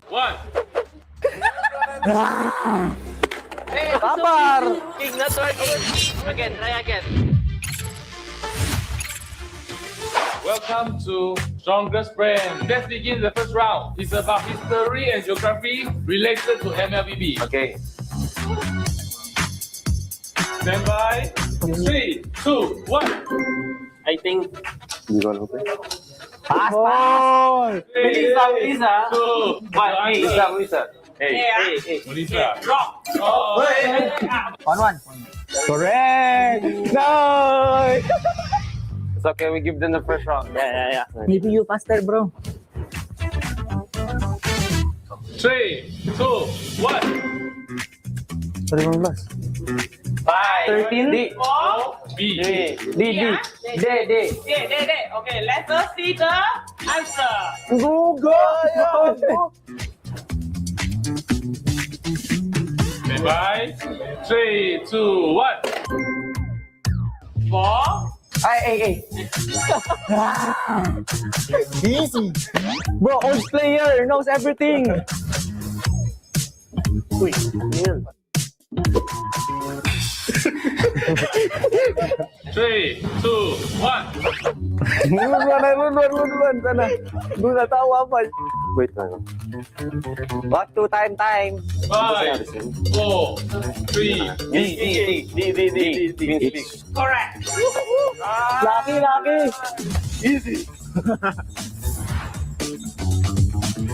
One. Hey, Kapar! King, not working. Again, try again. Welcome to Strongest Brand. Let's begin the first round. It's about history and geography related to MLBB. Okay. Stand by. 3, 2, 1. I think. Hindi ko alam ko. Pass, pass! Bilis ah, bilis ah. 2, 1. Isa. Hey. Melissa. Drop. Oh, 1-1. Correct! No! It's okay, we give them the first round. Yeah. Maybe you faster, bro. 3, 2, 1. Sorry, mga boss. 5, 13. D. 4, B. D. Okay, let us see the answer. Go! Stand by. 3, 2, 1. 4. Ay. Easy. Bro, old player knows everything. Uy, yan. 3, 2, 1. Run. Sana. Doon natawa pa. Wait lang. Back to time. 5, 4, 3. D. Correct. Lucky. Easy.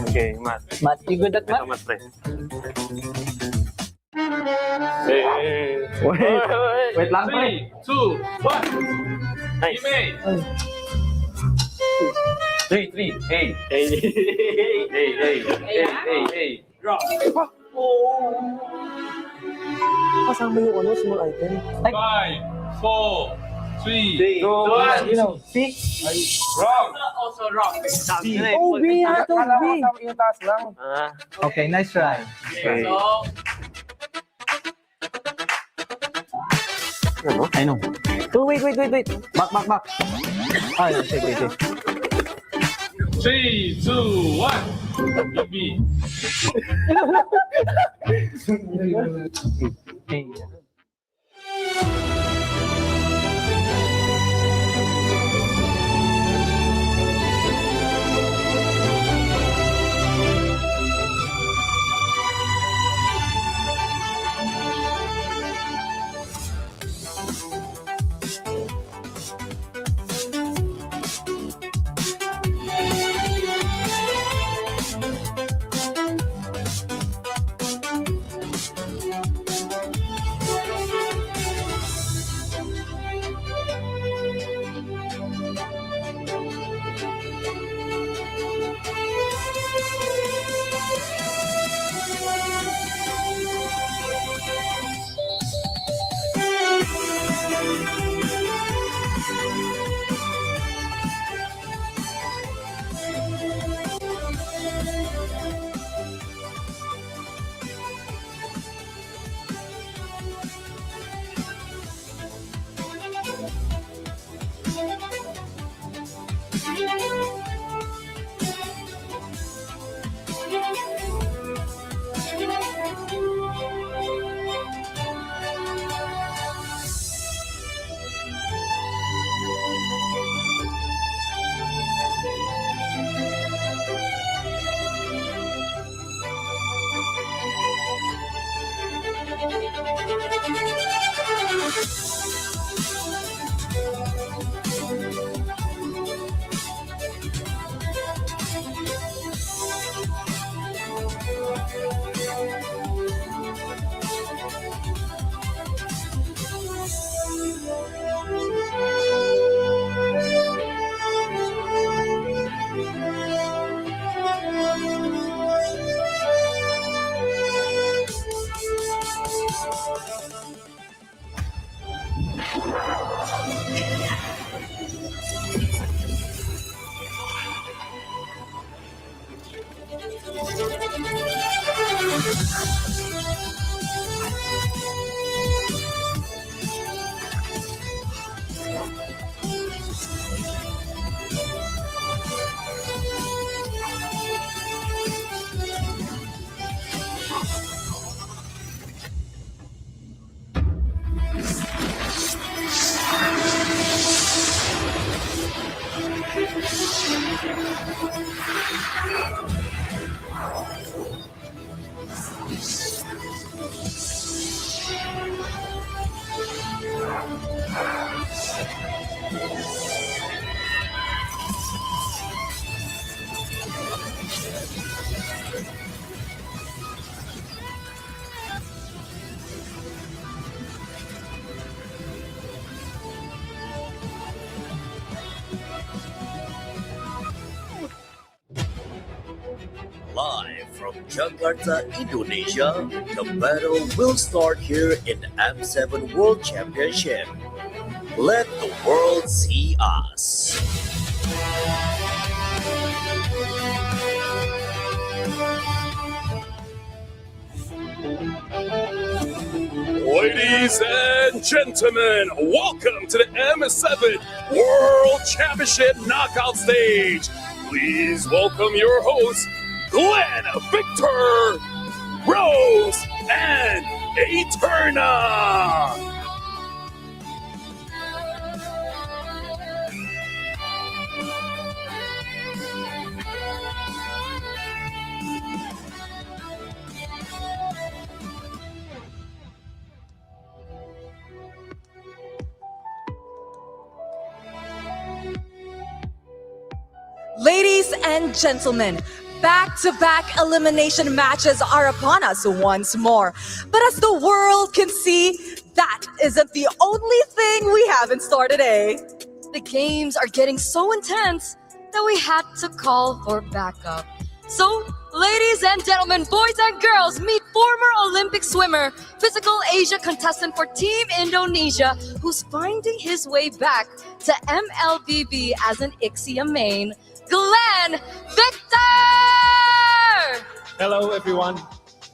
Okay, Matt. Matt, you good at Ito, math? Matt, pre. Wait lang, 3, 2, 1. Nice. Email. 3. Hey. Drop. Kasama yung ano, small item. 5, 4, 3, 2, 1. You know, see? wrong. Also wrong. Oh, B ha, to B. Yung taas lang. Okay, nice try. Okay. So, Ano? I know. Oh, wait. Back. Ay, wait. 3, 2, 1. B. Hey. Jakarta, Indonesia. The battle will start here in the M7 World Championship. Let the world see us. Ladies and gentlemen, welcome to the M7 World Championship Knockout Stage. Please welcome your hosts, Glenn, Victor, Rose, and Eterna. Ladies and gentlemen, back-to-back elimination matches are upon us once more. But as the world can see, that isn't the only thing we have in store today. The games are getting so intense that we had to call for backup. So, ladies and gentlemen, boys and girls, meet former Olympic swimmer, physical Asia contestant for Team Indonesia, who's finding his way back to MLBB as an Ixia main, Glenn Victor! Hello, everyone.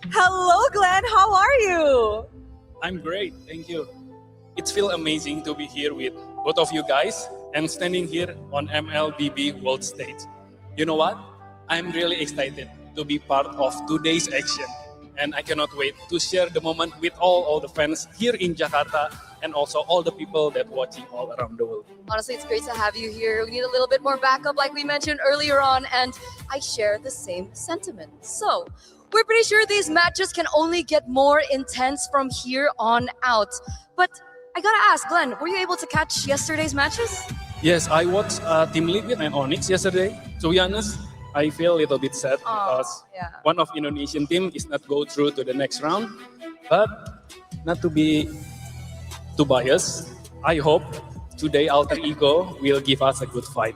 Hello, Glenn. How are you? I'm great, thank you. It feels amazing to be here with both of you guys and standing here on MLBB World Stage. You know what? I'm really excited to be part of today's action, and I cannot wait to share the moment with all the fans here in Jakarta and also all the people that watching all around the world. Honestly, it's great to have you here. We need a little bit more backup like we mentioned earlier on, and I share the same sentiment. So, we're pretty sure these matches can only get more intense from here on out. But I gotta ask, Glenn, were you able to catch yesterday's matches? Yes, I watched Team Liquid and Onyx yesterday. To be honest, I feel a little bit sad because one of Indonesian team is not go through to the next round. But not to be too biased, I hope today Alter Ego will give us a good fight.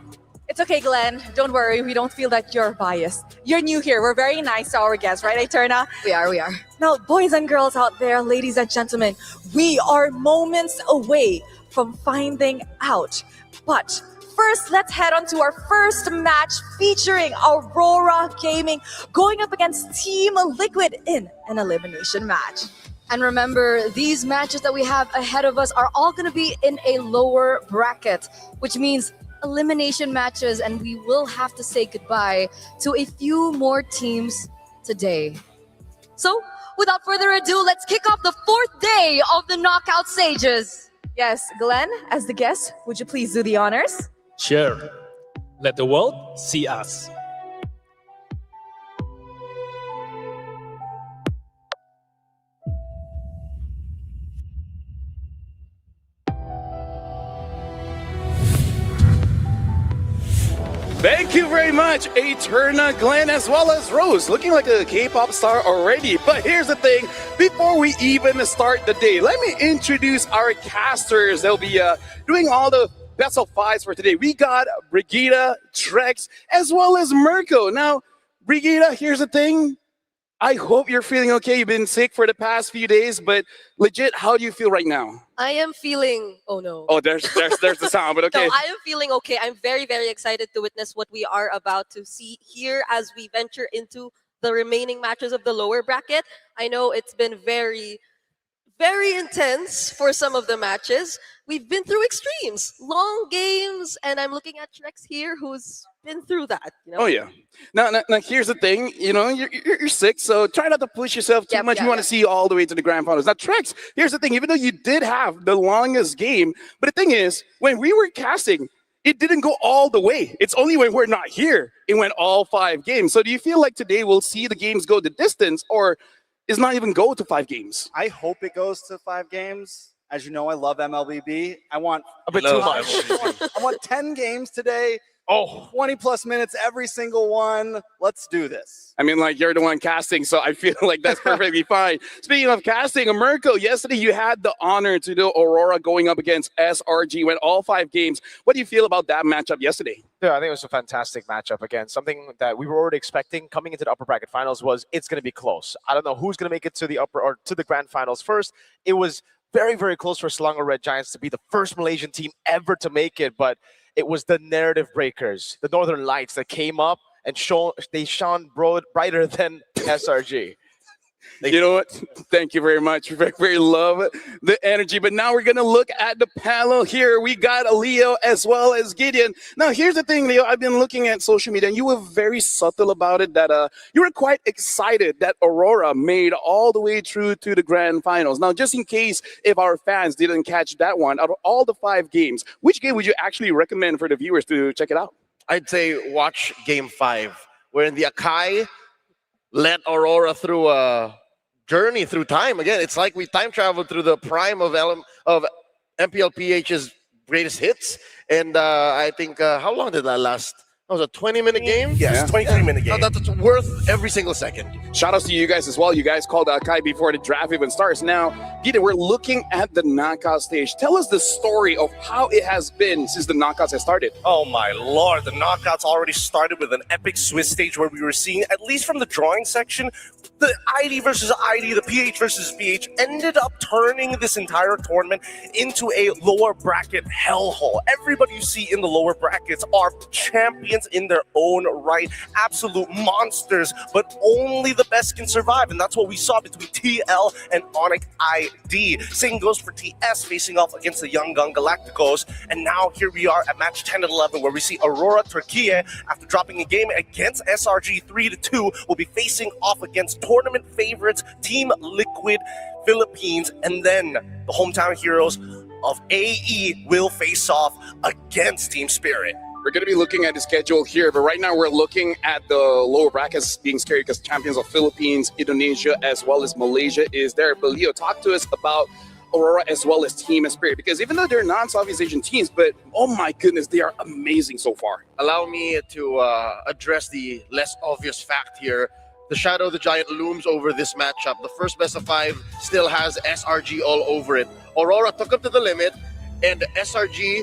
It's okay, Glenn. Don't worry. We don't feel that you're biased. You're new here. We're very nice to our guests, right, Eterna? We are. Now, boys and girls out there, ladies and gentlemen, we are moments away from finding out. But first, let's head on to our first match featuring Aurora Gaming going up against Team Liquid in an elimination match. And remember, these matches that we have ahead of us are all going to be in a lower bracket, which means elimination matches, and we will have to say goodbye to a few more teams today. So, without further ado, let's kick off the fourth day of the knockout stages. Yes, Glenn, as the guest, would you please do the honors? Sure. Let the world see us. Thank you very much, Eterna, Glenn, as well as Rose. Looking like a K-pop star already. But here's the thing, before we even start the day, let me introduce our casters. They'll be doing all the best of fives for today. We got Brigida, Trex, as well as Mirko. Now, Brigida, here's the thing. I hope you're feeling okay. You've been sick for the past few days, but legit, how do you feel right now? I am feeling, oh no. Oh, there's the sound, but okay. No, I am feeling okay. I'm very, very excited to witness what we are about to see here as we venture into the remaining matches of the lower bracket. I know it's been very, very intense for some of the matches. We've been through extremes, long games, and I'm looking at Trex here who's been through that. You know? Oh yeah. Now, here's the thing. You know, you're sick, so try not to push yourself too much. You want to see you all the way to the grand finals. Now, Trex, here's the thing. Even though you did have the longest game, but the thing is, when we were casting, it didn't go all the way. It's only when we're not here, it went all 5 games. So do you feel like today we'll see the games go the distance, or is not even go to 5 games? I hope it goes to 5 games. As you know, I love MLBB. I want a bit too much. I want 10 games today. Oh, 20 plus minutes every single one. Let's do this. I mean, like, you're the one casting, so I feel like that's perfectly fine. Speaking of casting, Mirko, yesterday you had the honor to do Aurora going up against SRG, went all 5 games. What do you feel about that matchup yesterday? Yeah, I think it was a fantastic matchup. Again, something that we were already expecting coming into the upper bracket finals was it's going to be close. I don't know who's going to make it to the upper or to the grand finals first. It was very, very close for Selangor Red Giants to be the first Malaysian team ever to make it, but it was the narrative breakers, the Northern Lights that came up and they shone brighter than SRG. You know what? Thank you very much. Very love the energy. But now we're going to look at the panel here. We got Leo as well as Gideon. Now, here's the thing, Leo. I've been looking at social media, and you were very subtle about it that you were quite excited that Aurora made all the way through to the grand finals. Now, just in case if our fans didn't catch that one, out of all the 5 games, which game would you actually recommend for the viewers to check it out? I'd say watch Game 5, where in the Akai led Aurora through a journey through time. Again, it's like we time traveled through the prime of MPLPH's greatest hits. And I think, how long did that last? That was a 20-minute game? Yes, 23-minute game. That's worth every single second. Shout outs to you guys as well. You guys called Kai before the draft even starts. Now, Peter, we're looking at the knockout stage. Tell us the story of how it has been since the knockouts have started. Oh my lord, the knockouts already started with an epic Swiss stage where we were seeing, at least from the drawing section, the ID versus ID, the PH versus PH ended up turning this entire tournament into a lower bracket hellhole. Everybody you see in the lower brackets are champions in their own right, absolute monsters, but only the best can survive, and that's what we saw between TL and Onyx ID. Same goes for TS facing off against the Young Gun Galacticos, and now here we are at match 10 and 11 where we see Aurora Turkey, after dropping a game against SRG 3-2, will be facing off against tournament favorites Team Liquid Philippines, and then the hometown heroes of AE will face off against Team Spirit. We're going to be looking at the schedule here, but right now we're looking at the lower brackets being scary because champions of Philippines, Indonesia, as well as Malaysia is there. But Leo, talk to us about Aurora as well as Team Spirit, because even though they're non-Southeast Asian teams, but oh my goodness, they are amazing so far. Allow me to address the less obvious fact here. The shadow of the giant looms over this matchup. The first best of 5 still has SRG all over it. Aurora took up to the limit, and SRG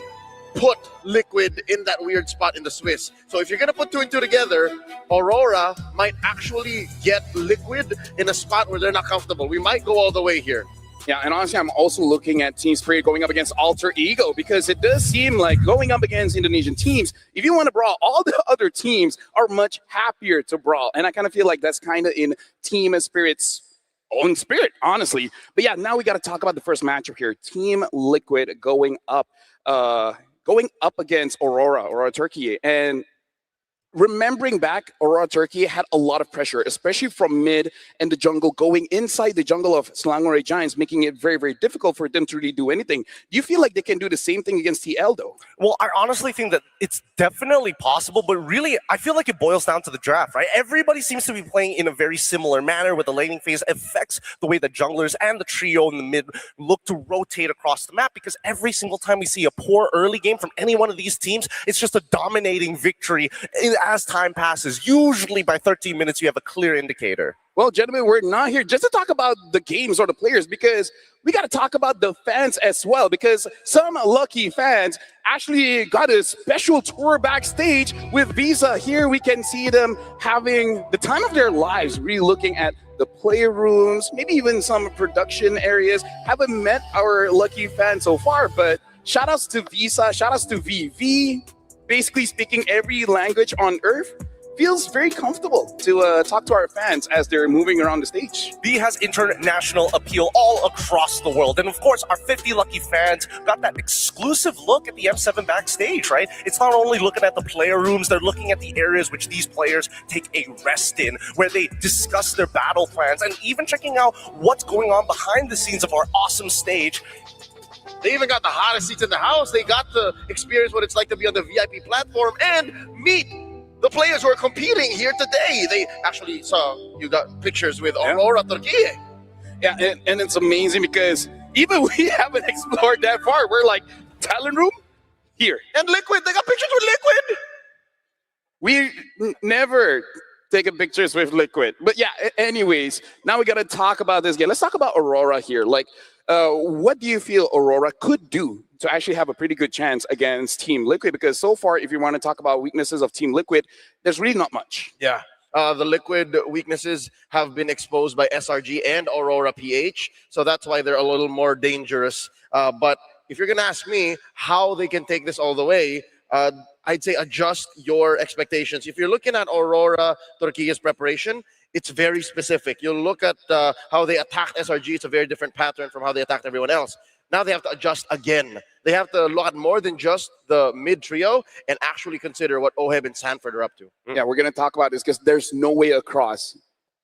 put Liquid in that weird spot in the Swiss. So if you're going to put 2 and 2 together, Aurora might actually get Liquid in a spot where they're not comfortable. We might go all the way here. Yeah, and honestly, I'm also looking at Team Spirit going up against Alter Ego, because it does seem like going up against Indonesian teams, if you want to brawl, all the other teams are much happier to brawl. And I kind of feel like that's kind of in Team Spirit's own spirit, honestly. But yeah, now we got to talk about the first matchup here. Team Liquid going up against Aurora Turkey. And remembering back, Aurora Turkey had a lot of pressure, especially from mid and the jungle, going inside the jungle of Selangor Red Giants, making it very, very difficult for them to really do anything. Do you feel like they can do the same thing against TL, though? Well, I honestly think that it's definitely possible, but really, I feel like it boils down to the draft, right? Everybody seems to be playing in a very similar manner, with the laning phase affects the way the junglers and the trio in the mid look to rotate across the map, because every single time we see a poor early game from any one of these teams, it's just a dominating victory as time passes. Usually by 13 minutes, you have a clear indicator. Well, gentlemen, we're not here just to talk about the games or the players, because we got to talk about the fans as well, because some lucky fans actually got a special tour backstage with Visa. Here we can see them having the time of their lives, really looking at the player rooms, maybe even some production areas. Haven't met our lucky fans so far, but shout outs to Visa, shout outs to VV. Basically speaking every language on earth. Feels very comfortable to talk to our fans as they're moving around the stage. V has international appeal all across the world. And of course, our 50 lucky fans got that exclusive look at the M7 backstage, right? It's not only looking at the player rooms, they're looking at the areas which these players take a rest in, where they discuss their battle plans, and even checking out what's going on behind the scenes of our awesome stage. They even got the hottest seats in the house. They got to experience what it's like to be on the VIP platform and meet the players who are competing here today. They actually saw, you got pictures with Aurora Turkey. Yeah, and it's amazing because even we haven't explored that far. We're like, talent room? Here. And Liquid, they got pictures with Liquid. We never taking pictures with Liquid. But yeah, anyways, now we got to talk about this game. Let's talk about Aurora here. Like, what do you feel Aurora could do to actually have a pretty good chance against Team Liquid? Because so far, if you want to talk about weaknesses of Team Liquid, there's really not much. Yeah. The Liquid weaknesses have been exposed by SRG and Aurora PH, so that's why they're a little more dangerous. But if you're going to ask me how they can take this all the way, I'd say adjust your expectations. If you're looking at Aurora Turquía's preparation, it's very specific. You'll look at how they attacked SRG. It's a very different pattern from how they attacked everyone else. Now they have to adjust again. They have to look at more than just the mid trio and actually consider what Oheb and Sanford are up to. Yeah, we're going to talk about this because there's no way across.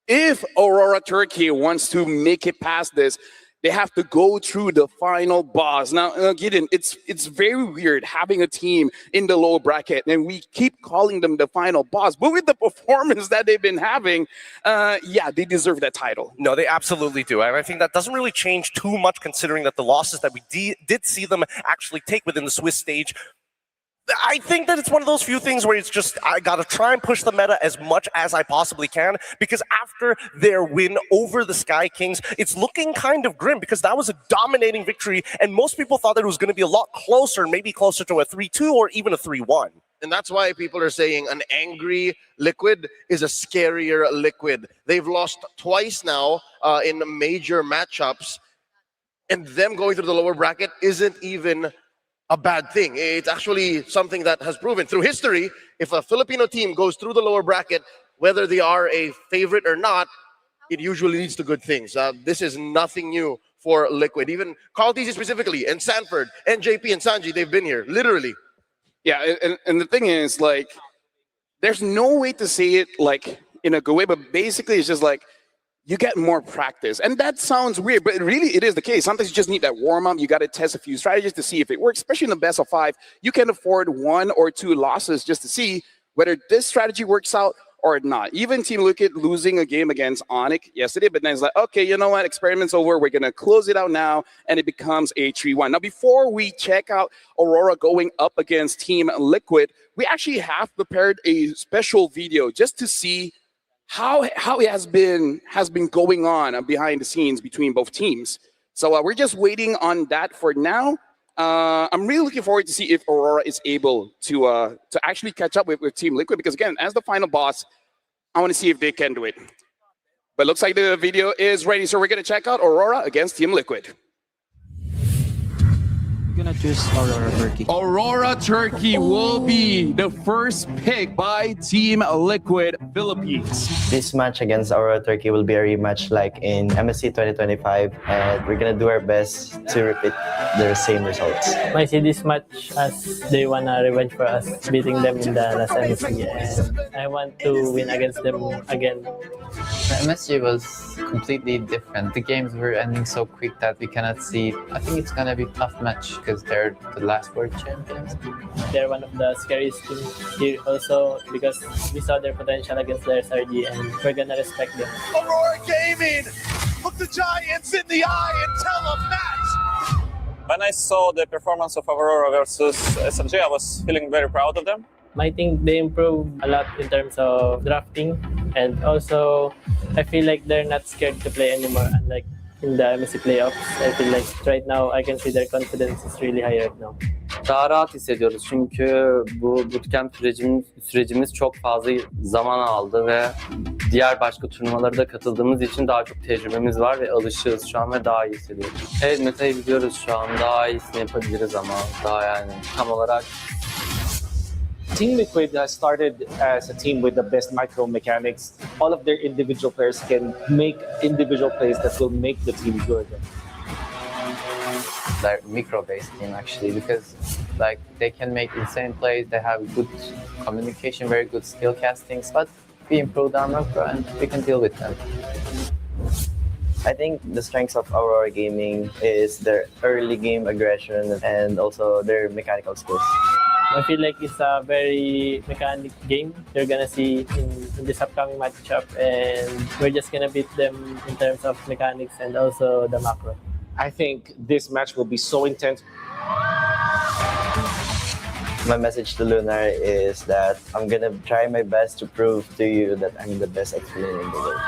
If Aurora Turkey wants to make it past this, they have to go through the final boss. Now, Gideon, it's very weird having a team in the lower bracket, and we keep calling them the final boss. But with the performance that they've been having, yeah, they deserve that title. No, they absolutely do. And I think that doesn't really change too much considering that the losses that we did see them actually take within the Swiss stage. I think that it's one of those few things where it's just, I got to try and push the meta as much as I possibly can, because after their win over the Sky Kings, it's looking kind of grim because that was a dominating victory, and most people thought that it was going to be a lot closer, maybe closer to a 3-2 or even a 3-1. And that's why people are saying an angry Liquid is a scarier Liquid. They've lost twice now in major matchups, and them going through the lower bracket isn't even a bad thing. It's actually something that has proven through history. If a Filipino team goes through the lower bracket, whether they are a favorite or not, it usually leads to good things. This is nothing new for Liquid. Even Carl TZ specifically, and Sanford, and JP and Sanji, they've been here, literally. Yeah, and the thing is, like, there's no way to say it, like, in a good way, but basically it's just like, you get more practice. And that sounds weird, but really it is the case. Sometimes you just need that warm-up. You got to test a few strategies to see if it works, especially in the best of 5. You can afford 1 or 2 losses just to see whether this strategy works out or not. Even Team Liquid losing a game against Onyx yesterday, but then it's like, okay, you know what, experiment's over. We're going to close it out now, and it becomes a 3-1. Now, before we check out Aurora going up against Team Liquid, we actually have prepared a special video just to see how it has been going on behind the scenes between both teams. So we're just waiting on that for now. I'm really looking forward to see if Aurora is able to actually catch up with Team Liquid, because again, as the final boss, I want to see if they can do it. But looks like the video is ready, so we're gonna check out Aurora against Team Liquid. Gonna choose Aurora Turkey. Aurora Turkey will be the first pick by Team Liquid Philippines. This match against Aurora Turkey will be a rematch like in MSC 2025, and we're gonna do our best to repeat the same results. I see this match as they want a revenge for us beating them in the last MSC, and I want to win against them again. The MSG was completely different. The games were ending so quick that we cannot see. I think it's gonna be a tough match because they're the last world champions. They're one of the scariest teams here also because we saw their potential against their SRG, and we're gonna respect them. Aurora Gaming, look the Giants in the eye and tell them that. When I saw the performance of Aurora versus SRG, I was feeling very proud of them. I think they improved a lot in terms of drafting, and also I feel like they're not scared to play anymore, unlike in the MSC playoffs. I feel like right now I can see their confidence is really high right now. Daha rahat hissediyoruz çünkü bu bootcamp sürecimiz çok fazla zaman aldı ve diğer başka turnuvalara da katıldığımız için daha çok tecrübemiz var ve alışığız şu an ve daha iyi hissediyoruz. Evet, metayı biliyoruz şu an, daha iyisini yapabiliriz ama daha yani tam olarak. Team Liquid has started as a team with the best micro mechanics. All of their individual players can make individual plays that will make the team good. They're micro-based team actually because like they can make insane plays. They have good communication, very good skill castings, but we improved our macro and we can deal with them. I think the strengths of Aurora Gaming is their early game aggression and also their mechanical skills. I feel like it's a very mechanic game you're gonna see in this upcoming matchup, and we're just gonna beat them in terms of mechanics and also the macro. I think this match will be so intense. My message to Lunar is that I'm gonna try my best to prove to you that I'm the best X-Player in the world.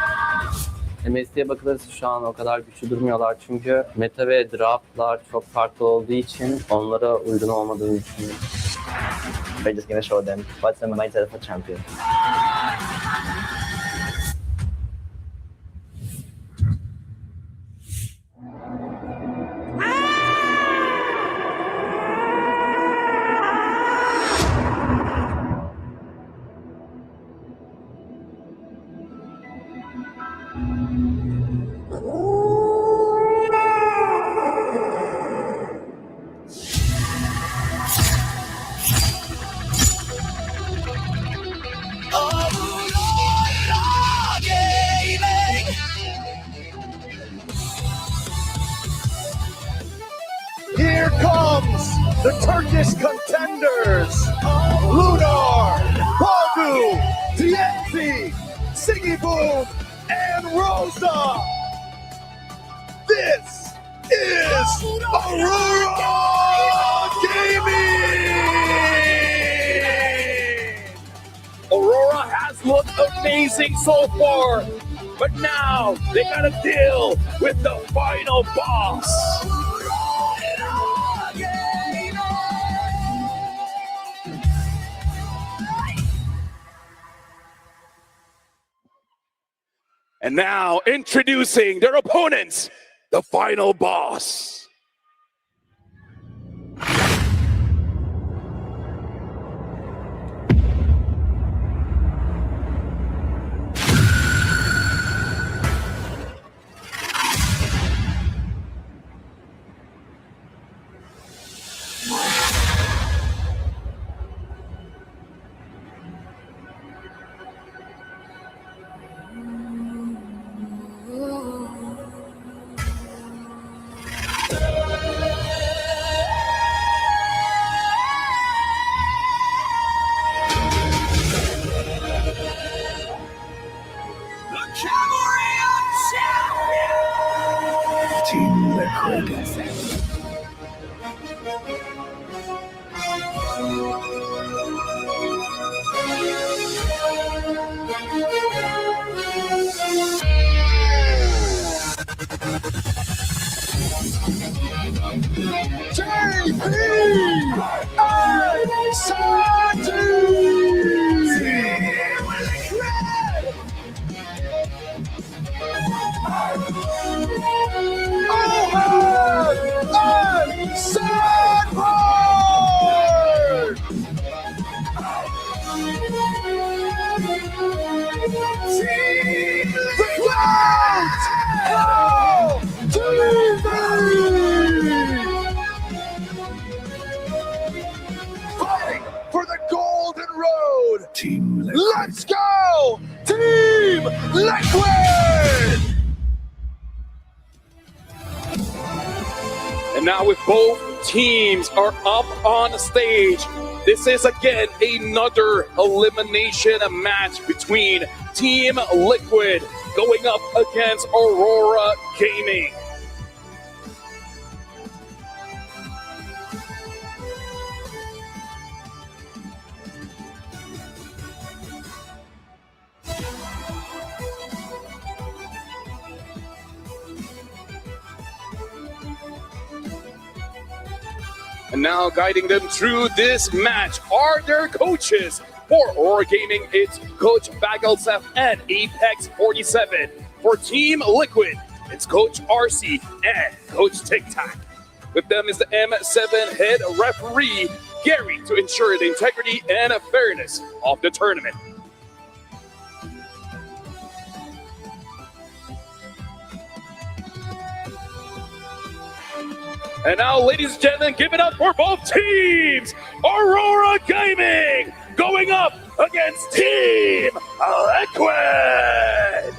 MS'ye bakılırsa şu an o kadar güçlü durmuyorlar çünkü meta ve draftlar çok farklı olduğu için onlara uygun olmadığını düşünüyorum. We're just gonna show them what's the mindset of a champion. Here comes the Turkish contenders, Lunar, Bagu, TNT, Siggy Boom, and Rosa. This is Aurora Gaming! Aurora has looked amazing so far, but now they gotta deal with the final boss. And now introducing their opponents, the final boss. Team Liquid. Fighting for the Golden Road. Team Liquid. Let's go! Team Liquid! And now with both teams are up on stage, this is again another elimination match between Team Liquid going up against Aurora Gaming. And now guiding them through this match are their coaches. For Aurora Gaming, it's Coach Bagelsev and Apex 47. For Team Liquid, it's Coach RC and Coach Tic Tac. With them is the M7 head referee, Gary, to ensure the integrity and fairness of the tournament. And now, ladies and gentlemen, give it up for both teams. Aurora Gaming going up against Team Liquid.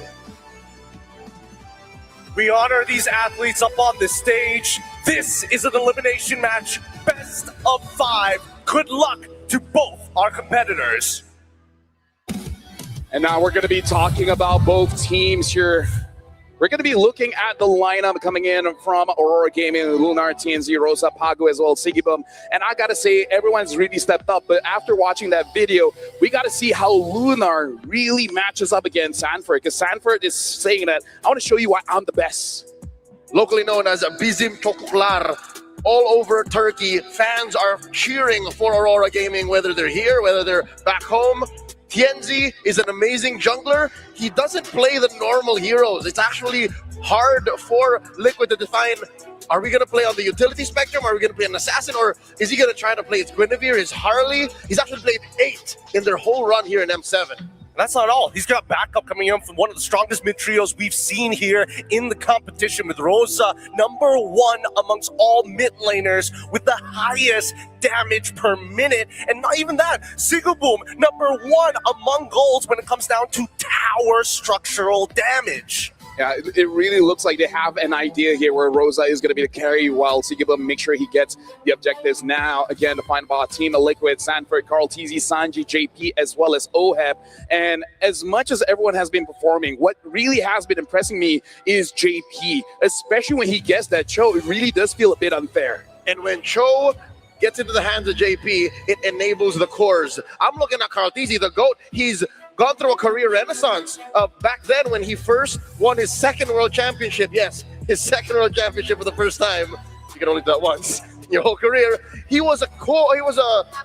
We honor these athletes up on the stage. This is an elimination match, best of 5. Good luck to both our competitors. And now we're going to be talking about both teams here. We're going to be looking at the lineup coming in from Aurora Gaming, Lunar, TNZ, Rosa, Pago, as well as Sigibum. And I got to say, everyone's really stepped up. But after watching that video, we got to see how Lunar really matches up against Sanford. Because Sanford is saying that, I want to show you why I'm the best. Locally known as Bizim Tokuklar, all over Turkey, fans are cheering for Aurora Gaming, whether they're here, whether they're back home. Tienzi is an amazing jungler. He doesn't play the normal heroes. It's actually hard for Liquid to define, are we going to play on the utility spectrum? Are we going to play an assassin? Or is he going to try to play his Guinevere, his Harley? He's actually played 8 in their whole run here in M7. That's not all. He's got backup coming in from one of the strongest mid trios we've seen here in the competition, with Rosa #1 amongst all mid laners with the highest damage per minute. And not even that, Sigaboom #1 among golds when it comes down to tower structural damage. Yeah, it really looks like they have an idea here where Rosa is going to be the carry while Sigibum make sure he gets the objectives. Now, again, the final ball team of Liquid, Sanford, Carl, TZ, Sanji, JP, as well as Oheb. And as much as everyone has been performing, what really has been impressing me is JP, especially when he gets that Cho. It really does feel a bit unfair. And when Cho gets into the hands of JP, it enables the cores. I'm looking at Carl TZ, the GOAT. He's gone through a career renaissance. Back then, when he first won his second world championship, yes, his second world championship for the first time. You can only do that once in your whole career. He was a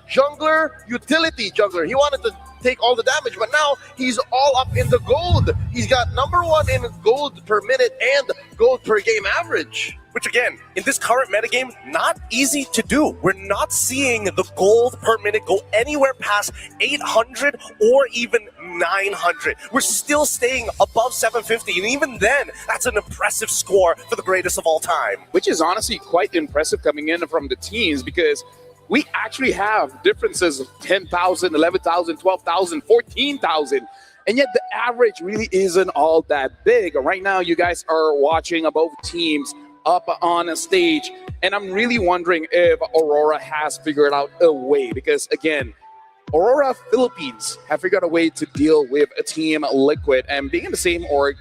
jungler, utility jungler. He wanted to take all the damage, but now he's all up in the gold. He's got #1 in gold per minute and gold per game average. Which again, in this current metagame, not easy to do. We're not seeing the gold per minute go anywhere past 800 or even 900. We're still staying above 750, and even then, that's an impressive score for the greatest of all time. Which is honestly quite impressive coming in from the teams, because we actually have differences of 10,000, 11,000, 12,000, 14,000. And yet the average really isn't all that big. Right now, you guys are watching both teams up on a stage. And I'm really wondering if Aurora has figured out a way, because again, Aurora Philippines have figured out a way to deal with a team Liquid, and being in the same org,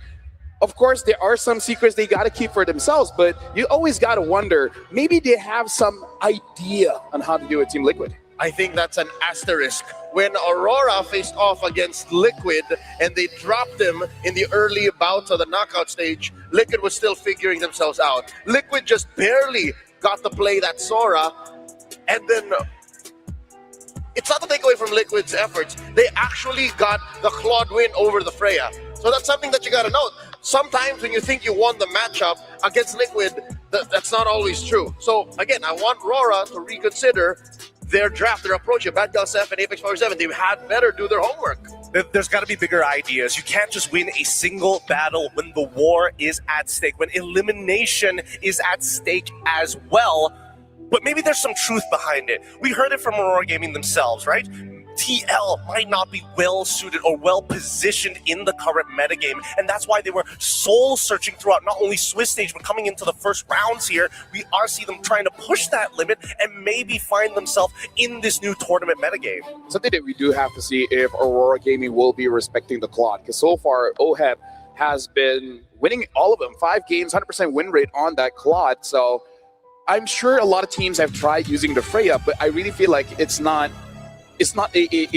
of course, there are some secrets they got to keep for themselves, but you always got to wonder, maybe they have some idea on how to do a Team Liquid. I think that's an asterisk. When Aurora faced off against Liquid and they dropped them in the early bouts of the knockout stage, Liquid was still figuring themselves out. Liquid just barely got to play that Sora, and then it's not to take away from Liquid's efforts. They actually got the Claude win over the Freya. So that's something that you got to note. Sometimes when you think you won the matchup against Liquid, that's not always true. So again, I want Aurora to reconsider their draft, their approach. Bad Gal Seth and Apex Power 7, they had better do their homework. There's got to be bigger ideas. You can't just win a single battle when the war is at stake, when elimination is at stake as well. But maybe there's some truth behind it. We heard it from Aurora Gaming themselves, right? TL might not be well suited or well positioned in the current metagame, and that's why they were soul searching throughout not only Swiss stage, but coming into the first rounds here, we are seeing them trying to push that limit and maybe find themselves in this new tournament metagame. Something that we do have to see if Aurora Gaming will be respecting the Claude, because so far Oheb has been winning all of them, 5 games, 100% win rate on that Claude. So I'm sure a lot of teams have tried using the Freya, but I really feel like it's not a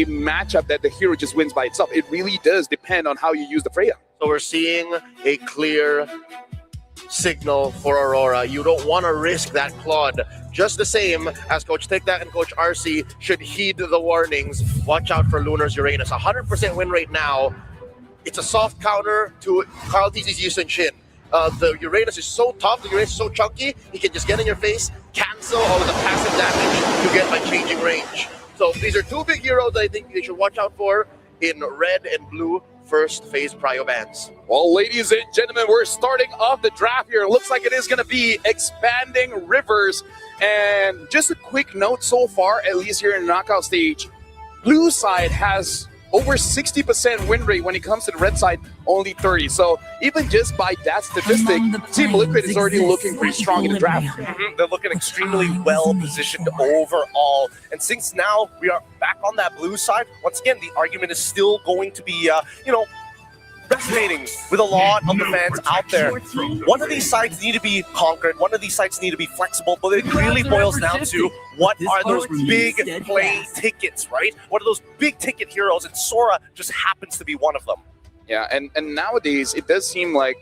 matchup that the hero just wins by itself. It really does depend on how you use the Freya. So we're seeing a clear signal for Aurora. You don't want to risk that Claude. Just the same as Coach Tic-Tac and Coach RC should heed the warnings. Watch out for Lunar's Uranus. 100% win rate now. It's a soft counter to Carl TZ's Yusun Shin. The Uranus is so tough, the Uranus is so chunky, he can just get in your face, cancel all of the passive damage you get by changing range. So these are 2 big heroes I think they should watch out for in red and blue first phase prio bands. Well, ladies and gentlemen, we're starting off the draft here. It looks like it is going to be expanding rivers. And just a quick note so far, at least here in the knockout stage, blue side has over 60% win rate. When it comes to the red side, only 30. So even just by that statistic, Team Liquid is already looking pretty strong in the draft. They're looking extremely well positioned overall. And since now we are back on that blue side, once again, the argument is still going to be, resonating with a lot of the fans out there. One of these sides need to be conquered, one of these sides need to be flexible, but it really boils down to what are those big play tickets, right? What are those big ticket heroes? And Sora just happens to be one of them. Yeah, and nowadays it does seem like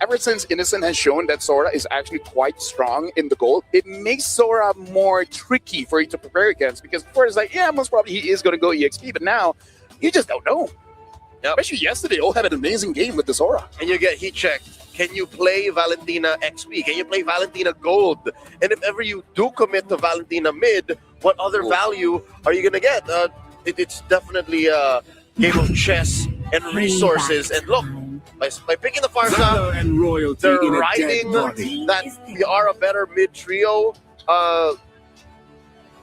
ever since Innocent has shown that Sora is actually quite strong in the gold, it makes Sora more tricky for you to prepare against, because before it's like, yeah, most probably he is going to go EXP, but now you just don't know. Yep. Especially yesterday, O had an amazing game with the Sora. And you get heat checked. Can you play Valentina XP? Can you play Valentina Gold? And if ever you do commit to Valentina Mid, what other value are you going to get? It's definitely a game of chess and resources. And look, by picking the Farsa, they're riding that we are a better mid trio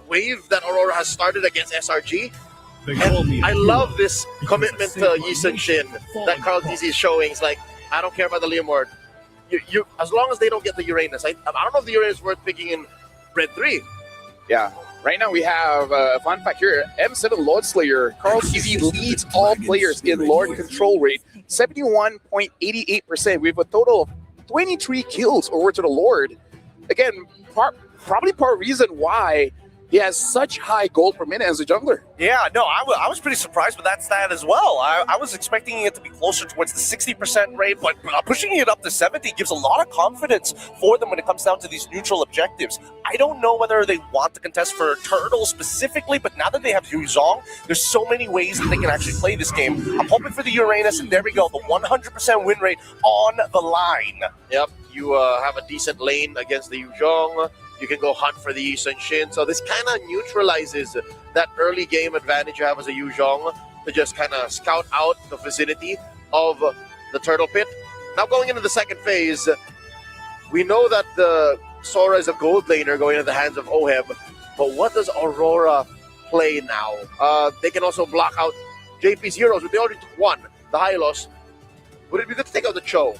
wave that Aurora has started against SRG. And I love this commitment to Yi Sun Shin that Carl TZ is showing. It's like, I don't care about the Leomord. You as long as they don't get the Uranus. I don't know if the Uranus is worth picking in Red 3. Yeah. Right now we have a fun fact here. M7 Lord Slayer, Carl TZ leads all players in Lord control rate, 71.88%. We have a total of 23 kills over to the Lord. Again, probably part reason why he has such high gold per minute as a jungler. Yeah, no, I was pretty surprised with that stat as well. I was expecting it to be closer towards the 60% rate, but pushing it up to 70 gives a lot of confidence for them when it comes down to these neutral objectives. I don't know whether they want to contest for Turtle specifically, but now that they have Yuzong, there's so many ways that they can actually play this game. I'm hoping for the Uranus, and there we go, the 100% win rate on the line. Yep, you have a decent lane against the Yuzhong. You can go hunt for the Yi Sun Shin. So this kind of neutralizes that early game advantage you have as a Yuzhong to just kind of scout out the vicinity of the Turtle Pit. Now going into the second phase, we know that the Sora is a gold laner going into the hands of Oheb, but what does Aurora play now? They can also block out JP's heroes, but they already took one, the Hylos. Would it be good to take out the Cho?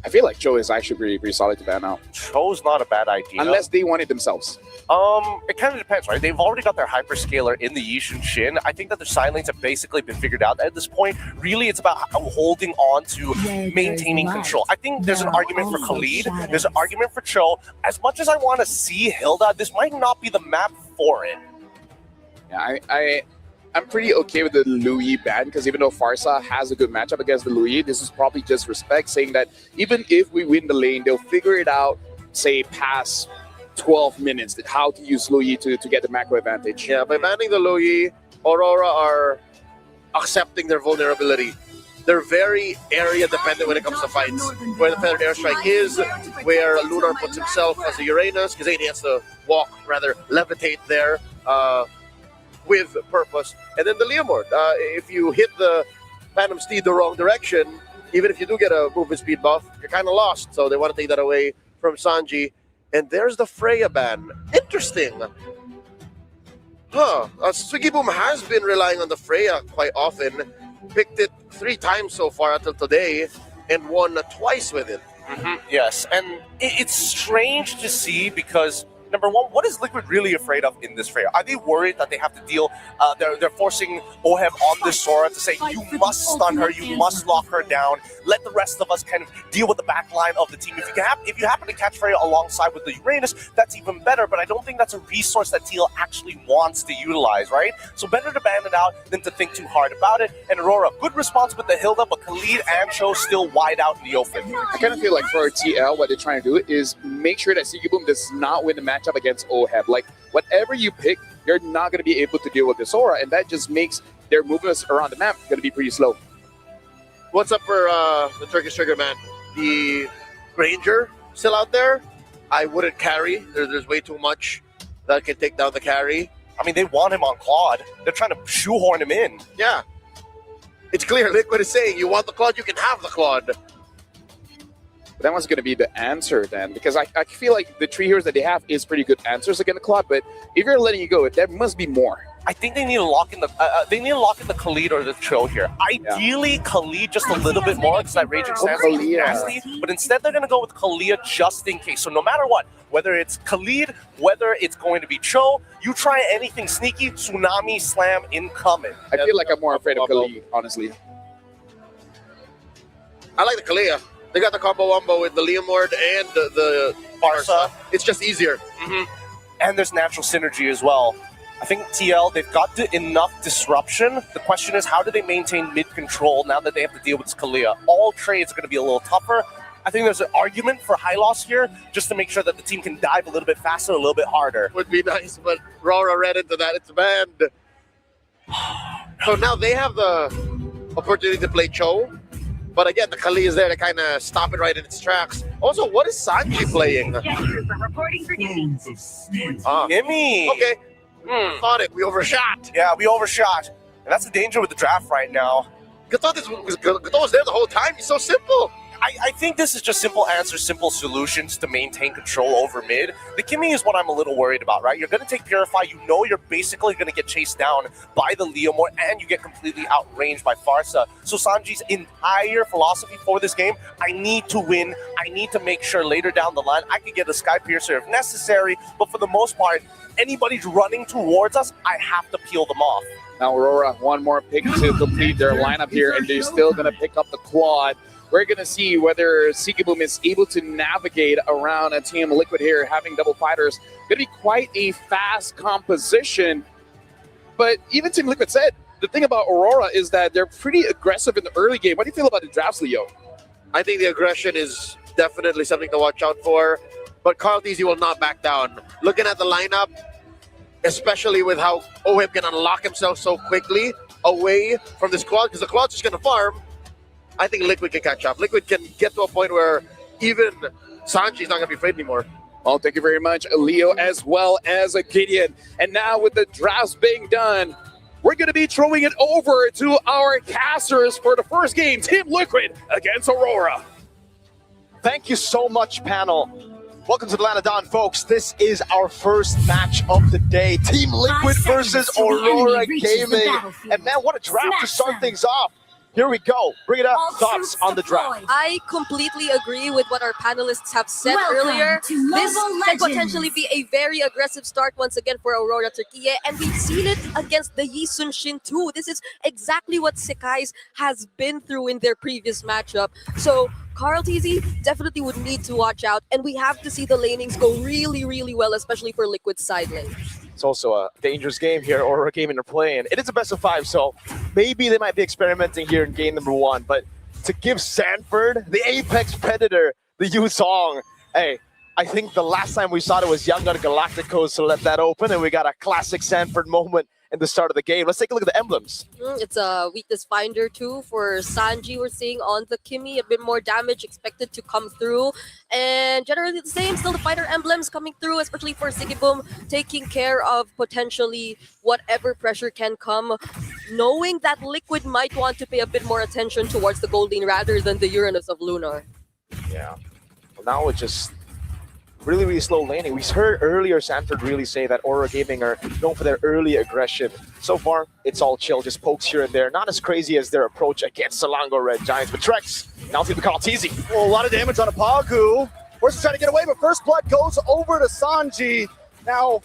I feel like Cho is actually pretty solid to ban out. Cho's not a bad idea. Unless they want it themselves. It kind of depends, right? They've already got their hyperscaler in the Yi Sun Shin. I think that their side lanes have basically been figured out at this point. Really, it's about holding on to maintaining control. I think there's an argument for Khalid. There's an argument for Cho. As much as I want to see Hilda, this might not be the map for it. Yeah, I'm pretty okay with the Louis ban, because even though Farsa has a good matchup against the Louis, this is probably just respect, saying that even if we win the lane, they'll figure it out, say, past 12 minutes, how to use Louis to get the macro advantage. Yeah, by banning the Louis, Aurora are accepting their vulnerability. They're very area dependent when it comes to fights. Where the Feathered Airstrike is, where Lunar puts himself as a Uranus, because he has to levitate there. With purpose. And then the Leomord. If you hit the Phantom Steed the wrong direction, even if you do get a movement speed buff, you're kind of lost. So they want to take that away from Sanji. And there's the Freya ban. Interesting. Swiggy Boom has been relying on the Freya quite often. Picked it 3 times so far until today and won twice with it. Yes, and it's strange to see because number one, what is Liquid really afraid of in this Freya? Are they worried that they have to deal, they're forcing Oheb on this Sora to say, you must stun her, you must lock her down, let the rest of us kind of deal with the back line of the team. If you happen to catch Freya alongside with the Uranus, that's even better, but I don't think that's a resource that Teal actually wants to utilize, right? So better to ban it out than to think too hard about it. And Aurora, good response with the Hilda, but Khalid and Cho still wide out in the open. I kind of feel like for TL, what they're trying to do is make sure that Swiggy Boom does not win the matchup against Oheb. Like, whatever you pick, you're not going to be able to deal with the Sora, and that just makes their movements around the map going to be pretty slow. What's up for the Turkish Trigger Man? The Granger still out there? I wouldn't carry. There's way too much that can take down the carry. I mean, they want him on Claude. They're trying to shoehorn him in. Yeah. It's clear. Liquid is saying, you want the Claude, you can have the Claude. But that was going to be the answer then, because I feel like the 3 heroes that they have is pretty good answers against Claude, but if you're letting it go, there must be more. I think they need to lock in the Khalid or the Cho here. Ideally, Khalid just a little bit more because that Raging Sands is nasty. But instead, they're going to go with Khalid just in case. So no matter what, whether it's Khalid, whether it's going to be Cho, you try anything sneaky, Tsunami Slam incoming. I feel like I'm more afraid of Khalid, honestly. I like the Kalia. They got the combo wombo with the Leomord and the Barca. It's just easier. And there's natural synergy as well. I think TL, they've got enough disruption. The question is, how do they maintain mid-control now that they have to deal with Kalia? All trades are going to be a little tougher. I think there's an argument for high loss here, just to make sure that the team can dive a little bit faster, a little bit harder. Would be nice, but Rora read into that. It's banned. So now they have the opportunity to play Cho. But again, the Kali is there to kind of stop it right in its tracks. Also, what is Sanji playing? Gimme! Okay. Thought it. We overshot. Yeah, we overshot. And that's the danger with the draft right now. Gato was there the whole time. He's so simple. I think this is just simple answers, simple solutions to maintain control over mid. The Kimmy is what I'm a little worried about, right? You're going to take Purify. You know you're basically going to get chased down by the Leomord, and you get completely outranged by Farsa. So Sanji's entire philosophy for this game, I need to win. I need to make sure later down the line I could get a Sky Piercer if necessary. But for the most part, anybody's running towards us, I have to peel them off. Now Aurora, one more pick to complete their lineup here, and they're still going to pick up the quad. We're going to see whether Seekiboom is able to navigate around a Team Liquid here, having double fighters. Going to be quite a fast composition. But even Team Liquid said, the thing about Aurora is that they're pretty aggressive in the early game. What do you feel about the drafts, Leo? I think the aggression is definitely something to watch out for. But Carl Teasy will not back down. Looking at the lineup, especially with how OHIP can unlock himself so quickly away from this quad, because the quad's just going to farm. I think Liquid can catch up. Liquid can get to a point where even Sanji's not going to be afraid anymore. Well, thank you very much, Leo, as well as Gideon. And now with the drafts being done, we're going to be throwing it over to our casters for the first game, Team Liquid against Aurora. Thank you so much, panel. Welcome to the Land of Dawn, folks. This is our first match of the day. Team Liquid versus Aurora Gaming. And man, what a draft to start things off. Here we go. Bring it up. Thoughts on the draft? I completely agree with what our panelists have said earlier. This can potentially be a very aggressive start once again for Aurora Turquie, and we've seen it against the Yisun Shin too. This is exactly what Sekai's has been through in their previous matchup. So Carl TZ definitely would need to watch out, and we have to see the lanings go really, really well, especially for Liquid's side lane. It's also a dangerous game here, Aurora Gaming are playing. It is a best of 5, so maybe they might be experimenting here in game number 1. But to give Sanford, the apex predator, the Yu-Song, hey, I think the last time we saw it was Young Gun Galacticos to let that open, and we got a classic Sanford moment in the start of the game. Let's take a look at the emblems. It's a weakness finder too for Sanji. We're seeing on the Kimmy a bit more damage expected to come through, and generally the same. Still the fighter emblems coming through, especially for Seekiboom, taking care of potentially whatever pressure can come, knowing that Liquid might want to pay a bit more attention towards the Goldeen rather than the Uranus of Lunar. Yeah. Well, now it's just really, really slow laning. We heard earlier Sanford really say that Aurora Gaming are known for their early aggression. So far, it's all chill, just pokes here and there. Not as crazy as their approach against Selangor Red Giants. But Trex, now to the call, Teasy. Well, a lot of damage on a Pagu. Force is trying to get away, but first blood goes over to Sanji. Now,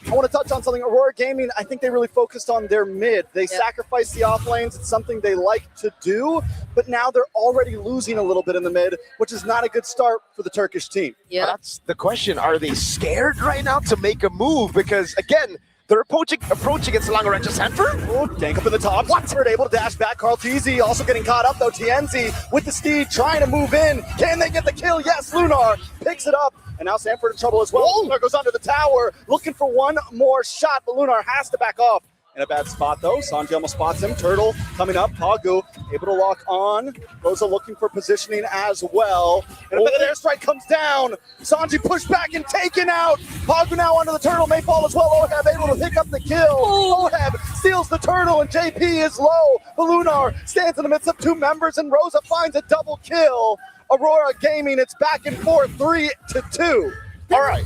I want to touch on something. Aurora Gaming, I think they really focused on their mid. They sacrificed the off lanes. It's something they like to do, but now they're already losing a little bit in the mid, which is not a good start for the Turkish team. Yeah, that's the question. Are they scared right now to make a move? Because again, they're approaching against Selangor Red Sanford. Oh, gank up in the top. Watford able to dash back. Carl TZ also getting caught up though. Tienzi with the steed trying to move in. Can they get the kill? Yes, Lunar picks it up. And now Sanford in trouble as well. Lunar goes under the tower, looking for one more shot, but Lunar has to back off. In a bad spot though, Sanji almost spots him. Turtle coming up, Pagu able to lock on. Rosa looking for positioning as well. And a bit of airstrike comes down. Sanji pushed back and taken out. Pagu now under the turtle, may fall as well. Oheb able to pick up the kill. Oheb steals the turtle and JP is low. But Lunar stands in the midst of two members and Rosa finds a double kill. Aurora Gaming, it's back and forth, 3-2. All right.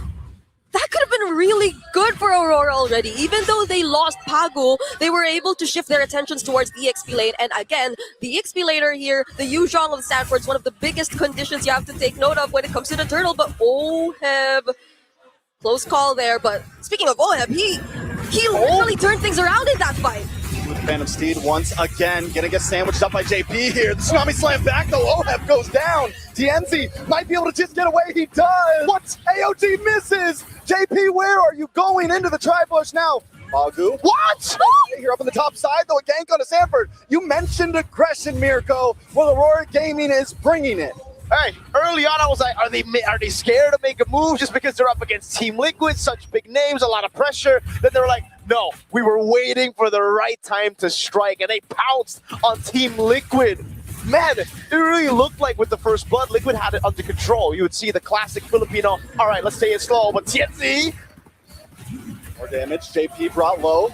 That could have been really good for Aurora already. Even though they lost Pagu, they were able to shift their attentions towards the XP lane. And again, the XP laner here, the Yuzhong of Sanford, is one of the biggest conditions you have to take note of when it comes to the turtle. But Oheb, close call there. But speaking of Oheb, he literally turned things around in that fight. Phantom Steed once again gonna get sandwiched up by JP here. The Tsunami Slam back though. Oheb goes down. TNZ might be able to just get away. He does. What? AOG misses. JP, where are you going into the tri-bush now? Magu. What? Here up on the top side though, a gank on to Sanford. You mentioned aggression, Mirko. Well, Aurora Gaming is bringing it. Hey, early on I was like, are they scared to make a move just because they're up against Team Liquid, such big names, a lot of pressure? Then they were like, no, we were waiting for the right time to strike, and they pounced on Team Liquid. Man, it really looked like with the first blood, Liquid had it under control. You would see the classic Filipino, all right, let's stay it slow, but TNZ. More damage, JP brought low.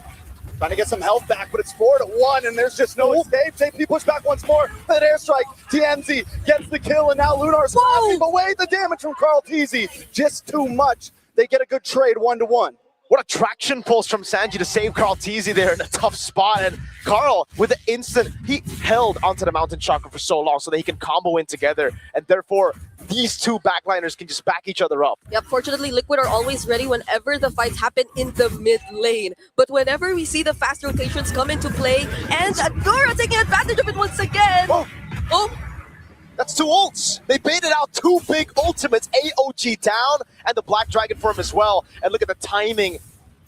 Trying to get some health back, but it's 4-1, and there's just no escape. JP pushed back once more with an airstrike. TNZ gets the kill, and now Lunar's passing away the damage from Carl Teasy. Just too much. They get a good trade 1-1. What a traction pulse from Sanji to save Carl Teasy there in a tough spot. And Carl, with the instant, he held onto the Mountain Chakra for so long so that he can combo in together. And therefore, these two backliners can just back each other up. Yep, fortunately, Liquid are always ready whenever the fights happen in the mid lane. But whenever we see the fast rotations come into play, and Adora taking advantage of it once again. Oh. That's two ults. They baited out two big ultimates, AOG down and the Black Dragon form as well. And look at the timing.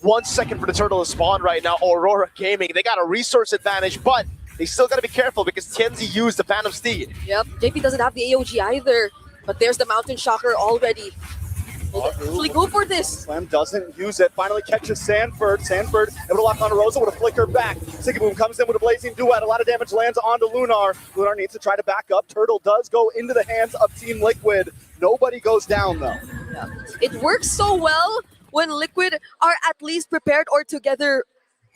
1 second for the turtle to spawn right now. Aurora Gaming, they got a resource advantage, but they still got to be careful because TNZ used the Phantom Steed. Yep, JP doesn't have the AOG either, but there's the Mountain Shocker already. Will they actually go for this? Slam doesn't use it. Finally catches Sanford. Sanford able to lock on Rosa with a flicker back. Sigaboom comes in with a blazing duet. A lot of damage lands onto Lunar. Lunar needs to try to back up. Turtle does go into the hands of Team Liquid. Nobody goes down though. Yeah. It works so well when Liquid are at least prepared or together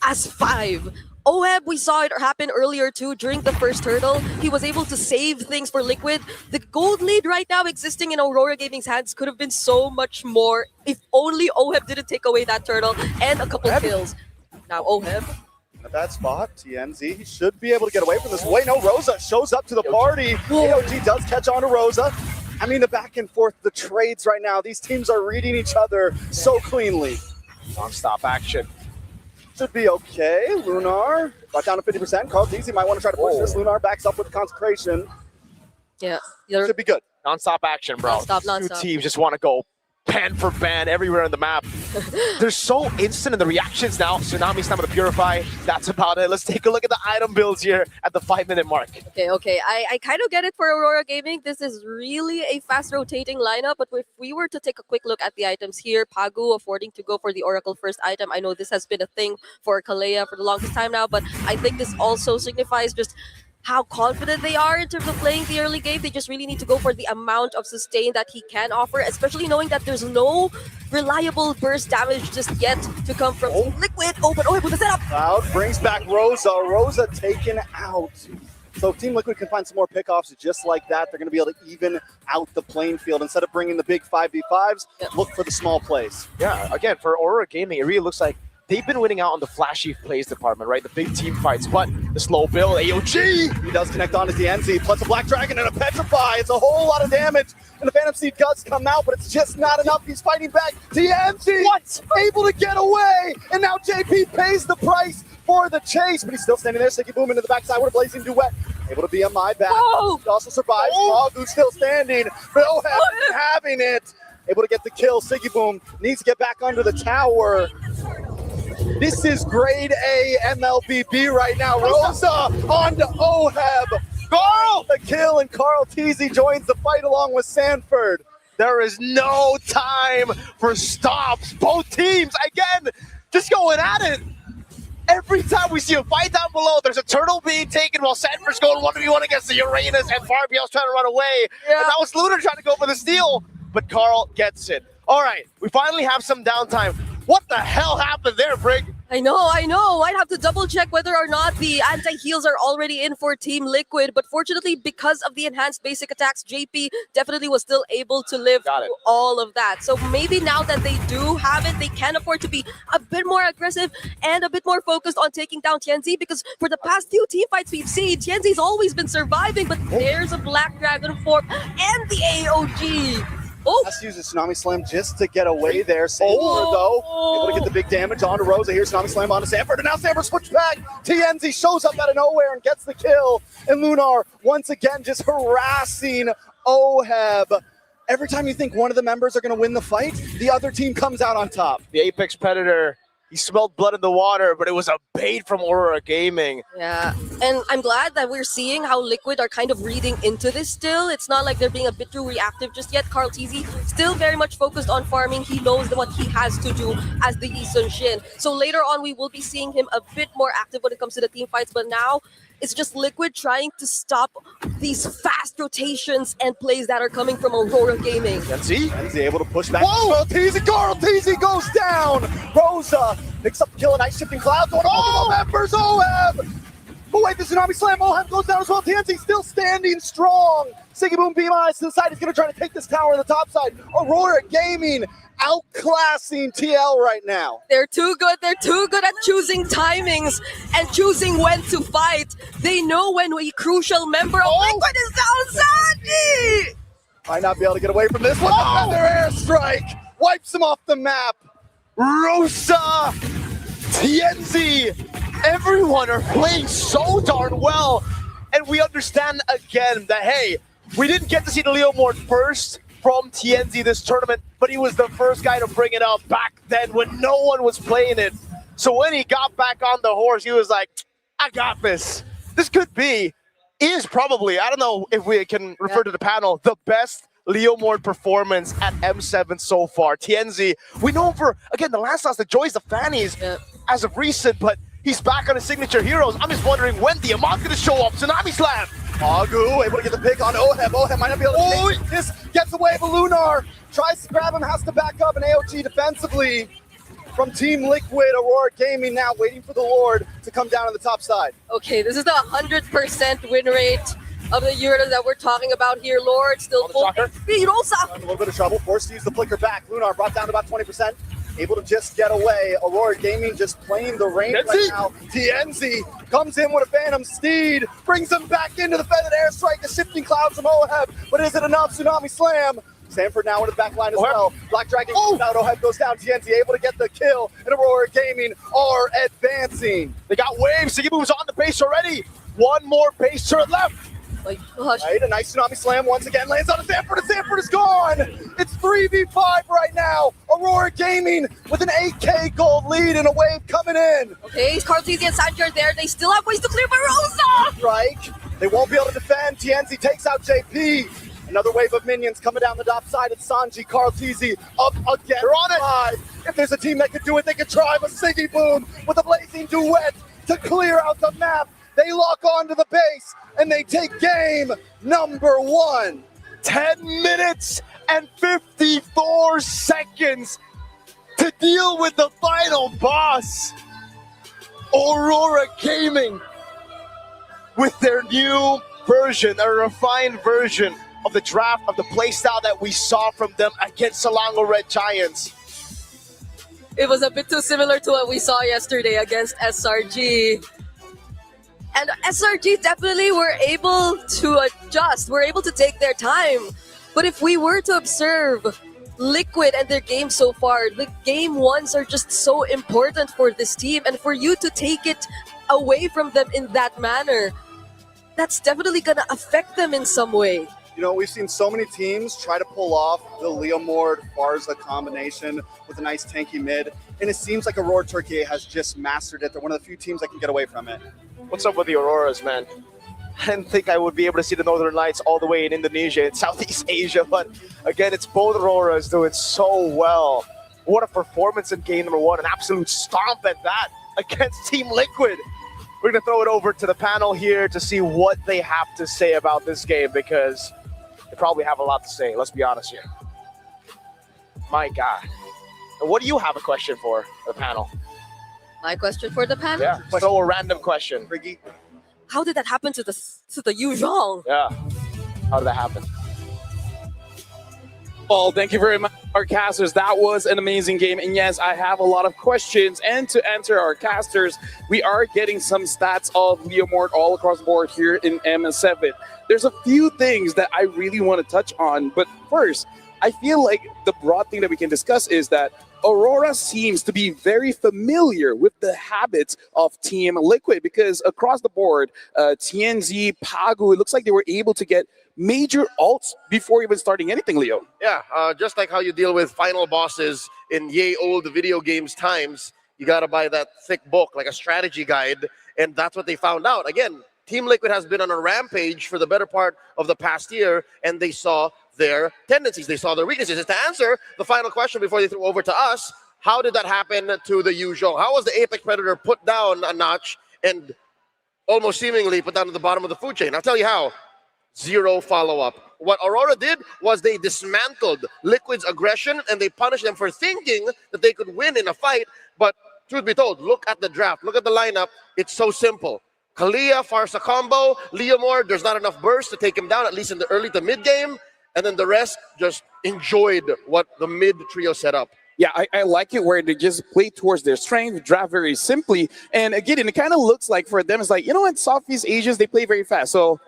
as 5. Oheb, we saw it happen earlier too during the first turtle. He was able to save things for Liquid. The gold lead right now existing in Aurora Gaming's hands could have been so much more if only Oheb didn't take away that turtle and a couple kills. Now Oheb. At that spot, TNZ, he should be able to get away from this. Wait, no, Rosa shows up to the party. AOG does catch on to Rosa. I mean, the back and forth, the trades right now, these teams are reading each other so cleanly. Non-stop action. Should be okay. Lunar got down to 50%. Carl Teasy might want to try to push this. Lunar backs up with consecration. Yeah. Should be good. Non-stop action, bro. Non-stop. Two teams just want to go ban for ban everywhere on the map. They're so instant in the reactions now. Tsunami Stamina Purify. That's about it. Let's take a look at the item builds here at the 5-minute mark. Okay. I kind of get it for Aurora Gaming. This is really a fast rotating lineup, but if we were to take a quick look at the items here, Pagu affording to go for the Oracle first item. I know this has been a thing for Kalea for the longest time now, but I think this also signifies just how confident they are in terms of playing the early game. They just really need to go for the amount of sustain that he can offer, especially knowing that there's no reliable burst damage just yet to come from Liquid. Oh, but with the setup. Cloud brings back Rosa. Rosa taken out. So if Team Liquid can find some more pickoffs just like that, they're going to be able to even out the playing field. Instead of bringing the big 5v5s, look for the small plays. Yeah, again, for Aurora Gaming, it really looks like they've been winning out on the flashy plays department, right? The big team fights, but the slow build, AOG! He does connect on to DNZ, plus a Black Dragon and a Petrify. It's a whole lot of damage, and the Phantom Seed does come out, but it's just not enough. He's fighting back. DNZ! What? Able to get away, and now JP pays the price for the chase, but he's still standing there. Sticky Boom into the backside with a blazing duet. Able to be on my back. He also survives. Magu's still standing, but Oheb having it. Able to get the kill. Siggy Boom needs to get back under the tower. This is grade A MLBB right now. Rosa on to Oheb. Carl the kill, and Carl Teasy joins the fight along with Sanford. There is no time for stops. Both teams, again, just going at it. Every time we see a fight down below, there's a turtle being taken while Sanford's going 1v1 against the Uranus, and Farbiel's trying to run away. Yeah. And that was Lunar trying to go for the steal, but Carl gets it. All right, we finally have some downtime. What the hell happened there, Brig? I know. I'd have to double check whether or not the anti-heals are already in for Team Liquid, but fortunately, because of the enhanced basic attacks, JP definitely was still able to live through all of that. So maybe now that they do have it, they can afford to be a bit more aggressive and a bit more focused on taking down TNZ, because for the past few team fights we've seen, TNZ's always been surviving, but there's a Black Dragon form and the AOG. Let's use a Tsunami Slam just to get away there. Sanford, though, able to get the big damage onto Rosa. Here's Tsunami Slam onto Sanford, and now Sanford switch back. TNZ shows up out of nowhere and gets the kill. And Lunar, once again, just harassing Oheb. Every time you think one of the members are going to win the fight, the other team comes out on top. The Apex Predator, he smelled blood in the water, but it was a bait from Aurora Gaming. Yeah, and I'm glad that we're seeing how Liquid are kind of reading into this still. It's not like they're being a bit too reactive just yet. Carl TZ still very much focused on farming. He knows what he has to do as the Lee Sun Shin. So later on, we will be seeing him a bit more active when it comes to the team fights, but now it's just Liquid trying to stop these fast rotations and plays that are coming from Aurora Gaming. TNZ able to push back. Whoa! Carl TZ goes down! Rosa picks up the kill, a nice shifting cloud going all the members, Oheb! But wait, the Tsunami Slam, Oheb goes down as well. TNZ still standing strong. Siggy Boom Beam Eyes to the side. He's going to try to take this tower on the top side. Aurora Gaming outclassing TL right now. They're too good. They're too good at choosing timings and choosing when to fight. They know when a crucial member of Liquid is down. Sandy! Might not be able to get away from this one. Another airstrike wipes him off the map. Rosa, TNZ, everyone are playing so darn well. And we understand again that, hey, we didn't get to see the Leo Mort first from TNZ this tournament, but he was the first guy to bring it up back then when no one was playing it. So when he got back on the horse, he was like, I got this. This could be, is probably, I don't know if we can refer to the panel, the best Leo Mort performance at M7 so far. TNZ, we know him for, again, the last Joy's the Fannies as of recent, but he's back on his signature heroes. I'm just wondering when the Amon gonna show up. Tsunami Slam. Agu able to get the pick on Oheb. Oheb might not be able to take this. Gets away, but Lunar tries to grab him, has to back up, and AOG defensively from Team Liquid. Aurora Gaming now waiting for the Lord to come down on the top side. Okay, this is the 100% win rate of the unit that we're talking about here. Lord still full speed. Rosa! A little bit of trouble, forced to use the flicker back. Lunar brought down to about 20%. Able to just get away. Aurora Gaming just playing the range right now. TNZ comes in with a Phantom Steed, brings him back into the feathered airstrike, the shifting clouds from Oheb. But is it enough? Tsunami Slam. Sanford now into the back line as well. Black Dragon goes out, Oheb goes down. TNZ able to get the kill, and Aurora Gaming are advancing. They got waves. Siggy Boom's on the base already. One more base turret left. My gosh. Right, a nice Tsunami Slam once again lands on Sanford, and Sanford is gone. It's 3v5 right now. Aurora Gaming with an 8K gold lead and a wave coming in. Okay, Carl TZ and Sanji are there. They still have ways to clear Rosa. Strike. They won't be able to defend. TNZ takes out JP. Another wave of minions coming down the top side of Sanji. Carl TZ up again. They're on it. If there's a team that could do it, they could try. But Siggy Boom with a blazing duet to clear out the map. They lock onto the base, and they take game number 1. 10 minutes and 54 seconds to deal with the final boss. Aurora Gaming with their new version, a refined version of the draft of the playstyle that we saw from them against Selangor Red Giants. It was a bit too similar to what we saw yesterday against SRG. And SRG definitely were able to adjust, were able to take their time. But if we were to observe Liquid and their game so far, the game ones are just so important for this team. And for you to take it away from them in that manner, that's definitely going to affect them in some way. You know, we've seen so many teams try to pull off the Leomord Farza combination with a nice tanky mid, and it seems like Aurora Turkey has just mastered it. They're one of the few teams that can get away from it. What's up with the Auroras, man? I didn't think I would be able to see the Northern Lights all the way in Indonesia and Southeast Asia, but again, it's both Auroras doing so well. What a performance in game number 1, an absolute stomp at that against Team Liquid. We're going to throw it over to the panel here to see what they have to say about this game, because they probably have a lot to say, let's be honest here. My God. What do you have a question for the panel? My question for the panel? Yeah, so a random question. Riggy. How did that happen to the Yu Zhong? Yeah, how did that happen? Well, thank you very much, our casters. That was an amazing game. And yes, I have a lot of questions. And to answer our casters, we are getting some stats of Leomord all across the board here in MS7. There's a few things that I really want to touch on. But first, I feel like the broad thing that we can discuss is that Aurora seems to be very familiar with the habits of Team Liquid, because across the board, TNZ, Pagu, it looks like they were able to get major ults before even starting anything, Leo. Yeah, just like how you deal with final bosses in yay old video games times, you got to buy that thick book, like a strategy guide, and that's what they found out. Again, Team Liquid has been on a rampage for the better part of the past year, and they saw their tendencies, they saw their weaknesses. And to answer the final question before they threw over to us, how did that happen to the Yuzhong? How was the Apex Predator put down a notch and almost seemingly put down to the bottom of the food chain? I'll tell you how. Zero follow-up. What Aurora did was they dismantled Liquid's aggression and they punished them for thinking that they could win in a fight. But truth be told, look at the draft, look at the lineup. It's so simple. Kalia, Farsa combo, Leomord, there's not enough burst to take him down, at least in the early to mid game. And then the rest just enjoyed what the mid trio set up. Yeah, I like it where they just play towards their strength, draft very simply. And again, it kind of looks like for them, it's like, you know what, Southeast Asians, they play very fast. So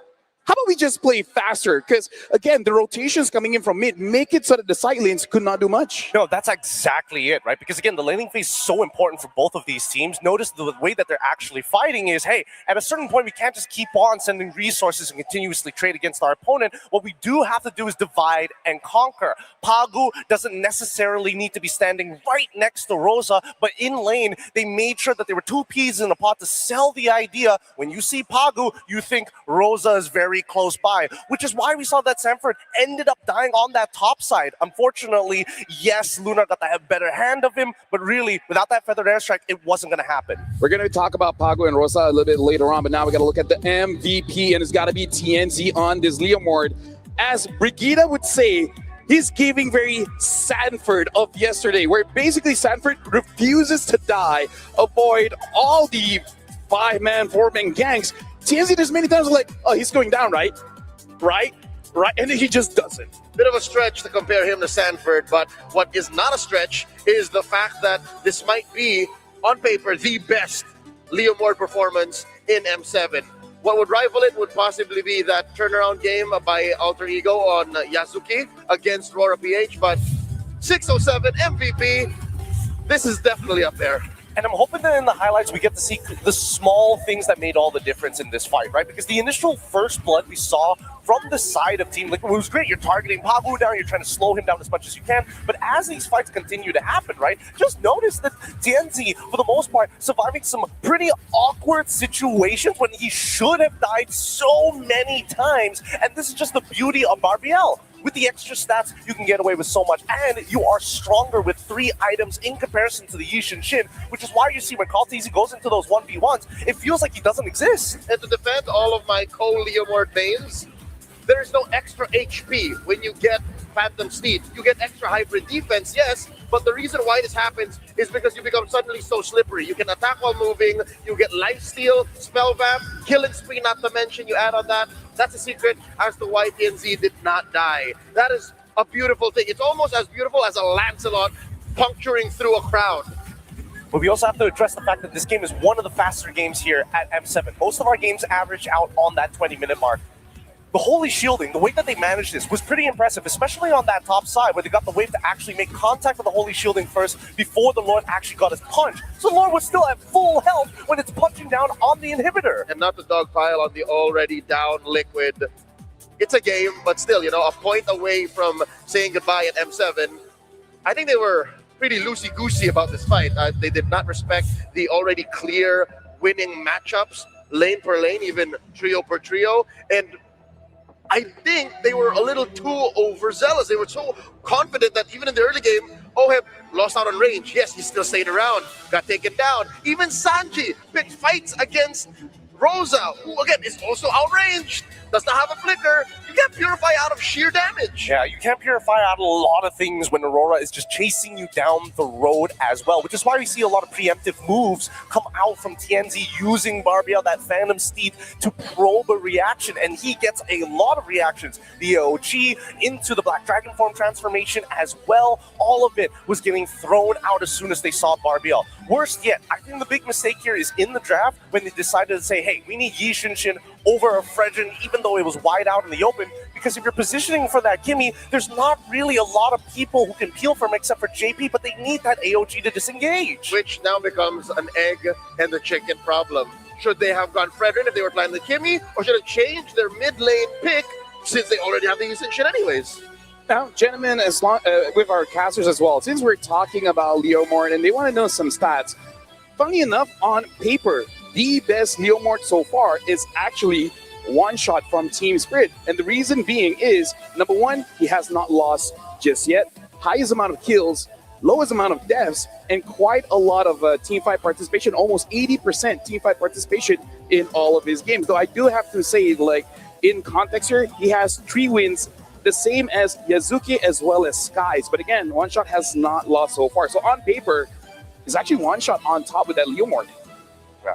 how about we just play faster? Because, again, the rotations coming in from mid make it so that the side lanes could not do much. No, that's exactly it, right? Because, again, the laning phase is so important for both of these teams. Notice the way that they're actually fighting is, hey, at a certain point, we can't just keep on sending resources and continuously trade against our opponent. What we do have to do is divide and conquer. Pagu doesn't necessarily need to be standing right next to Rosa, but in lane, they made sure that there were two peas in a pot to sell the idea. When you see Pagu, you think Rosa is very close by, which is why we saw that Sanford ended up dying on that top side. Unfortunately, yes, Lunar got the better hand of him, but really, without that feathered airstrike, it wasn't going to happen. We're going to talk about Pagu and Rosa a little bit later on, but now we got to look at the MVP, and it's got to be TNZ on this Leomord. As Brigida would say, he's giving very Sanford of yesterday, where basically Sanford refuses to die, avoid all the 5-man, 4-man gangs. TNZ, there's many times like, oh, he's going down, right? Right? And then he just doesn't. Bit of a stretch to compare him to Sanford, but what is not a stretch is the fact that this might be, on paper, the best Leomord performance in M7. What would rival it would possibly be that turnaround game by Alter Ego on Yasuki against Rora PH, but 607 MVP, this is definitely up there. And I'm hoping that in the highlights we get to see the small things that made all the difference in this fight, right? Because the initial first blood we saw from the side of Team Liquid was great. You're targeting Pagu down, you're trying to slow him down as much as you can. But as these fights continue to happen, right, just notice that TNZ, for the most part, surviving some pretty awkward situations when he should have died so many times. And this is just the beauty of Barbiel. With the extra stats, you can get away with so much, and you are stronger with 3 items in comparison to the Yishin Shin, which is why you see when Kaltizi goes into those 1v1s, it feels like he doesn't exist. And to defend all of my co-Leomord mains, there is no extra HP when you get Phantom Steed. You get extra hybrid defense, yes, but the reason why this happens is because you become suddenly so slippery. You can attack while moving, you get lifesteal, spell vamp, killing spree, not to mention, you add on that. That's a secret as to why TNZ did not die. That is a beautiful thing. It's almost as beautiful as a Lancelot puncturing through a crowd. But we also have to address the fact that this game is one of the faster games here at M7. Most of our games average out on that 20-minute mark. The Holy Shielding, the way that they managed this was pretty impressive, especially on that top side where they got the wave to actually make contact with the Holy Shielding first before the Lord actually got his punch. So the Lord was still at full health when it's punching down on the inhibitor. And not to dogpile on the already down Liquid. It's a game, but still, you know, a point away from saying goodbye at M7. I think they were pretty loosey-goosey about this fight. They did not respect the already clear winning matchups, lane per lane, even trio per trio. And I think they were a little too overzealous. They were so confident that even in the early game, Oheb lost out on range. Yes, he still stayed around, got taken down. Even Sanji picked fights against Rosa, who again is also outranged, does not have a flicker. You can't purify out of sheer damage. Yeah, you can't purify out a lot of things when Aurora is just chasing you down the road as well, which is why we see a lot of preemptive moves come out from TNZ using Barbiel, that Phantom Steed, to probe a reaction, and he gets a lot of reactions. The AOG into the Black Dragon form transformation as well. All of it was getting thrown out as soon as they saw Barbiel. Worst yet, I think the big mistake here is in the draft when they decided to say, hey, we need Yishin Shin over a Fredrin, even though it was wide out in the open, because if you're positioning for that gimme, there's not really a lot of people who can peel from except for JP, but they need that AOG to disengage. Which now becomes an egg and the chicken problem. Should they have gone Fredrin if they were playing the Kimmy, or should have changed their mid lane pick since they already have the decent shit anyways? Now, gentlemen, as long with our casters as well, since we're talking about Leomord and they want to know some stats, funny enough, on paper, the best Leomord so far is actually one shot from Team Spirit. And the reason being is, number one, he has not lost just yet, highest amount of kills, lowest amount of deaths, and quite a lot of teamfight participation, almost 80% teamfight participation in all of his games. Though I do have to say, like, in context here, he has 3 wins, the same as Yazuki as well as Skies. But again, One Shot has not lost so far. So on paper, it's actually One Shot on top with that Leomord.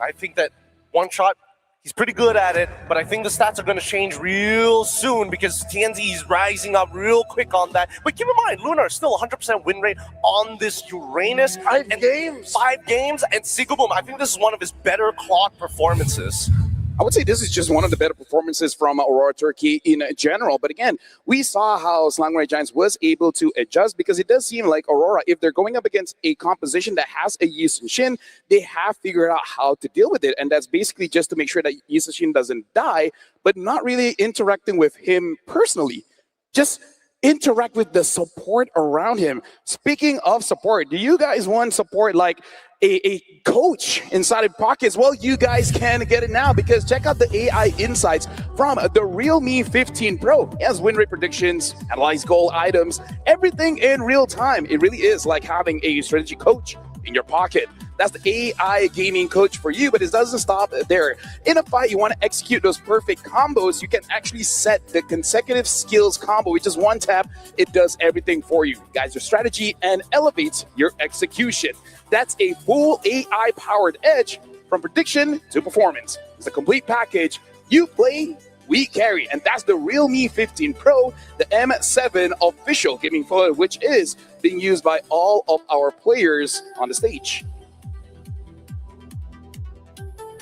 I think that One Shot, he's pretty good at it, but I think the stats are going to change real soon because TNZ is rising up real quick on that. But keep in mind, Lunar is still 100% win rate on this Uranus. 5 games. 5 games, and Sigoboom, I think this is one of his better clock performances. I would say this is just one of the better performances from Aurora Turkey in general. But again, we saw how Slangoray Giants was able to adjust because it does seem like Aurora, if they're going up against a composition that has a Yi Sun-shin, they have figured out how to deal with it. And that's basically just to make sure that Yi Sun-shin doesn't die, but not really interacting with him personally. Just interact with the support around him. Speaking of support, do you guys want support like a coach inside of pockets? Well, you guys can get it now because check out the AI insights from the Realme 15 Pro. It has win rate predictions, analyze goal items, everything in real time. It really is like having a strategy coach in your pocket. That's the AI gaming coach for you, but it doesn't stop there. In a fight, you want to execute those perfect combos. You can actually set the consecutive skills combo, which is one tap. It does everything for you. Guides your strategy and elevates your execution. That's a full AI-powered edge from prediction to performance. It's a complete package. You play, we carry. And that's the Realme 15 Pro, the M7 official gaming phone, which is being used by all of our players on the stage.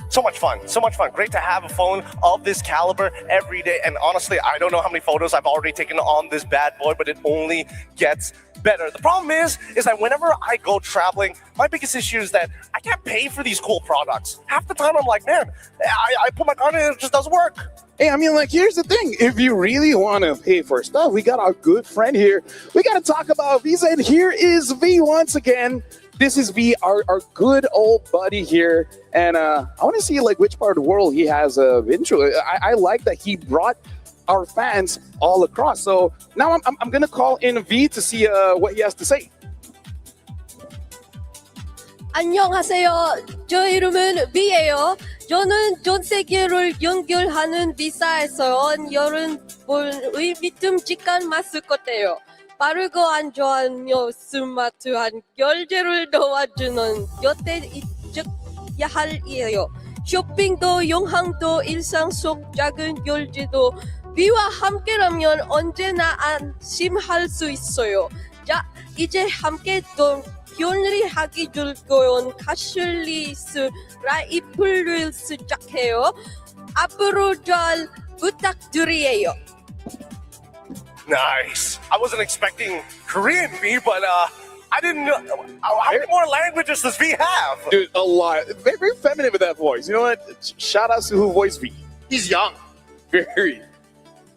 So much fun, so much fun. Great to have a phone of this caliber every day. And honestly, I don't know how many photos I've already taken on this bad boy, but it only gets better. The problem is that whenever I go traveling, my biggest issue is that I can't pay for these cool products. Half the time I'm like, man, I put my card in and it just doesn't work. Hey, I mean, like, here's the thing. If you really want to pay for stuff, we got our good friend here. We got to talk about Visa, and here is V once again. This is V, our good old buddy here. And I want to see, like, which part of the world he has been to. I like that he brought our fans all across. So now I'm going to call in V to see what he has to say. 안녕하세요. 저 이름은 V예요. 저는 전 세계를 연결하는 비사에서 여러분의 믿음직한 마스코트예요. 빠르고 안전하며 스마트한 결제를 도와주는 곁에 있어야 할이에요. 쇼핑도 영상도 일상 속 작은 결제도 V와 함께라면 언제나 안심할 수 있어요. 자, 이제 함께 또 편리하게 즐거운 카슐리스 라이프를 시작해요. 앞으로 잘 부탁드려요. Nice. I wasn't expecting Korean V, but I didn't know. How many more languages does V have? Dude, a lot. Very, very feminine with that voice. You know what? Shout out to who voiced V. He's young. Very.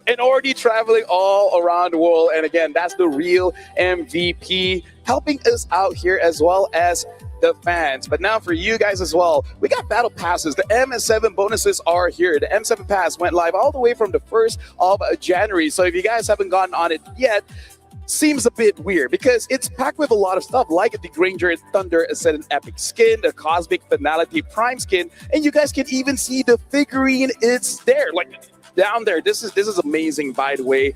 And already traveling all around the world. And again, that's the real MVP helping us out here as well as the fans. But now for you guys as well, we got battle passes. The M7 bonuses are here. The M7 pass went live all the way from the 1st of January. So if you guys haven't gotten on it yet, seems a bit weird because it's packed with a lot of stuff like the Granger Thunder Ascendant Epic skin, the Cosmic Finality Prime skin, and you guys can even see the figurine. It's there, like down there. This is amazing, by the way.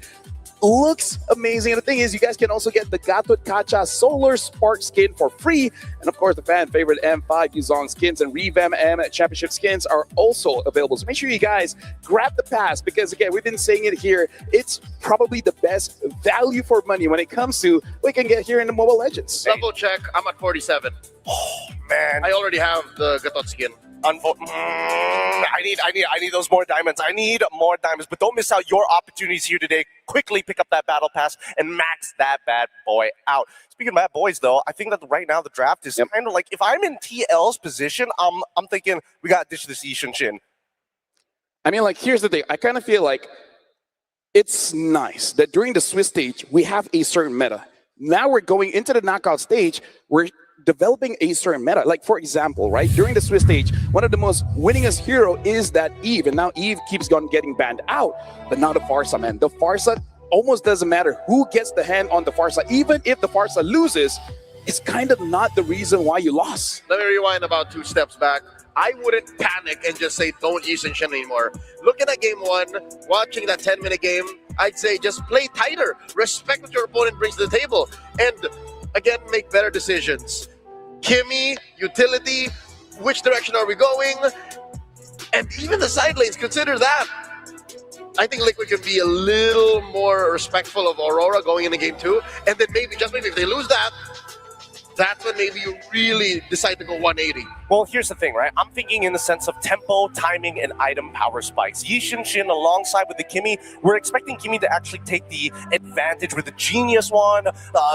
Looks amazing. And the thing is, you guys can also get the Gatot Kacha Solar Spark skin for free. And of course, the fan favorite M5 Yuzong skins and Revamp M Championship skins are also available. So make sure you guys grab the pass because, again, we've been saying it here. It's probably the best value for money when it comes to what you can get here in the Mobile Legends. Double check. I'm at 47. Oh, man. I already have the Gatot skin. I need those more diamonds. I need more diamonds, but don't miss out your opportunities here today. Quickly pick up that battle pass and max that bad boy out. Speaking of bad boys, though, I think that right now the draft is kind of like, if I'm in TL's position, I'm thinking we got to ditch this Yishin Shin. I mean, like, here's the thing. I kind of feel like it's nice that during the Swiss stage, we have a certain meta. Now we're going into the knockout stage, we're developing a certain meta. Like, for example, right, during the Swiss stage, one of the most winningest hero is that Eve, and now Eve keeps on getting banned out. But now the Pharsa, man. The Pharsa almost doesn't matter who gets the hand on the Pharsa. Even if the Pharsa loses, it's kind of not the reason why you lost. Let me rewind about 2 steps back. I wouldn't panic and just say don't Yishin Shin anymore. Looking at game 1, watching that 10-minute game, I'd say just play tighter. Respect what your opponent brings to the table. And again, make better decisions. Kimmy, utility, which direction are we going? And even the side lanes, consider that. I think Liquid can be a little more respectful of Aurora going into game 2. And then maybe, just maybe, if they lose that, that's when maybe you really decide to go 180. Well, here's the thing, right? I'm thinking in the sense of tempo, timing, and item power spikes. Yishin Shin alongside with the Kimmy, we're expecting Kimmy to actually take the advantage with the Genius one,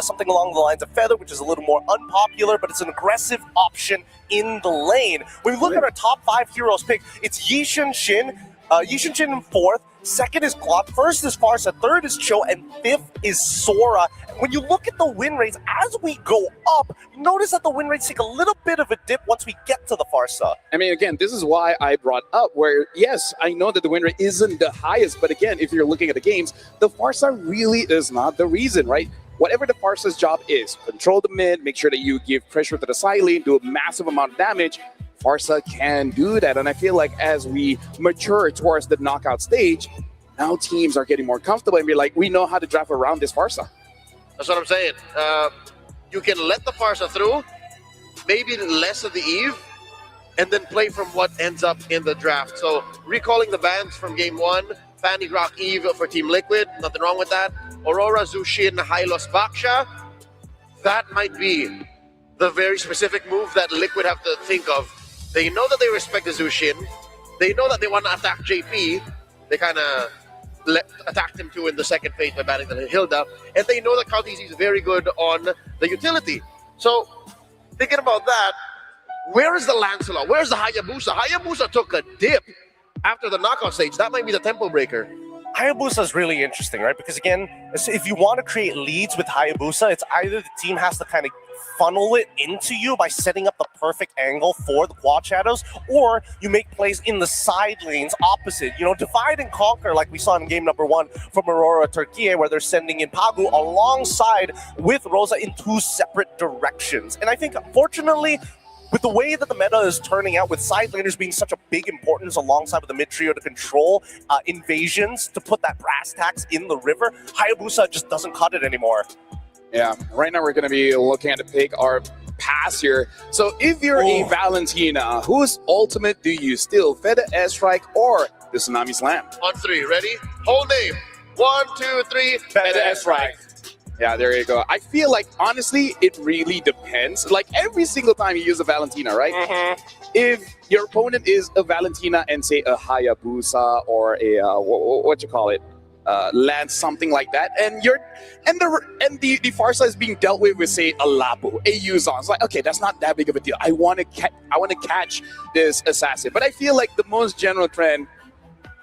something along the lines of Feather, which is a little more unpopular, but it's an aggressive option in the lane. When we look at our top 5 heroes pick, it's Yishin Shin in 4th, 2nd is Clock, 1st is Pharsa, 3rd is Cho, and 5th is Sora. When you look at the win rates, as we go up, you notice that the win rates take a little bit of a dip once we get to the Pharsa. I mean, again, this is why I brought up where, yes, I know that the win rate isn't the highest, but again, if you're looking at the games, the Pharsa really is not the reason, right? Whatever the Pharsa's job is, control the mid, make sure that you give pressure to the side lane, do a massive amount of damage, Pharsa can do that. And I feel like as we mature towards the knockout stage, now teams are getting more comfortable and be like, we know how to draft around this Pharsa. That's what I'm saying. You can let the Pharsa through, maybe less of the Eve, and then play from what ends up in the draft. So recalling the bans from game 1, Fanny Grok Eve for Team Liquid, nothing wrong with that. Aurora, Zushin, Hylos, Baksha, that might be the very specific move that Liquid have to think of. They know that they respect the Zushin. They know that they want to attack JP. They kind of attacked him too in the second phase by banning the Hilda. And they know that Khaleesi is very good on the utility. So, thinking about that, where is the Lancelot? Where's the Hayabusa? Hayabusa took a dip after the knockout stage. That might be the tempo breaker. Hayabusa is really interesting, right? Because again, if you want to create leads with Hayabusa, it's either the team has to kind of funnel it into you by setting up the perfect angle for the quad shadows, or you make plays in the side lanes opposite. You know, divide and conquer like we saw in game number 1 from Aurora Turkey, where they're sending in Pagu alongside with Rosa in 2 separate directions. And I think, fortunately, with the way that the meta is turning out, with side laners being such a big importance alongside with the mid trio to control invasions, to put that brass tacks in the river, Hayabusa just doesn't cut it anymore. Yeah, right now we're going to be looking at the pick our pass here. So if you're a Valentina, whose ultimate do you steal? Feather S-Strike or the Tsunami Slam? On 3, ready? Whole name. 1, 2, 3. Feather S-Strike. Yeah, there you go. I feel like, honestly, it really depends. Like, every single time you use a Valentina, right? If your opponent is a Valentina and, say, a Hayabusa or a, what you call it, Lance, something like that, and the Pharsa is being dealt with say, a Lapu, a Yuzon. It's like, okay, that's not that big of a deal. I want to catch this assassin. But I feel like the most general trend,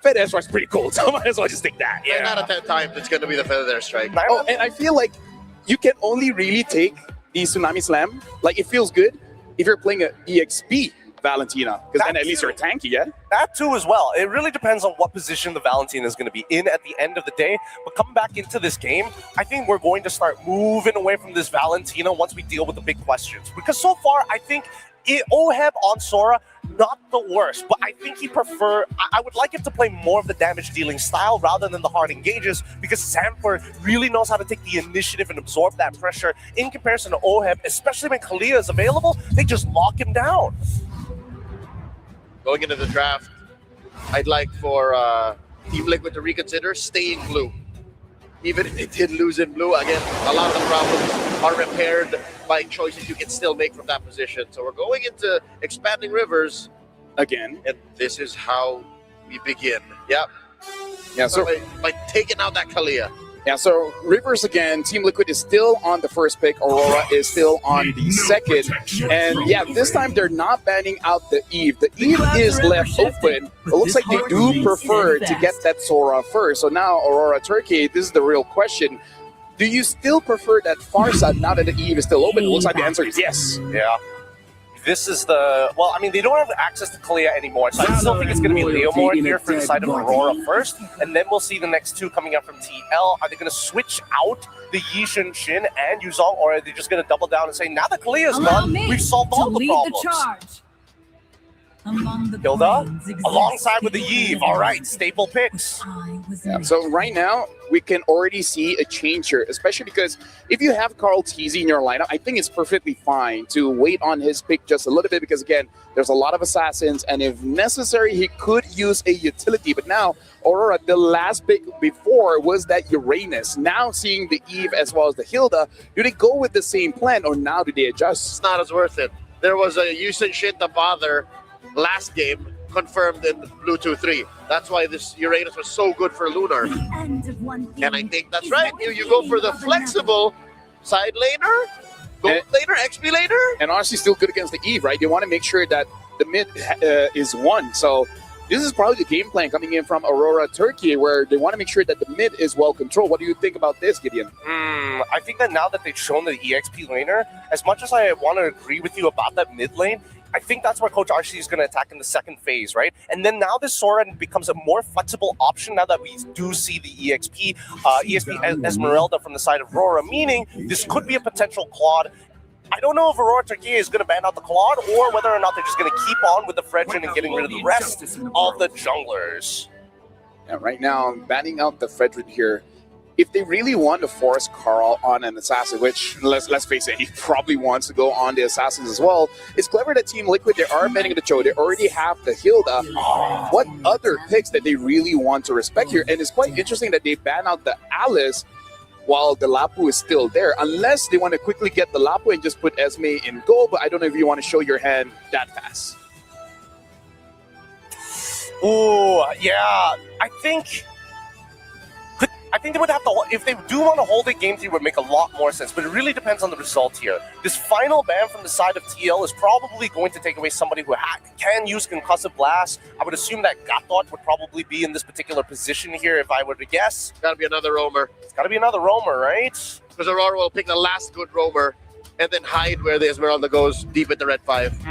Feather Strike is pretty cool, so I might as well just take that. Yeah. 9 out of 10 times, it's going to be the Feather Strike. Oh, and I feel like you can only really take the Tsunami Slam, like it feels good, if you're playing an EXP Valentina, because then at least you're tanky, yeah? That too as well. It really depends on what position the Valentina is going to be in at the end of the day. But coming back into this game, I think we're going to start moving away from this Valentina once we deal with the big questions. Because so far, I think Oheb on Sora, not the worst, but I think I would like him to play more of the damage dealing style rather than the hard engages, because Sanford really knows how to take the initiative and absorb that pressure in comparison to Oheb, especially when Kalia is available. They just lock him down. Going into the draft, I'd like for Team Liquid to reconsider staying blue. Even if they did lose in blue, again, a lot of the problems are repaired by choices you can still make from that position. So we're going into expanding rivers. again. And this is how we begin. Yep. Yeah, so by taking out that Kalia. Yeah, so Rivers again, Team Liquid is still on the first pick, Aurora is still on the second, and yeah, this time they're not banning out the Eve. The Eve is left open. It looks like they do prefer to get that Sora first. So now, Aurora Turkey, this is the real question. Do you still prefer that Farsa now that the Eve is still open? It looks like the answer is yes. Yeah. This is the... Well, I mean, they don't have access to Kalia anymore, so I still think it's going to be Leomord here for the side of Aurora first, and then we'll see the next two coming out from TL. Are they going to switch out the Yishin Shin and Yuzong, or are they just going to double down and say, now that Kalia's gone, we've solved all the problems? Hilda, alongside with the Eve. All right, staple picks. Yeah, so right now, we can already see a change here, especially because if you have Carl Teasy in your lineup, I think it's perfectly fine to wait on his pick just a little bit because, again, there's a lot of assassins, and if necessary, he could use a utility. But now, Aurora, the last pick before was that Uranus. Now seeing the Eve as well as the Hilda, do they go with the same plan, or now do they adjust? It's not as worth it. There was a Yusin Shin to bother last game, confirmed in Blue 2-3. That's why this Uranus was so good for Lunar. And I think that's right. You go for the flexible side laner, gold laner, XP laner. And honestly, still good against the Eve, right? They want to make sure that the mid is won. So this is probably the game plan coming in from Aurora Turkey, where they want to make sure that the mid is well controlled. What do you think about this, Gideon? I think that now that they've shown the EXP laner, as much as I want to agree with you about that mid lane, I think that's where Coach RC is going to attack in the second phase, right? And then now this Sora becomes a more flexible option now that we do see the EXP Esmeralda from the side of Aurora, meaning this could be a potential Claude. I don't know if Aurora Turkey is going to ban out the Claude or whether or not they're just going to keep on with the Fredrin and getting rid of the rest of the junglers. Yeah, right now, banning out the Fredrin here. If they really want to force Carl on an assassin, which let's face it, he probably wants to go on the assassins as well, it's clever that Team Liquid, they are banning the Cho, they already have the Hilda. What other picks that they really want to respect here? And it's quite interesting that they ban out the Alice while the Lapu is still there, unless they want to quickly get the Lapu and just put Esme in goal, but I don't know if you want to show your hand that fast. Ooh, yeah, I think they would have to, if they do want to hold it, game 3 would make a lot more sense, but it really depends on the result here. This final ban from the side of TL is probably going to take away somebody who can use Concussive Blast. I would assume that Gatot would probably be in this particular position here if I were to guess. Gotta be another roamer. It's gotta be another roamer, right? Because Aurora will pick the last good roamer and then hide where the Esmeralda goes deep into Red 5.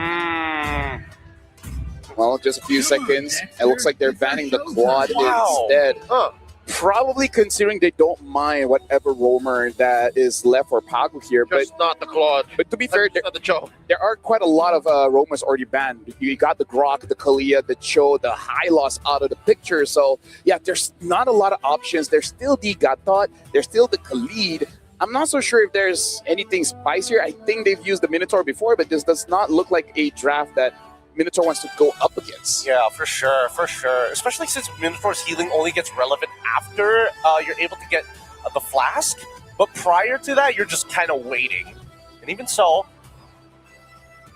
Well, just a few seconds. It looks like they're banning the Quad instead. Probably considering they don't mind whatever roamer that is left for Pagu here. Just not the Claude. But to be fair, there are quite a lot of roamers already banned. You got the Grok, the Kalia, the Cho, the Hylos out of the picture. So, yeah, there's not a lot of options. There's still the Gatot. There's still the Khalid. I'm not so sure if there's anything spicier. I think they've used the Minotaur before, but this does not look like a draft that Minotaur wants to go up against. Yeah, for sure, for sure. Especially since Minotaur's healing only gets relevant after you're able to get the flask. But prior to that, you're just kind of waiting. And even so,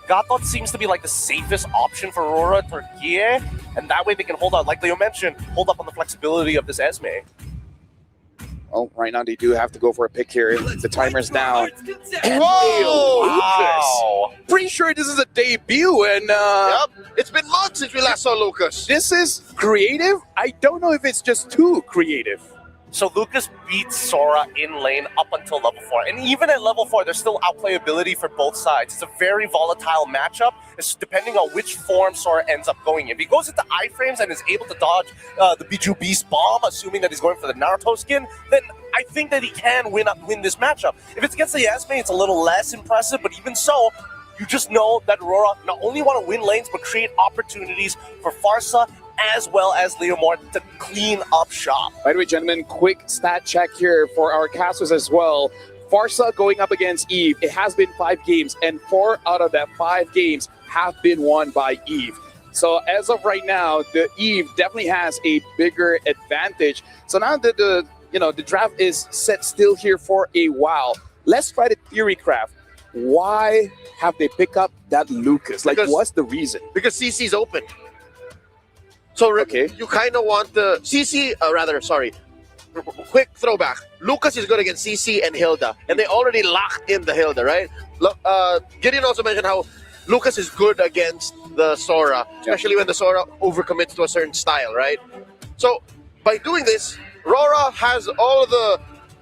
Gatot seems to be like the safest option for Aurora Turkey. And that way they can hold on, like Leo mentioned, hold up on the flexibility of this Esme. Well, right now they do have to go for a pick here. The timer's down. Whoa! Wow! Pretty sure this is a debut, and yep, it's been months since we last saw Lucas. This is creative. I don't know if it's just too creative. So Lucas beats Sora in lane up until level 4. And even at level 4, there's still outplayability for both sides. It's a very volatile matchup. It's depending on which form Sora ends up going in. If he goes into iframes and is able to dodge the Biju Beast bomb, assuming that he's going for the Naruto skin, then I think that he can win this matchup. If it's against the Esme, it's a little less impressive, but even so, you just know that Aurora not only want to win lanes, but create opportunities for Farsa as well as Leomord to clean up shop. By the way, gentlemen, quick stat check here for our casters as well. Farsa going up against Eve, it has been 5 games, and 4 out of that 5 games have been won by Eve. So as of right now, the Eve definitely has a bigger advantage. So now that the draft is set still here for a while, let's try the theory craft. why have they picked up that Lucas? Like, Because- what's the reason? Because CC's open. So you kind of want the CC, quick throwback. Lucas is good against CC and Hilda, and they already locked in the Hilda, right? Gideon also mentioned how Lucas is good against the Sora, especially when the Sora overcommits to a certain style, right? So by doing this, Rora has all the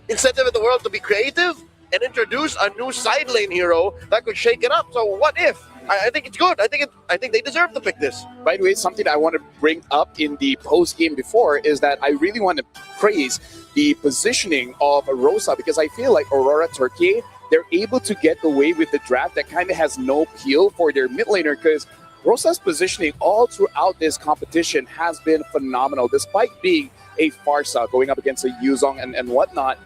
incentive in the world to be creative and introduce a new side lane hero that could shake it up. So what if? I think it's good. I think they deserve to pick this. By the way, something I want to bring up in the post game before is that I really want to praise the positioning of Rosa, because I feel like Aurora Turkey, they're able to get away with the draft that kind of has no appeal for their mid laner, because Rosa's positioning all throughout this competition has been phenomenal, despite being a Farsa going up against a Yuzong and whatnot.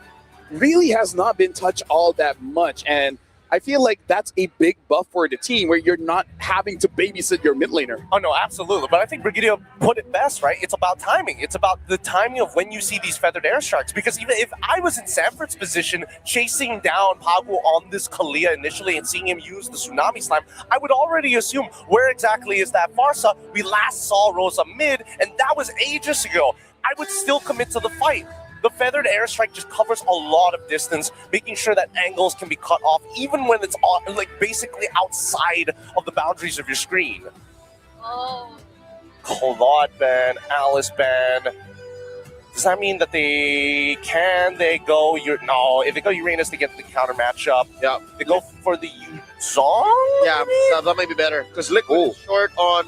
Really has not been touched all that much, and I feel like that's a big buff for the team where you're not having to babysit your mid laner. Oh, no, absolutely. But I think Brigidio put it best, right? It's about timing. It's about the timing of when you see these feathered airstrikes. Because even if I was in Sanford's position, chasing down Pagu on this Kalia initially and seeing him use the Tsunami Slam, I would already assume, where exactly is that Farsa? We last saw Rosa mid, and that was ages ago. I would still commit to the fight. The feathered airstrike just covers a lot of distance, making sure that angles can be cut off, even when it's basically outside of the boundaries of your screen. Oh. Claude ban, Alice ban. Does that mean that they go? No, if they go Uranus, they get the counter matchup. Yeah, they go for the Yuzong. Yeah, that might be better because Liquid is short on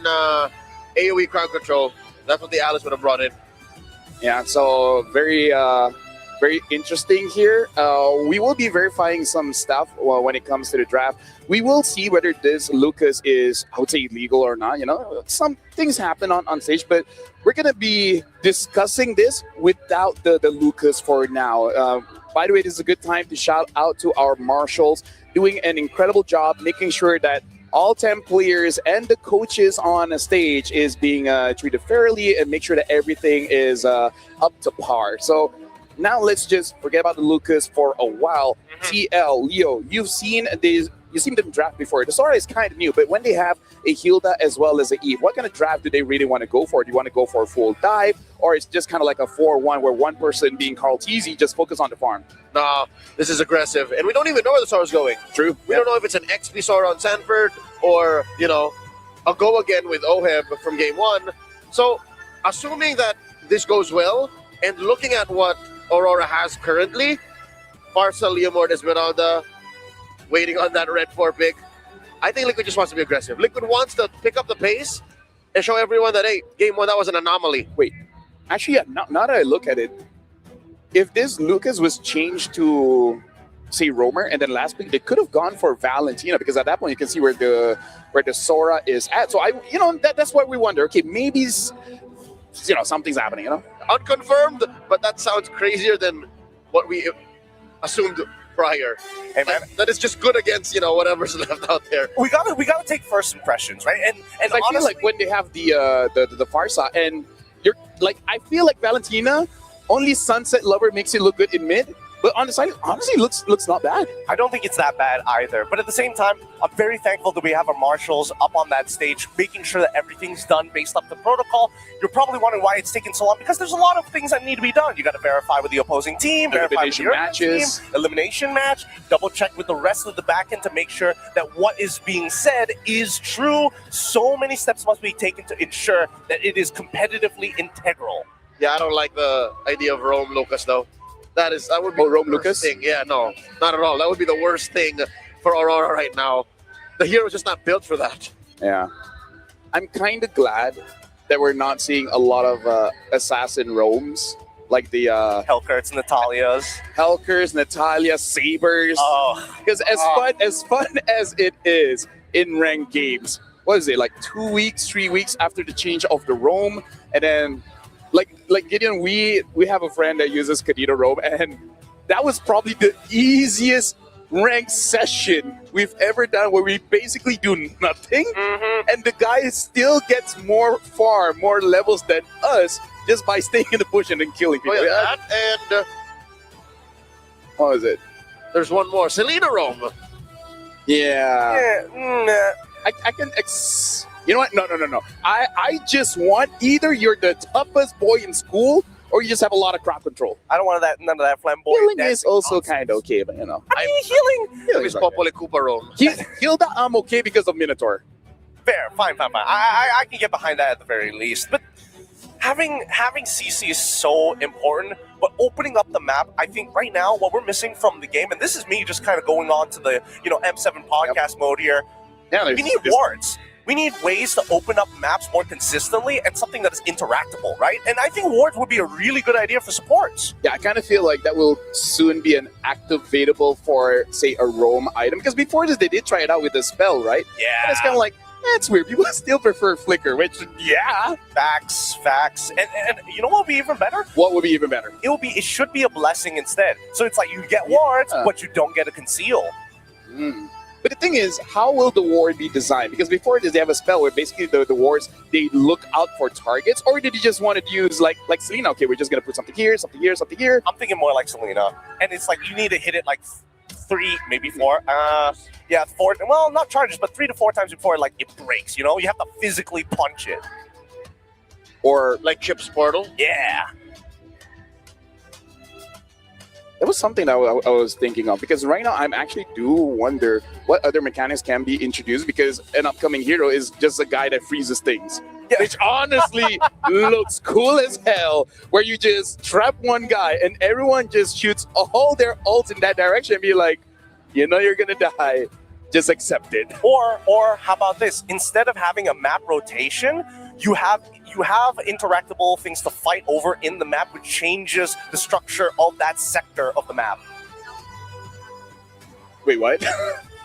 AoE crowd control. That's what the Alice would have brought in. Yeah, so very interesting here. We will be verifying some stuff when it comes to the draft. We will see whether this Lucas is, I would say, legal or not. You know, some things happen on stage, but we're going to be discussing this without the Lucas for now. By the way, this is a good time to shout out to our marshals doing an incredible job making sure that all 10 players and the coaches on the stage is being treated fairly and make sure that everything is up to par. So now let's just forget about the Lucas for a while. TL, Leo, you've seen them draft before. The Sora is kind of new, but when they have a Hilda as well as a Eve, what kind of draft do they really want to go for? Do you want to go for a full dive, or it's just kind of like a 4-1 where one person, being Carl Teasy, just focus on the farm? No, this is aggressive, and we don't even know where the Sora's going. True. We don't know if it's an XP Sora on Sanford or, a go again with Oheb from game 1. So, assuming that this goes well, and looking at what Aurora has currently, Farsa, Leomord, Esmeralda, waiting on that red 4 pick, I think Liquid just wants to be aggressive. Liquid wants to pick up the pace and show everyone that, hey, game 1, that was an anomaly. Wait, actually, now that I look at it, if this Lucas was changed to, say, Roamer, and then last pick, they could have gone for Valentina, because at that point you can see where the Sora is at. So that's why we wonder. Okay, maybe something's happening. Unconfirmed, but that sounds crazier than what we assumed prior. Hey, man, that is just good against whatever's left out there. We gotta take first impressions, right? And I feel like when they have the Farsa, and you're like, I feel like Valentina, only Sunset Lover makes it look good in mid, but on the side, honestly, looks not bad. I don't think it's that bad either. But at the same time, I'm very thankful that we have our marshals up on that stage, making sure that everything's done based off the protocol. You're probably wondering why it's taking so long, because there's a lot of things that need to be done. You got to verify with the opposing team, verify with your matches, team, elimination match, double check with the rest of the backend to make sure that what is being said is true. So many steps must be taken to ensure that it is competitively integral. Yeah, I don't like the idea of Rome Lucas though. That would be Rome the worst Lucas thing. Yeah, no, not at all. That would be the worst thing for Aurora right now. The hero's just not built for that. Yeah, I'm kind of glad that we're not seeing a lot of assassin roams like the Helkers, Natalia, Sabers. Because as fun as it is in ranked games, what is it, like 2 weeks, 3 weeks after the change of the roam, and then like Gideon, we have a friend that uses Kadito roam, and that was probably the easiest ranked session we've ever done, where we basically do nothing, and the guy still gets more levels than us just by staying in the bush and then killing people. That and what is it? There's one more, Selena Rome. Yeah. I can. You know what? No. I just want either you're the toughest boy in school or you just have a lot of crowd control. I don't want none of that flamboyant. Healing is also kind of okay, but you know. I mean, healing. Miss Popole Koopa Rome. Hilda, I'm okay because of Minotaur. Fair, fine. I can get behind that at the very least. But having CC is so important. But opening up the map, I think right now what we're missing from the game, and this is me just kind of going on to the M7 podcast mode here. Yeah, we need wards. We need ways to open up maps more consistently and something that is interactable, right? And I think wards would be a really good idea for supports. Yeah, I kind of feel like that will soon be an activatable for, say, a roam item. Because before this, they did try it out with the spell, right? Yeah. And it's kind of like, that's weird. People still prefer Flicker, which, yeah. Facts. And you know what would be even better? What would be even better? It should be a blessing instead. So it's like you get wards, but you don't get a conceal. But the thing is, how will the ward be designed? Because before this, they have a spell where basically the wards, they look out for targets, or did you just want to use like Selena? Okay, we're just going to put something here, something here, something here. I'm thinking more like Selena. And it's like you need to hit it like 3, maybe 4. 4. Well, not charges, but 3 to 4 times before like it breaks. You have to physically punch it. Or like Chip's Portal. Yeah. That was something that I was thinking of, because right now I'm actually do wonder what other mechanics can be introduced, because an upcoming hero is just a guy that freezes things. Yeah. Which honestly looks cool as hell, where you just trap one guy and everyone just shoots all their ults in that direction and be like, you're gonna die. Just accept it. Or how about this? Instead of having a map rotation, you have interactable things to fight over in the map, which changes the structure of that sector of the map. Wait, what?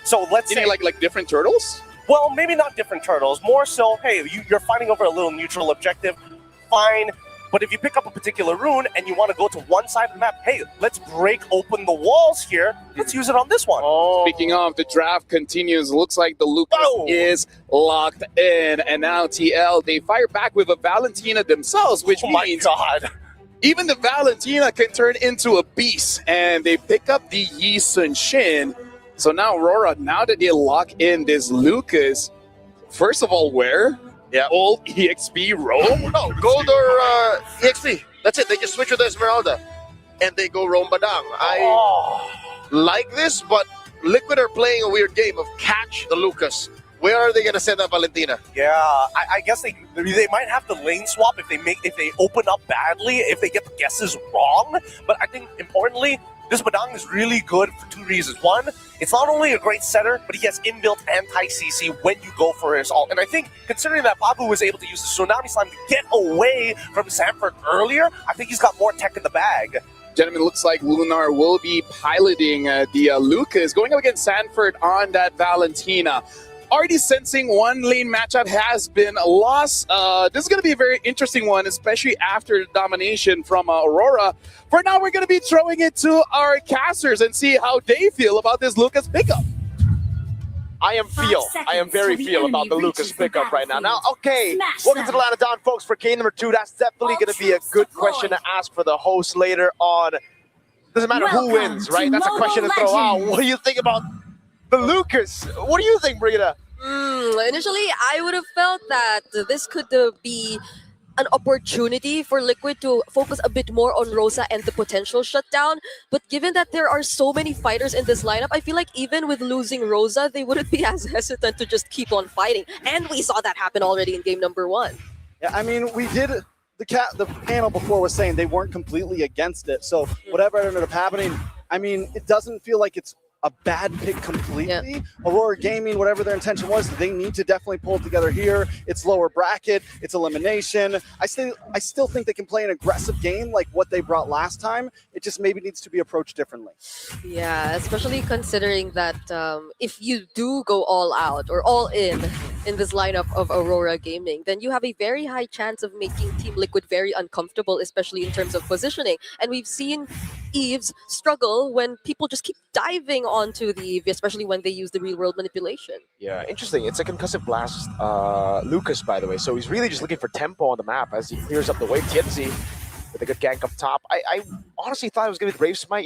So let's say like different turtles? Well, maybe not different turtles. More so, hey, you're fighting over a little neutral objective. Fine. But if you pick up a particular rune and you want to go to one side of the map, hey, let's break open the walls here. Let's use it on this one. Speaking of, the draft continues. Looks like the Lucas is locked in. And now TL, they fire back with a Valentina themselves, which means even the Valentina can turn into a beast. And they pick up the Yi Sun Shin. So now Aurora, now that they lock in this Lucas, first of all, where? Yeah. Old EXP roam? No, gold or EXP. That's it. They just switch with the Esmeralda. And they go roam Badang. I like this, but Liquid are playing a weird game of catch the Lucas. Where are they going to send that Valentina? Yeah, I guess they might have to lane swap if they open up badly, if they get the guesses wrong. But I think importantly, this Badang is really good for 2 reasons. One, it's not only a great setter, but he has inbuilt anti-CC when you go for his ult. And I think, considering that Papu was able to use the Tsunami Slime to get away from Sanford earlier, I think he's got more tech in the bag. Gentlemen, looks like Lunar will be piloting the Lucas, going up against Sanford on that Valentina. Already sensing one lane matchup has been lost. This is going to be a very interesting one, especially after the domination from Aurora. For now, we're going to be throwing it to our casters and see how they feel about this Lucas pickup. I am very feel about the Lucas pickup right now. Now, okay, welcome to the Line of Dawn, folks, for game number 2. That's definitely going to be a good question to ask for the host later on. Doesn't matter who wins, right? That's a question to throw out. What do you think about the Lucas? What do you think, Brita? Initially, I would have felt that this could be an opportunity for Liquid to focus a bit more on Rosa and the potential shutdown. But given that there are so many fighters in this lineup, I feel like even with losing Rosa, they wouldn't be as hesitant to just keep on fighting. And we saw that happen already in game number 1. Yeah, I mean, we did. The panel before was saying they weren't completely against it. So whatever ended up happening, I mean, it doesn't feel like it's a bad pick completely. Yeah. Aurora Gaming, whatever their intention was, they need to definitely pull it together here. It's lower bracket, it's elimination. I still think they can play an aggressive game like what they brought last time. It just maybe needs to be approached differently. Yeah, especially considering that if you do go all out or all in this lineup of Aurora Gaming, then you have a very high chance of making Team Liquid very uncomfortable, especially in terms of positioning. And we've seen Eves struggle when people just keep diving onto the Eve, especially when they use the real-world manipulation. Yeah, interesting. It's a concussive blast, Lucas, by the way. So he's really just looking for tempo on the map as he clears up the wave. Tienzi with a good gank up top. I honestly thought it was going to be Brave Smite,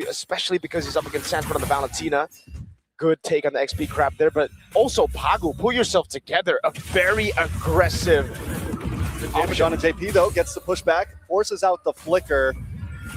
especially because he's up against Sanford on the Valentina. good take on the XP crap there, but also Pagu, pull yourself together. A very aggressive Damage on a JP though, gets the pushback, forces out the flicker.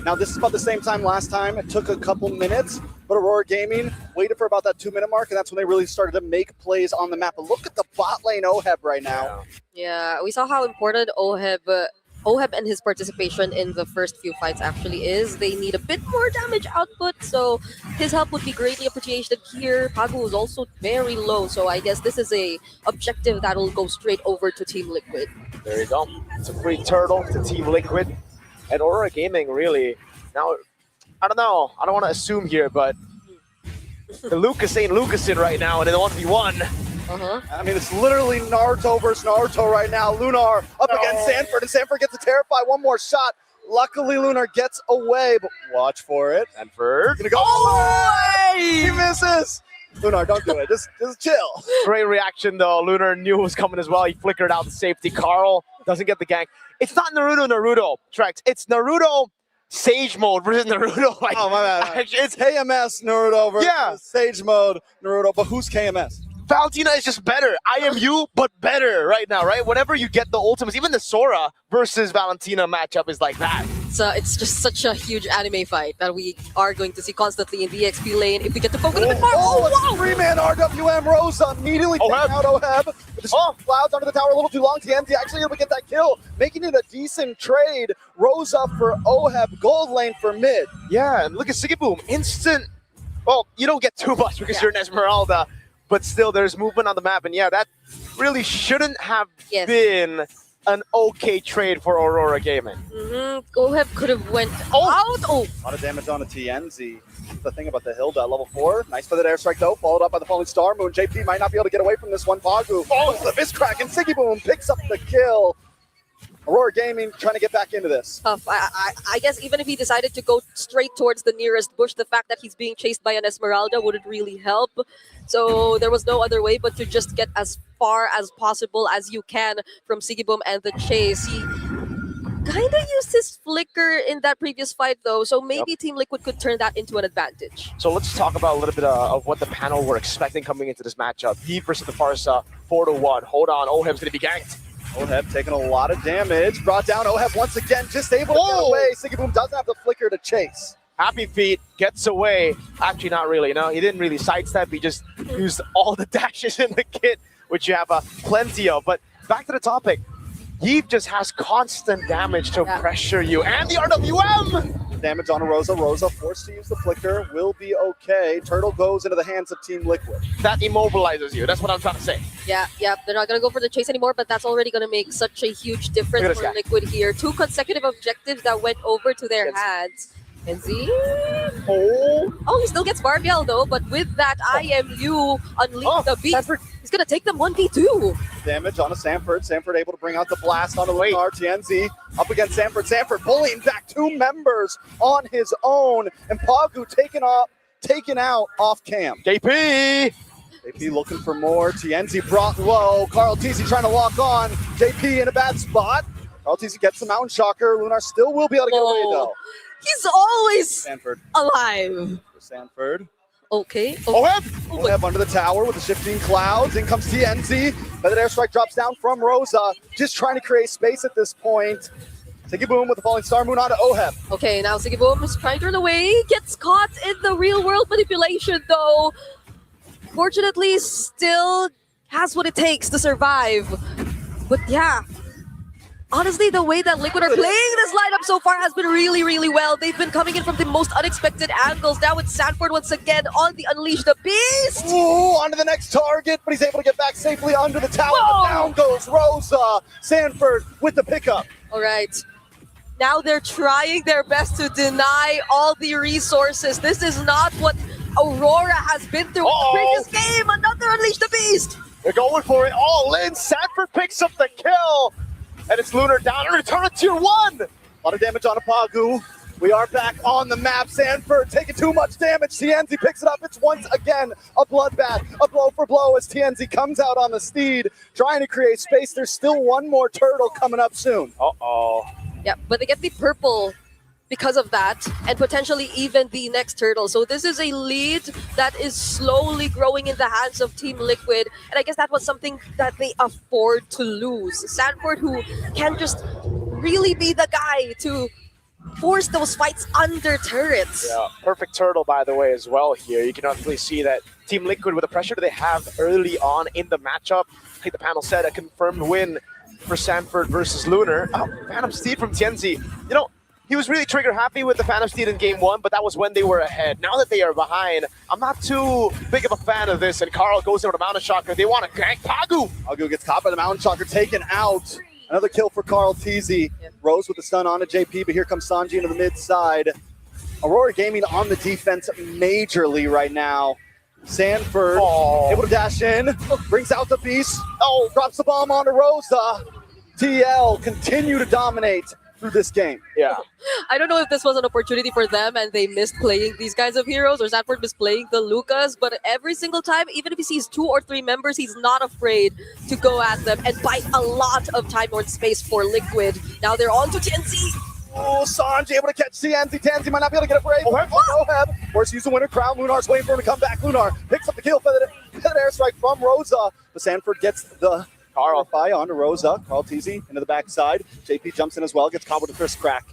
Now this is about the same time last time. It took a couple minutes, but Aurora Gaming waited for about that 2-minute mark, and that's when they really started to make plays on the map. But look at the bot lane OHEB right now. Yeah, we saw how important OHEB and his participation in the first few fights actually is. They need a bit more damage output, so his help would be greatly appreciated here. Pagu is also very low, so I guess this is a objective that will go straight over to Team Liquid. There you go. It's a free turtle to Team Liquid. And Aurora Gaming really, now, I don't know, I don't want to assume here, but the Lucas ain't Lucasing right now, and in the 1v1. I mean, it's literally Naruto versus Naruto right now. Lunar up against Sanford, and Sanford gets to Terrify. One more shot. Luckily, Lunar gets away, but watch for it. Sanford. Gonna go. Oh, he misses. Lunar, don't do it. Just chill. Great reaction, though. Lunar knew it was coming as well. He flickered out the safety. Carl doesn't get the gank. It's not Naruto, Trex. It's Naruto Sage Mode versus Naruto. Like, oh, my bad. It's KMS Naruto versus Sage Mode Naruto, but who's KMS? Valentina is just better. I am you, but better right now, right? Whenever you get the ultimates, even the Sora versus Valentina matchup is like that. So it's just such a huge anime fight that we are going to see constantly in the XP lane if we get to focus a bit more. Oh, 3-man RWM Rosa immediately taking out OHEB. With the clouds under the tower a little too long. TNT actually able to get that kill, making it a decent trade. Rosa for OHEB, gold lane for mid. Yeah, and look at Sigiboom, instant. Well, you don't get too much because you're an Esmeralda, but still there's movement on the map. And yeah, that really shouldn't have been an okay trade for Aurora Gaming. OHEB could have went out. Oh, a lot of damage on the TNZ. The thing about the Hilda at level 4. Nice for that airstrike though, followed up by the falling Star Moon. JP might not be able to get away from this one. Pagu. Oh, the fist crack, and Sigiboom picks up the kill. Aurora Gaming trying to get back into this. Tough. I guess even if he decided to go straight towards the nearest bush, the fact that he's being chased by an Esmeralda wouldn't really help. So there was no other way but to just get as far as possible as you can from Sigiboom and the chase. He kind of used his flicker in that previous fight though, so maybe Team Liquid could turn that into an advantage. So let's talk about a little bit of what the panel were expecting coming into this matchup. Heat versus the Farsa, 4-1. Hold on, OHEB's going to be ganked. OHEB taking a lot of damage. Brought down OHEB once again, just able to get away. Sigiboom doesn't have the flicker to chase. Happy Feet gets away. Actually, not really. No, he didn't really sidestep. He just used all the dashes in the kit, which you have plenty of. But back to the topic. Yeep just has constant damage to pressure you. And the RWM! Damage on Rosa. Rosa forced to use the flicker. Will be okay. Turtle goes into the hands of Team Liquid. That immobilizes you. That's what I'm trying to say. Yeah. They're not going to go for the chase anymore, but that's already going to make such a huge difference for Liquid here. 2 consecutive objectives that went over to their hands. Kenzie. Oh, he still gets Barbiel though, but with that IMU unleash the beast. He's going to take them 1v2. Damage on a Sanford. Sanford able to bring out the blast on the Lunar. TNZ up against Sanford. Sanford bullying back 2 members on his own. And Pagu taken out off cam. JP looking for more. TNZ brought low. Carl TZ trying to lock on. JP in a bad spot. Carl TZ gets the Mountain Shocker. Lunar still will be able to get away though. He's always Sanford alive. Sanford. Okay. OHEB under the tower with the shifting clouds. In comes TNZ. But that airstrike drops down from Rosa. Just trying to create space at this point. Sigiboom with the falling Star Moon onto OHEB. Okay, now Sigiboom is trying to run away. Gets caught in the real world manipulation though. Fortunately, still has what it takes to survive. But yeah. Honestly, the way that Liquid are playing this lineup so far has been really, really well. They've been coming in from the most unexpected angles. Now with Sanford once again on the Unleash the Beast. Ooh, onto the next target, but he's able to get back safely under the tower. But down goes Rosa. Sanford with the pickup. All right. Now they're trying their best to deny all the resources. This is not what Aurora has been through in the previous game. Another Unleash the Beast. They're going for it all in. Sanford picks up the kill. And it's Lunar down and return to tier 1. A lot of damage on a Pagu. We are back on the map. Sanford taking too much damage. TNZ picks it up. It's once again a bloodbath, a blow for blow as TNZ comes out on the steed, trying to create space. There's still one more turtle coming up soon. Uh-oh. Yeah, but they get the purple because of that, and potentially even the next turtle. So this is a lead that is slowly growing in the hands of Team Liquid, and I guess that was something that they afford to lose. Sanford, who can just really be the guy to force those fights under turrets. Yeah, perfect turtle, by the way, as well here. You can obviously see that Team Liquid, with the pressure that they have early on in the matchup, like the panel said, a confirmed win for Sanford versus Lunar. Oh, Phantom Steed from Tianzi. You know, he was really trigger happy with the Phantom Steed in game 1, but that was when they were ahead. Now that they are behind, I'm not too big of a fan of this, and Carl goes in with a Mountain Shocker. They want to gank Pagu. Pagu gets caught by the Mountain Shocker, taken out. Another kill for Carl Teasy. Rose with the stun on to JP, but here comes Sanji into the mid side. Aurora Gaming on the defense majorly right now. Sanford able to dash in, brings out the beast. Oh, drops the bomb onto Rosa. TL continue to dominate through this game. Yeah. I don't know if this was an opportunity for them and they missed playing these kinds of heroes, or Sanford missed playing the Lucas, but every single time, even if he sees 2 or 3 members, he's not afraid to go at them and buy a lot of time or space for Liquid. Now they're on to TNC. Oh, Sanji able to catch TNC. TNC might not be able to get a break. Oheb forced to use the winner crown. Lunar's waiting for him to come back. Lunar picks up the kill for the airstrike from Rosa, but Sanford gets the Clarify onto Rosa. Carl Teasy into the backside. JP jumps in as well, gets caught with a first crack.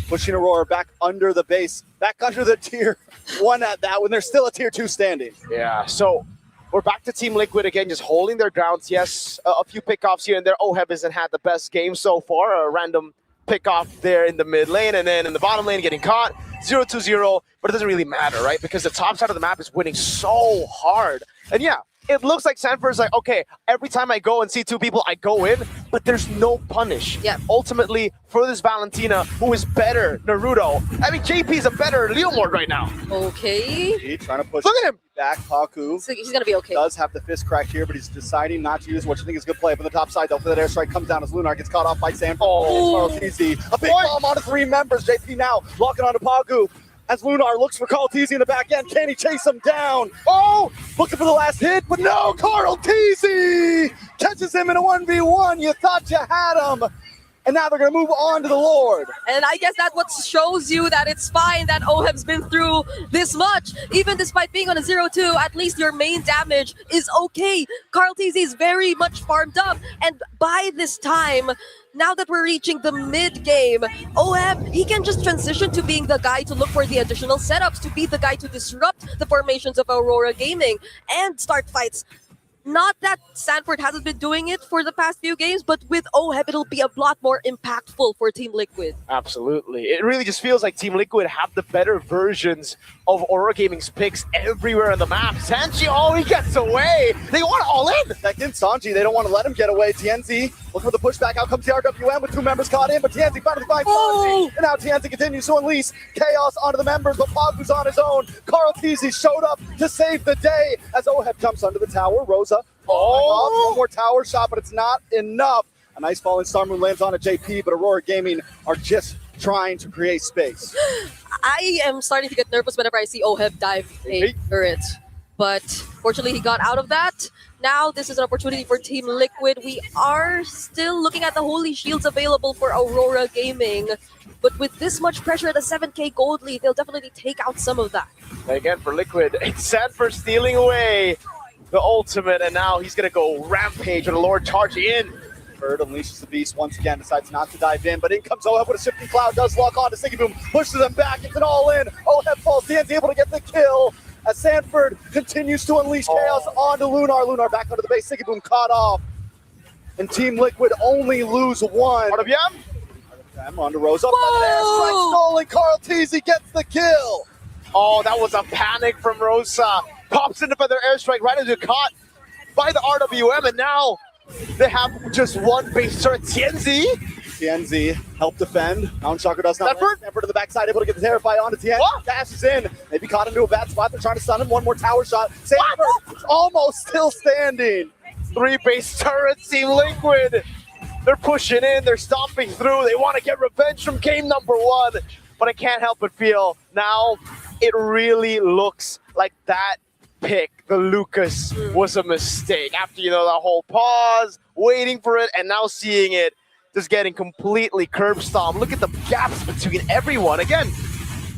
Pushing Aurora back under the base, back under the tier 1 at that when there's still a tier 2 standing. Yeah, so we're back to Team Liquid again, just holding their grounds. Yes, a few pickoffs here and there. Oheb hasn't had the best game so far. A random pickoff there in the mid lane, and then in the bottom lane getting caught. 0-2-0, but it doesn't really matter, right? Because the top side of the map is winning so hard. And yeah, it looks like Sanford's like, okay, every time I go and see 2 people, I go in, but there's no punish. Yeah. Ultimately, for this Valentina, who is better Naruto. I mean, JP's a better Leomord right now. Okay. He trying to push Look at him. back. Paku So he's going to be okay. does have the fist crack here, but he's deciding not to use what you think is a good play. Up on the top side, though, for that airstrike comes down as Lunar gets caught off by Sanford. Oh. Carl Teasy. A big bomb onto 3 members. JP now locking onto Pagu. As Lunar looks for Carl Teasy in the back end. Can he chase him down? Oh, looking for the last hit, but no, Carl Teasy catches him in a 1v1. You thought you had him. And now they're going to move on to the Lord. And I guess that what shows you that it's fine that Oheb's been through this much. Even despite being on a 0-2, at least your main damage is okay. Carl TZ is very much farmed up. And by this time, now that we're reaching the mid-game, Oheb, he can just transition to being the guy to look for the additional setups, to be the guy to disrupt the formations of Aurora Gaming and start fights. Not that Sanford hasn't been doing it for the past few games, but with Oheb, it'll be a lot more impactful for Team Liquid. Absolutely. It really just feels like Team Liquid have the better versions of Aurora Gaming's picks everywhere on the map. Sanji, oh, he gets away. They want all in. Second, Sanji, they don't want to let him get away. TNZ looking for the pushback. Out comes the RWM with 2 members caught in, but TNZ finally finds Sanji. And now TNZ continues to unleash chaos onto the members, but Pagu's on his own. Carl Teasy showed up to save the day as Oheb jumps under the tower. Rosa, one more tower shot, but it's not enough. A nice falling Star Moon lands on a JP, but Aurora Gaming are just trying to create space. I am starting to get nervous whenever I see Oheb dive a turret, but fortunately he got out of that. Now this is an opportunity for Team Liquid. We are still looking at the holy shields available for Aurora Gaming, but with this much pressure at a 7k gold lead, they'll definitely take out some of that. Again, for Liquid, it's Sanford stealing away the ultimate, and now he's going to go rampage with the Lord charge in. Bird unleashes the beast once again, decides not to dive in, but in comes Oheb with a shifting cloud, does lock on to Siggy Boom, pushes them back, it's an all-in. Oheb falls, TNT able to get the kill as Sanford continues to unleash chaos onto Lunar. Lunar back under the base, Siggy Boom caught off. And Team Liquid only lose 1. RWM onto Rose, up by the airstrike, stolen. Carl Teasy gets the kill. Oh, that was a panic from Rosa. Pops into the airstrike right as it caught by the RWM, and now they have just 1 base turret. TNZ help defend. Mountain Shocker does not work. Sanford to the backside, able to get the Terrify onto TNZ. Dashes in. Maybe caught into a bad spot. They're trying to stun him. 1 more tower shot. Sanford almost still standing. 3 base turrets, Team Liquid. They're pushing in. They're stomping through. They want to get revenge from game number 1. But I can't help but feel now it really looks like that pick, the Lucas, was a mistake. After, you know, the whole pause, waiting for it, and now seeing it, just getting completely curb stomped. Look at the gaps between everyone. Again,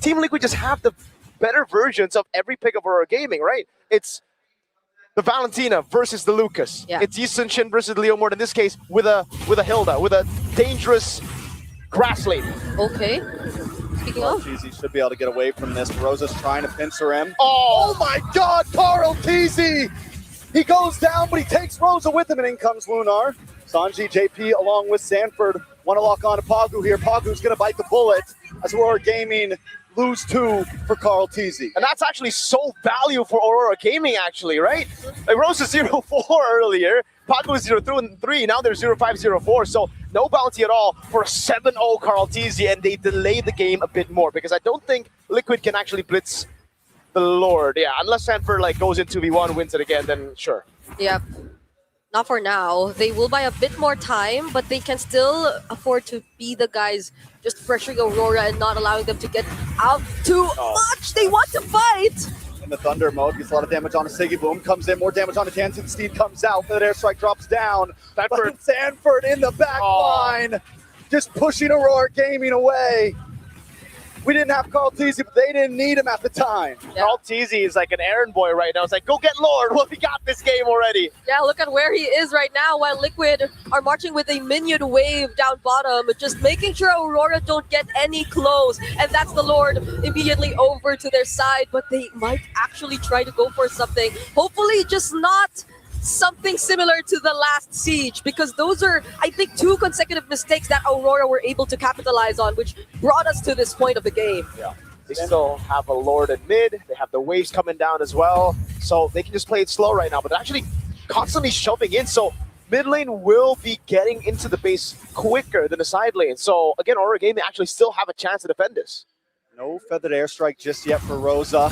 Team Liquid just have the better versions of every pick of Aurora Gaming, right? It's the Valentina versus the Lucas. Yeah. It's Yi Sun-shin versus Leo Mort in this case with a Hilda, with a dangerous grass lane. Okay. Speaking of, Cheesy should be able to get away from this. Rosa's trying to pincer him. Oh, my God, Carl Teasy! He goes down, but he takes Rosa with him, and in comes Lunar. Sanji, JP, along with Sanford, want to lock on to Pagu here. Pagu's going to bite the bullet as Aurora Gaming lose 2 for Carl Teasy. And that's actually so value for Aurora Gaming, actually, right? Like Rosa 0-4 earlier, Pagu was 0-3, now they're 0-5, 0-4, so no bounty at all for a 7-0 Carl Teasy, and they delayed the game a bit more because I don't think Liquid can actually blitz the Lord. Yeah, unless Sanford like goes into V1, wins it again, then sure. yep. Not for now. They will buy a bit more time, but they can still afford to be the guys just pressuring Aurora and not allowing them to get out too much. They want to fight. In the Thunder mode, gets a lot of damage on a Siggy Boom, comes in, more damage on a Jansen. Steed comes out, that airstrike drops down. Sanford in the back line, just pushing Aurora Gaming away. We didn't have Carl Teasy, but they didn't need him at the time. Yeah. Carl Teasy is like an errand boy right now. It's like, go get Lord. Well, we got this game already. Yeah, look at where he is right now while Liquid are marching with a minion wave down bottom, just making sure Aurora don't get any close. And that's the Lord immediately over to their side, but they might actually try to go for something. Hopefully just not something similar to the last siege, because those are, I think, 2 consecutive mistakes that Aurora were able to capitalize on, which brought us to this point of the game. Yeah. They still have a Lord in mid. They have the waves coming down as well. So they can just play it slow right now, but they're actually constantly shoving in. So mid lane will be getting into the base quicker than the side lane. So again, Aurora Gaming actually still have a chance to defend this. No feathered airstrike just yet for Rosa.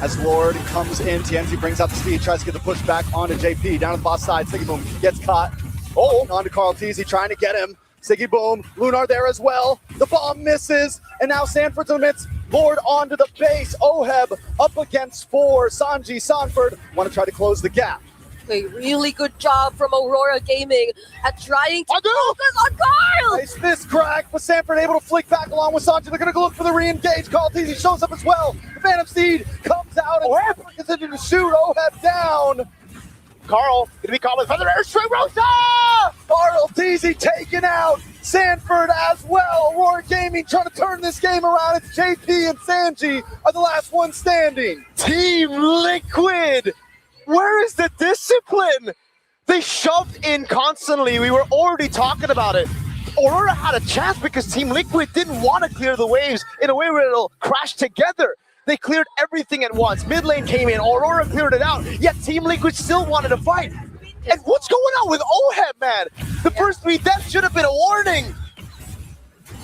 As Lord comes in, TNT brings out the speed, tries to get the push back onto JP. Down to the bot side, Siggy Boom gets caught. Onto Carl Teasy, trying to get him. Siggy Boom, Lunar there as well. The bomb misses, and now Sanford's in the midst. Lord onto the base. Oheb up against 4. Sanji, Sanford want to try to close the gap. A really good job from Aurora Gaming at trying to focus on Carl! Nice fist crack, but Sanford able to flick back along with Sanji. They're going to look for the re-engage. Carl Teasy shows up as well. The Phantom Steed comes out and Sanford continues to shoot Oheb down. Carl, gonna be caught with feather airstrike. Rosa! Carl Teasy taken out. Sanford as well. Aurora Gaming trying to turn this game around. It's JP and Sanji are the last one standing. Team Liquid! Where is the discipline? They shoved in constantly. We were already talking about it. Aurora had a chance because Team Liquid didn't want to clear the waves in a way where it'll crash together. They cleared everything at once. Mid lane came in, Aurora cleared it out, yet Team Liquid still wanted to fight. And what's going on with Oheb, man? The first 3 deaths should have been a warning.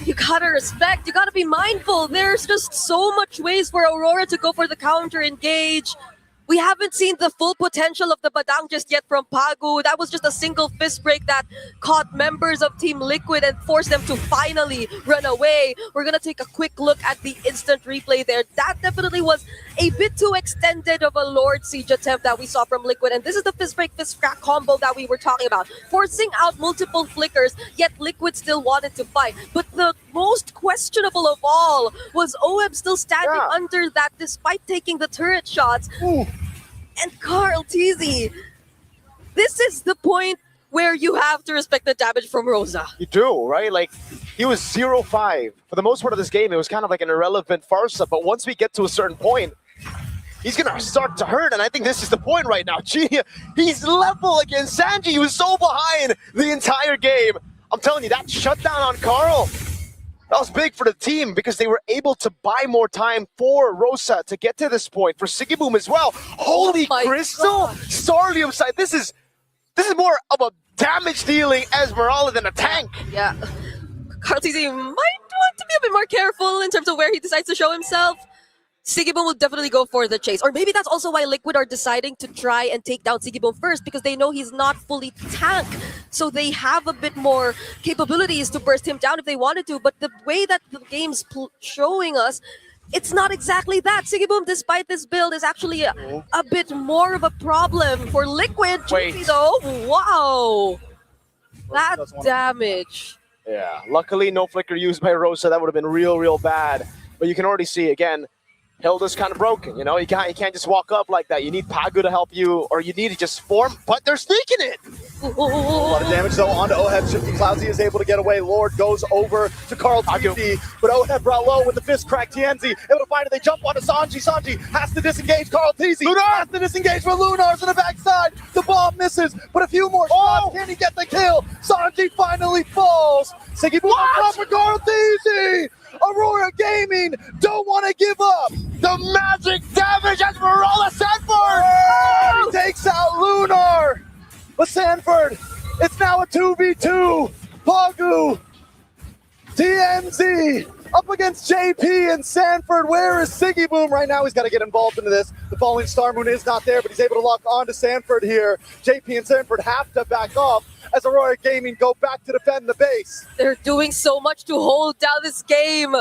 You gotta respect, you gotta be mindful. There's just so much ways for Aurora to go for the counter engage. We haven't seen the full potential of the Badang just yet from Pagu. That was just a single fist break that caught members of Team Liquid and forced them to finally run away. We're gonna take a quick look at the instant replay there. That definitely was a bit too extended of a Lord Siege attempt that we saw from Liquid. And this is the fist break, fist crack combo that we were talking about. Forcing out multiple flickers, yet Liquid still wanted to fight. But the most questionable of all was Oheb still standing under that despite taking the turret shots. And Carl Teasy, this is the point where you have to respect the damage from Rosa. You do, right? Like, he was 0-5. For the most part of this game, it was kind of like an irrelevant farsa, but once we get to a certain point, he's going to start to hurt, and I think this is the point right now. Gee, he's level against Sanji. He was so behind the entire game. I'm telling you, that shutdown on Carl, that was big for the team because they were able to buy more time for Rosa to get to this point. For Siggy Boom as well. Holy Crystal! Starlium side. This is more of a damage dealing Esmeralda than a tank. Yeah. Carl Teasy might want to be a bit more careful in terms of where he decides to show himself. Siggy Boom will definitely go for the chase. Or maybe that's also why Liquid are deciding to try and take down Siggy Boom first, because they know he's not fully tank. So they have a bit more capabilities to burst him down if they wanted to. But the way that the game's showing us, it's not exactly that. Siggy Boom, despite this build, is actually a bit more of a problem for Liquid. JP, though, wow. That damage. Yeah, luckily no flicker used by Rosa. That would have been real bad. But you can already see, again, Hilda's kind of broken, you know? You can't just walk up like that. You need Pagu to help you, or you need to just form, but they're sneaking it! A lot of damage though onto Oheb. Shifty Cloudsy is able to get away. Lord goes over to Carl TZ, but Oheb brought low with the fist crack. Tienzi able to find it. They jump onto Sanji. Sanji has to disengage. Carl TZ has to disengage for Lunars in the backside. The bomb misses, but a few more shots. Can he get the kill? Sanji finally falls. Siggy Boom on top for Carl TZ. Aurora Gaming don't want to give up. The magic damage as Marola Sanford takes out Lunar. But Sanford, it's now a 2v2. Pagu, TNZ up against JP and Sanford. Where is Siggy Boom right now? He's got to get involved into this. The falling Star Moon is not there, but he's able to lock on to Sanford here. JP and Sanford have to back off as Aurora Gaming go back to defend the base. They're doing so much to hold down this game.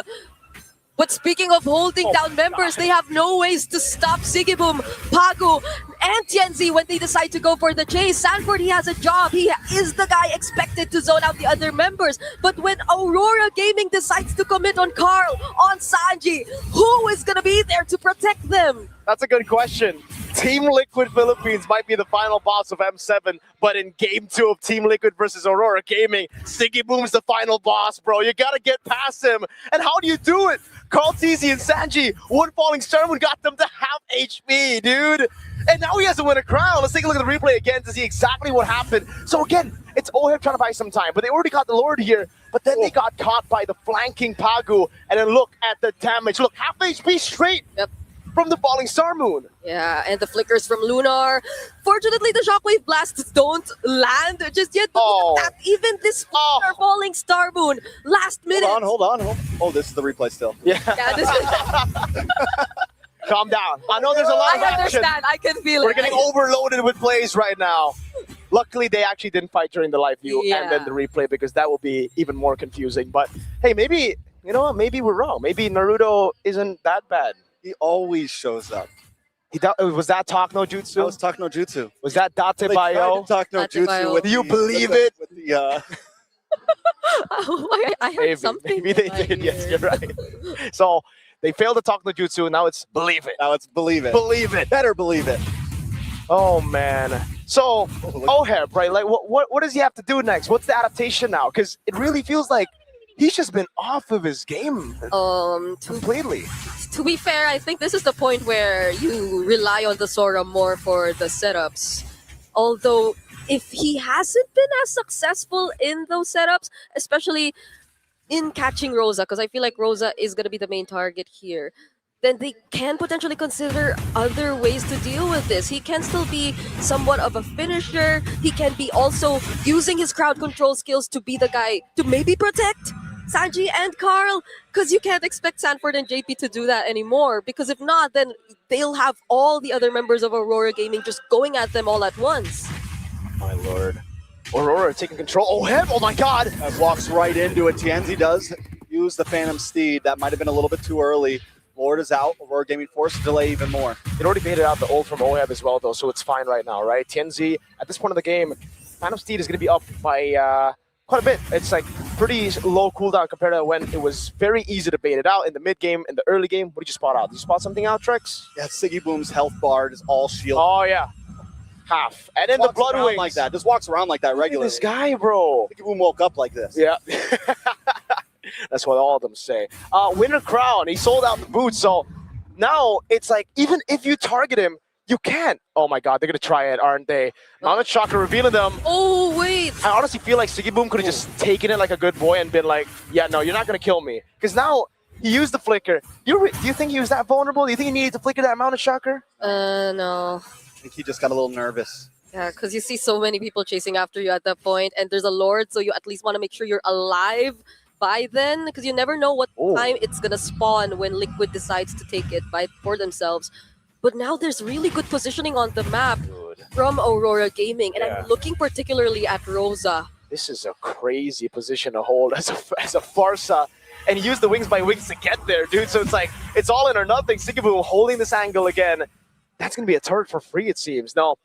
But speaking of holding down members, they have no ways to stop Sigiboom, Pagu, and Tienzi when they decide to go for the chase. Sanford, he has a job. He is the guy expected to zone out the other members. But when Aurora Gaming decides to commit on Carl, on Sanji, who is going to be there to protect them? That's a good question. Team Liquid Philippines might be the final boss of M7, but in Game 2 of Team Liquid versus Aurora Gaming, Siggy Boom's the final boss, bro. You gotta get past him. And how do you do it? Carl TZ and Sanji, one falling star moon got them to half HP, dude. And now he has to win a crown. Let's take a look at the replay again to see exactly what happened. So again, it's Oheb trying to buy some time, but they already got the Lord here, but then they got caught by the flanking Pagu. And then look at the damage. Look, half HP straight. Yep. From the falling star moon. Yeah, and the flickers from Lunar. Fortunately, the shockwave blasts don't land just yet. But look at that. Even this falling star moon, last minute. Hold on. Oh, this is the replay still. Yeah. This is Calm down. I know there's a lot of I action. understand. I can feel it. We're getting overloaded with plays right now. Luckily, they actually didn't fight during the live view and then the replay, because that will be even more confusing. But hey, maybe, you know what? Maybe we're wrong. Maybe Naruto isn't that bad. He always shows up. Was that Talk No Jutsu? That was Talk No Jutsu. Was that Date Bayo? Talk No Jutsu. Do you believe it? With the, I heard something. Maybe they did. Yes, you're right. So they failed to Talk No Jutsu, and now it's believe it. Now it's believe it. Believe it. Better believe it. Oh man. So Oheb, right? Like, what does he have to do next? What's the adaptation now? Because it really feels like he's just been off of his game completely. To be fair, I think this is the point where you rely on the Sora more for the setups. Although, if he hasn't been as successful in those setups, especially in catching Rosa, because I feel like Rosa is going to be the main target here, then they can potentially consider other ways to deal with this. He can still be somewhat of a finisher. He can be also using his crowd control skills to be the guy to maybe protect Sanji and Carl, because you can't expect Sanford and JP to do that anymore, because if not, then they'll have all the other members of Aurora Gaming just going at them all at once. My lord. Aurora taking control. Oheb, oh my god! That walks right into it. Tienzi does use the Phantom Steed. That might have been a little bit too early. Lord is out. Aurora Gaming forced to delay even more. It already baited out the ult from Oheb as well, though, so it's fine right now, right? Tienzi, at this point of the game, Phantom Steed is going to be up by quite a bit. It's like pretty low cooldown compared to when it was very easy to bait it out in the mid game, in the early game. What did you spot out? Did you spot something out, Trex? Yeah, Siggy Boom's health bar is all shield. Oh, yeah. Half. And then the blood wings. Like that. Just walks around like that regularly. This guy, bro. Siggy Boom woke up like this. Yeah. That's what all of them say. Winter Crown, he sold out the boots, so now it's like, even if you target him, you can't. Oh my god, they're gonna try it, aren't they? Mounted Chakra revealing them. Oh, wait. I honestly feel like Siggy Boom could have just taken it like a good boy and been like, yeah, no, you're not gonna kill me. Because now he used the flicker. Do you think he was that vulnerable? Do you think he needed to flicker that Mounted Chakra? No. I think he just got a little nervous. Yeah, because you see so many people chasing after you at that point, and there's a Lord, so you at least want to make sure you're alive by then, because you never know what time it's gonna spawn when Liquid decides to take it for themselves. But now there's really good positioning on the map from Aurora Gaming, and I'm looking particularly at Rosa. This is a crazy position to hold as a Farsa, and he used the wings by wings to get there, dude. So it's like, it's all in or nothing. Siggy Boom holding this angle again. That's going to be a turret for free, it seems. No.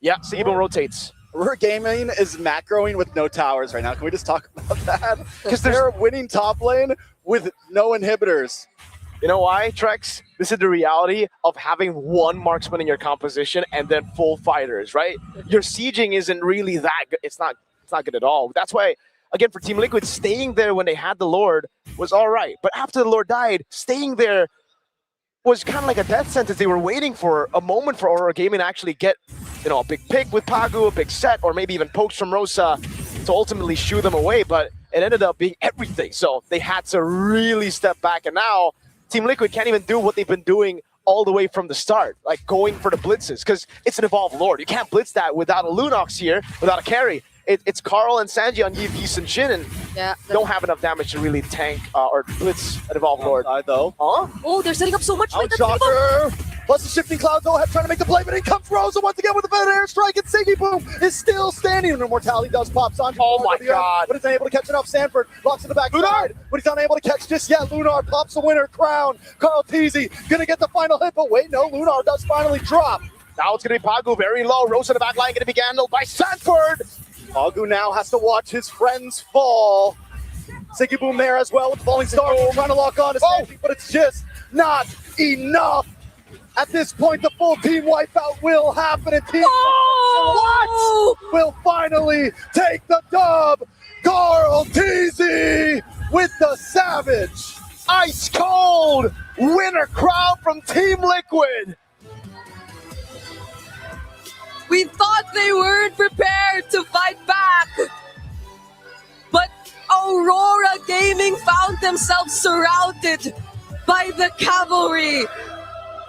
Yeah, Siggy Boom rotates. Aurora Gaming is macroing with no towers right now. Can we just talk about that? Because they're winning top lane with no inhibitors. You know why, Trex? This is the reality of having one marksman in your composition and then full fighters, right? Your sieging isn't really that good. It's not good at all. That's why, again, for Team Liquid, staying there when they had the Lord was all right. But after the Lord died, staying there was kind of like a death sentence. They were waiting for a moment for Aurora Gaming to actually get, a big pick with Pagu, a big set, or maybe even pokes from Rosa to ultimately shoo them away. But it ended up being everything. So they had to really step back. And now Team Liquid can't even do what they've been doing all the way from the start, like going for the blitzes, because it's an evolved Lord. You can't blitz that without a Lunox here, without a carry. It's Carl and Sanji on Yi and Shin, and don't have enough damage to really tank or blitz an evolved Lord. Though. Huh? Oh, they're setting up so much. Shocker! Plus the shifting cloud, go ahead trying to make the play, but in comes Rosa once again with a better airstrike, and Siggy Boom is still standing. And Immortality does pop Sanji. Oh my god. But is unable to catch enough. Sanford locks in the backside, but he's unable to catch just yet. Lunar pops the winner crown. Carl Teasy gonna get the final hit, but wait, no, Lunar does finally drop. Now it's gonna be Pagu very low. Rosa in the back line gonna be handled by Sanford. Pagu now has to watch his friends fall. Siggy Boom there as well with the falling star, trying to lock on to Sanji, but it's just not enough. At this point, the full team wipeout will happen, and Team What will finally take the dub. Carl Teasy with the savage. Ice cold winner crown from Team Liquid. We thought they weren't prepared to fight back. But Aurora Gaming found themselves surrounded by the cavalry.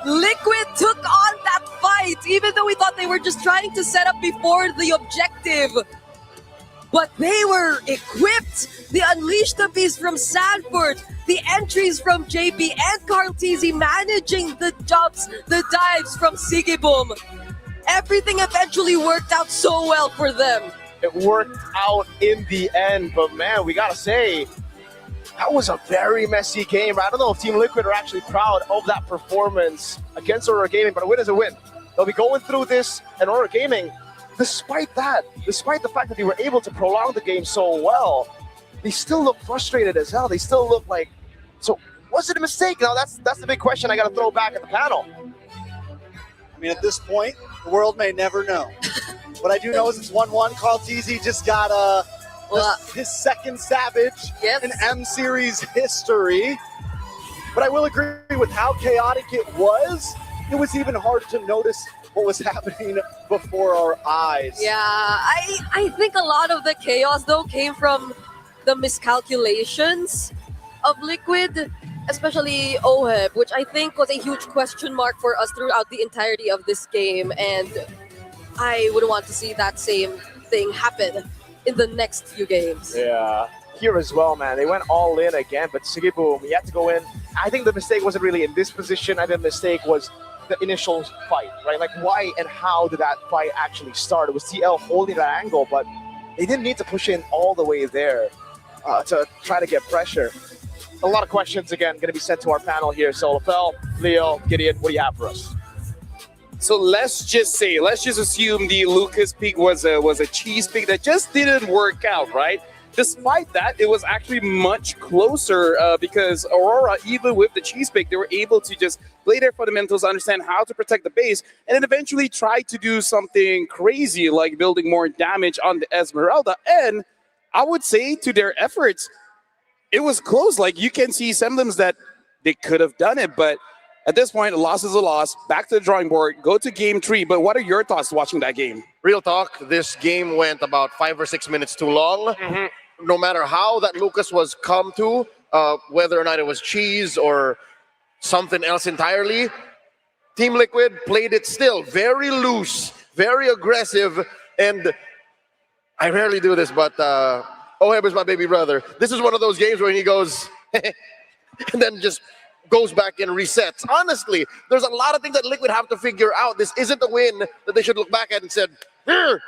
Liquid took on that fight, even though we thought they were just trying to set up before the objective. But they were equipped. They unleashed the beast from Sanford, the entries from JP and Carl Teasy, managing the jumps, the dives from Sigibum. Everything eventually worked out so well for them. It worked out in the end, but man, we gotta say, that was a very messy game. I don't know if Team Liquid are actually proud of that performance against Aurora Gaming, but a win is a win. They'll be going through this, and Aurora Gaming, despite the fact that they were able to prolong the game so well, they still look frustrated as hell. They still look like, so was it a mistake? Now that's the big question I gotta throw back at the panel. I mean, at this point, the world may never know. What I do know is it's 1-1. Carl Teasy just got his second savage in M Series history. But I will agree with how chaotic it was. It was even hard to notice what was happening before our eyes. Yeah, I think a lot of the chaos though came from the miscalculations of Liquid, especially OHEB, which I think was a huge question mark for us throughout the entirety of this game, and I would want to see that same thing happen in the next few games. Yeah, here as well, man. They went all in again, but Sigiboom, he had to go in. I think the mistake wasn't really in this position. I think the mistake was the initial fight, right? Like, why and how did that fight actually start? It was TL holding that angle, but they didn't need to push in all the way there to try to get pressure. A lot of questions, again, going to be sent to our panel here. So, Lafel, Leo, Gideon, what do you have for us? So let's just assume the Lucas pick was a cheese pick that just didn't work out, right? Despite that, it was actually much closer because Aurora, even with the cheese pick, they were able to just play their fundamentals, understand how to protect the base, and then eventually try to do something crazy like building more damage on the Esmeralda. And I would say to their efforts, it was close. Like, you can see semblance that they could have done it, but at this point, a loss is a loss. Back to the drawing board, go to game 3. But what are your thoughts watching that game? Real talk, this game went about 5 or 6 minutes too long. No matter how that Lucas was come to, whether or not it was cheese or something else entirely, Team Liquid played it still very loose, very aggressive, and I rarely do this, but Oheb is my baby brother. This is one of those games where he goes and then just goes back and resets. Honestly, there's a lot of things that Liquid have to figure out. This isn't a win that they should look back at and said,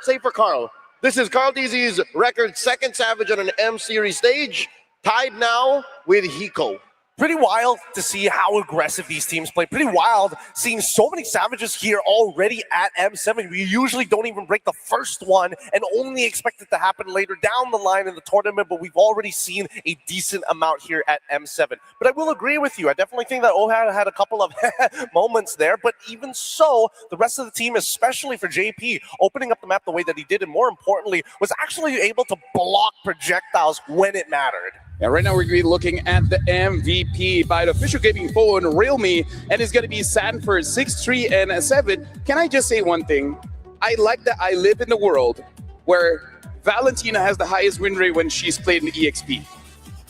save for Carl. This is Carl Teasy's record second savage on an M Series stage, tied now with Hiko. Pretty wild to see how aggressive these teams play. Pretty wild seeing so many Savages here already at M7. We usually don't even break the first one and only expect it to happen later down the line in the tournament, but we've already seen a decent amount here at M7. But I will agree with you. I definitely think that Ohad had a couple of moments there, but even so, the rest of the team, especially for JP, opening up the map the way that he did, and more importantly, was actually able to block projectiles when it mattered. And right now we're going to be looking at the MVP by the official gaming phone, Realme, and it's going to be Sanford 6-3 and 7. Can I just say one thing? I like that I live in the world where Valentina has the highest win rate when she's played in the EXP.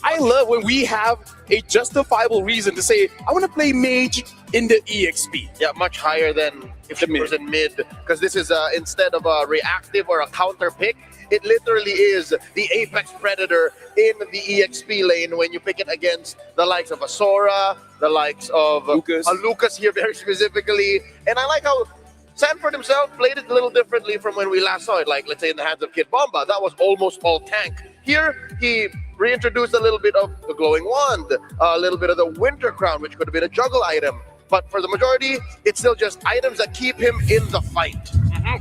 I love when we have a justifiable reason to say, I want to play mage in the EXP. Yeah, much higher than if she was in mid, because this is instead of a reactive or a counter pick, it literally is the apex predator in the EXP lane when you pick it against the likes of a Sora, the likes of Lucas here very specifically. And I like how Sanford himself played it a little differently from when we last saw it, like let's say in the hands of Kid Bomba. That was almost all tank. Here, he reintroduced a little bit of the glowing wand, a little bit of the winter crown, which could have been a juggle item. But for the majority, it's still just items that keep him in the fight.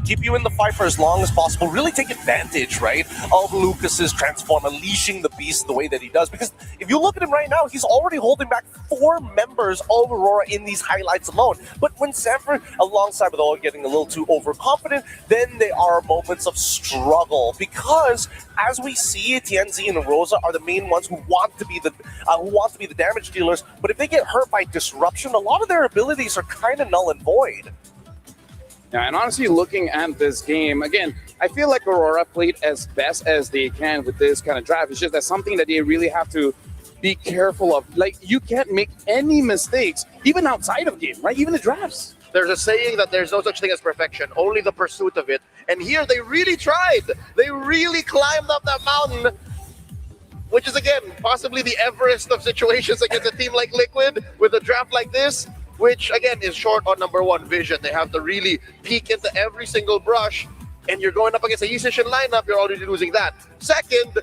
Keep you in the fight for as long as possible. Really take advantage, right, of Lucas's transform, unleashing the beast the way that he does. Because if you look at him right now, he's already holding back 4 members of Aurora in these highlights alone. But when Sanford, alongside with all getting a little too overconfident, then there are moments of struggle. Because as we see, TNZ and Rosa are the main ones who want to be the damage dealers. But if they get hurt by disruption, a lot of their abilities are kind of null and void. Yeah, and honestly, looking at this game, again, I feel like Aurora played as best as they can with this kind of draft. It's just that something that they really have to be careful of. Like, you can't make any mistakes, even outside of game, right? Even the drafts. There's a saying that there's no such thing as perfection, only the pursuit of it. And here, they really tried. They really climbed up that mountain, which is, again, possibly the Everest of situations against a team like Liquid with a draft like this, which, again, is short on number one, vision. They have to really peek into every single brush, and you're going up against a Yusishin lineup, you're already losing that. Second,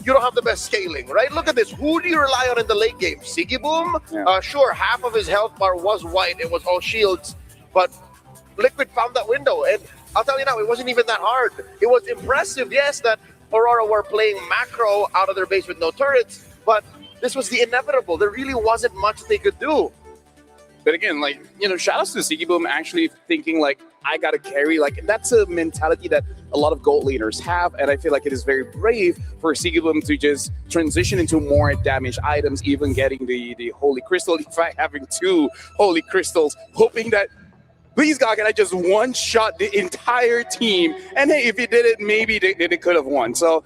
you don't have the best scaling, right? Look at this. Who do you rely on in the late game? Sigiboom? Yeah. Sure, half of his health bar was white. It was all shields, but Liquid found that window, and I'll tell you now, it wasn't even that hard. It was impressive, yes, that Aurora were playing macro out of their base with no turrets, but this was the inevitable. There really wasn't much they could do. But again, like, you know, shout outs to Sigiboom actually thinking like, I gotta carry. Like, that's a mentality that a lot of gold laners have, and I feel like it is very brave for Sigiboom to just transition into more damage items, even getting the Holy Crystal, in fact, having 2 Holy Crystals, hoping that, please God, can I just one-shot the entire team? And hey, if he did it, maybe they could have won. So,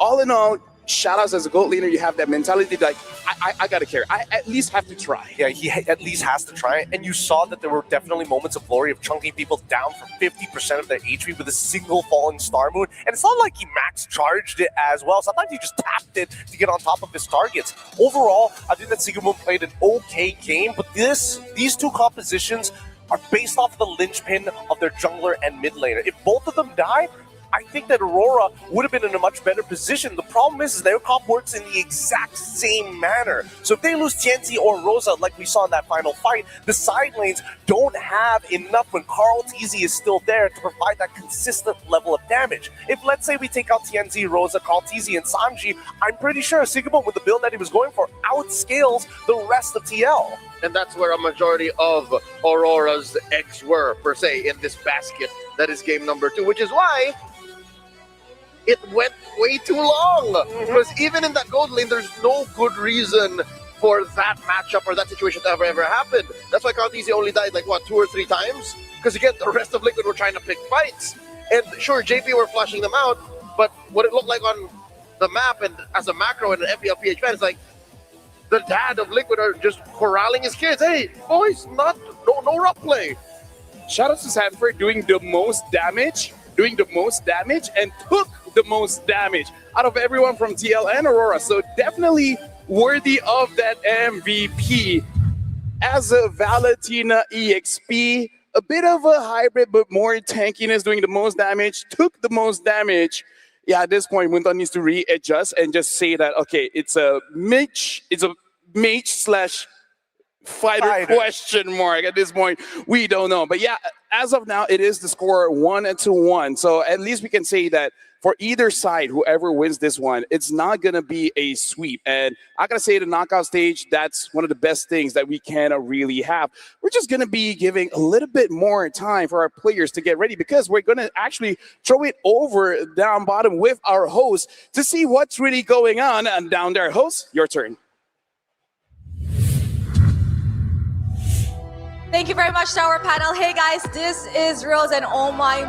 all in all, shout outs as a gold leader, you have that mentality like, I gotta carry. I at least have to try. Yeah, he at least has to try. And you saw that there were definitely moments of glory of chunking people down for 50% of their HP with a single falling Star Moon. And it's not like he max charged it as well. Sometimes he just tapped it to get on top of his targets. Overall, I think that Sigiboom played an okay game, but these 2 compositions are based off of the linchpin of their jungler and mid laner. If both of them die, I think that Aurora would have been in a much better position. The problem is their comp works in the exact same manner. So if they lose Tienzi or Rosa, like we saw in that final fight, the side lanes don't have enough when Carl Teasy is still there to provide that consistent level of damage. If, let's say, we take out Tienzi, Rosa, Carl Teasy, and Sanji, I'm pretty sure Sigiboom, with the build that he was going for, outscales the rest of TL. And that's where a majority of Aurora's eggs were, per se, in this basket. That is game number 2, which is why it went way too long. Because even in that gold lane, there's no good reason for that matchup or that situation to ever happen. That's why Carl Teasy only died like, what, 2 or 3 times? Because again, the rest of Liquid were trying to pick fights. And sure, JP were flushing them out, but what it looked like on the map and as a macro and an FPL fan, it's like the dad of Liquid are just corralling his kids. Hey, boys, no rough play. Shout out to Sanford doing the most damage, and took the most damage out of everyone from TL and Aurora. So definitely worthy of that MVP. As a Valentina EXP, a bit of a hybrid, but more tankiness, doing the most damage, took the most damage. Yeah, at this point, Munton needs to readjust and just say that, okay, it's a mate slash fighter question mark at this point. We don't know. But yeah, as of now, it is the score 1-1. So at least we can say that for either side, whoever wins this one, it's not going to be a sweep. And I got to say, the knockout stage, that's one of the best things that we can really have. We're just going to be giving a little bit more time for our players to get ready, because we're going to actually throw it over down bottom with our host to see what's really going on. And down there, host, your turn. Thank you very much to our panel. Hey guys, this is Rose, and oh my,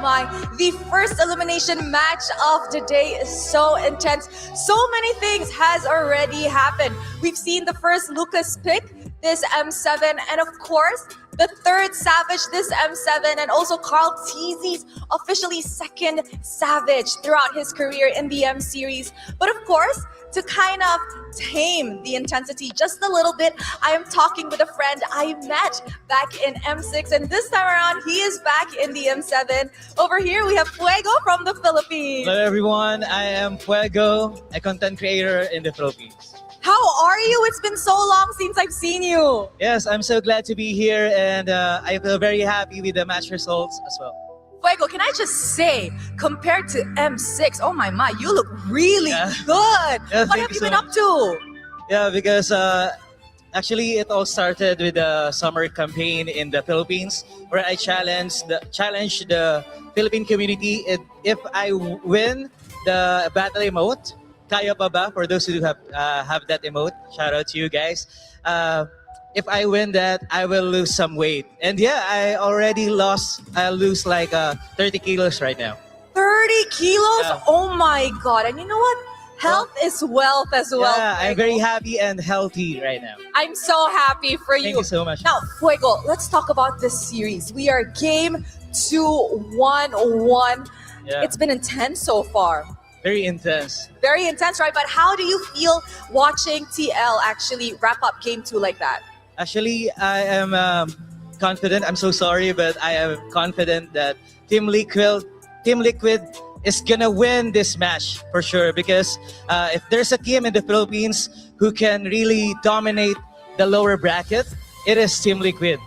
the first elimination match of the day is so intense. So many things has already happened. We've seen the first Lucas pick this M7, and of course, the third Savage this M7, and also Carl Teasy's officially second Savage throughout his career in the M series. But of course, to kind of tame the intensity just a little bit, I am talking with a friend I met back in M6, and this time around, he is back in the M7. Over here, we have Fuego from the Philippines. Hello everyone, I am Fuego, a content creator in the Philippines. How are you? It's been so long since I've seen you. Yes, I'm so glad to be here, and I feel very happy with the match results as well. Fuego, can I just say, compared to M6, oh my, you look really good. Yeah, what have you been up to? Yeah, because actually it all started with the summer campaign in the Philippines, where I challenged the Philippine community. If I win the battle emote, Kaya pa ba? For those who have that emote, shout out to you guys. If I win that, I will lose some weight. And yeah, I already lose like 30 kilos right now. 30 kilos? Yeah. Oh my God. And you know what? Health is wealth as well. Yeah, I'm very happy and healthy right now. I'm so happy for you. Thank you so much. Now, Fuego, let's talk about this series. We are game 2-1-1. Yeah. It's been intense so far. Very intense. Very intense, right? But how do you feel watching TL actually wrap up game 2 like that? Actually, I am confident. I'm so sorry, but I am confident that Team Liquid is gonna win this match for sure. Because if there's a team in the Philippines who can really dominate the lower bracket, it is Team Liquid.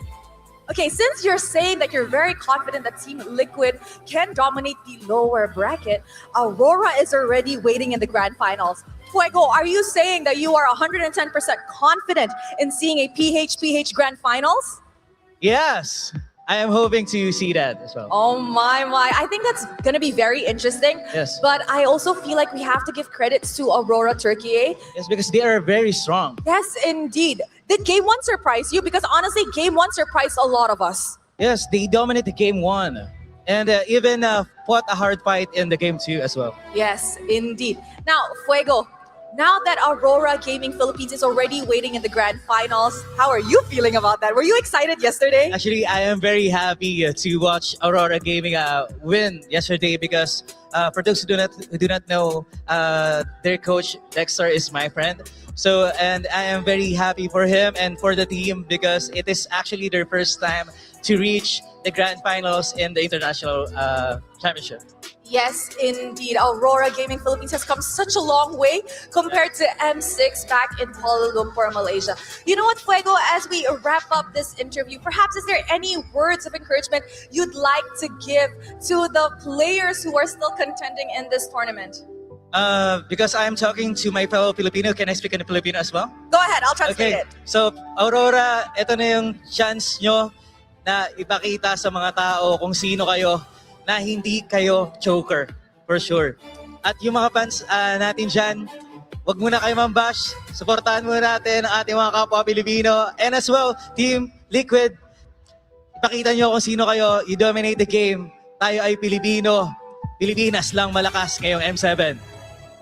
Okay, since you're saying that you're very confident that Team Liquid can dominate the lower bracket, Aurora is already waiting in the grand finals. Fuego, are you saying that you are 110% confident in seeing a PH grand finals? Yes, I am hoping to see that as well. Oh my. I think that's going to be very interesting. Yes. But I also feel like we have to give credit to Aurora Turkey. Yes, because they are very strong. Yes, indeed. Did Game 1 surprise you? Because honestly, Game 1 surprised a lot of us. Yes, they dominated Game 1. And even fought a hard fight in the Game 2 as well. Yes, indeed. Now, Fuego, now that Aurora Gaming Philippines is already waiting in the grand finals, how are you feeling about that? Were you excited yesterday? Actually, I am very happy to watch Aurora Gaming win yesterday, because for those who do not know, their coach Dexter is my friend. So, and I am very happy for him and for the team, because it is actually their first time to reach the grand finals in the international championship. Yes, indeed. Aurora Gaming Philippines has come such a long way compared to M6 back in Kuala Lumpur, Malaysia. You know what, Fuego, as we wrap up this interview, perhaps is there any words of encouragement you'd like to give to the players who are still contending in this tournament? Because I'm talking to my fellow Filipino, can I speak in Filipino as well? Go ahead, I'll translate it. So, Aurora, ito na yung chance nyo na ipakita sa mga tao kung sino kayo, na hindi kayo choker, for sure. At yung mga fans natin dyan, wag muna kayo mambash. Supportahan muna natin ang ating mga kapwa Pilipino. And as well, Team Liquid, ipakita nyo kung sino kayo, you dominate the game. Tayo ay Pilipino. Pilipinas lang malakas ngayong M7.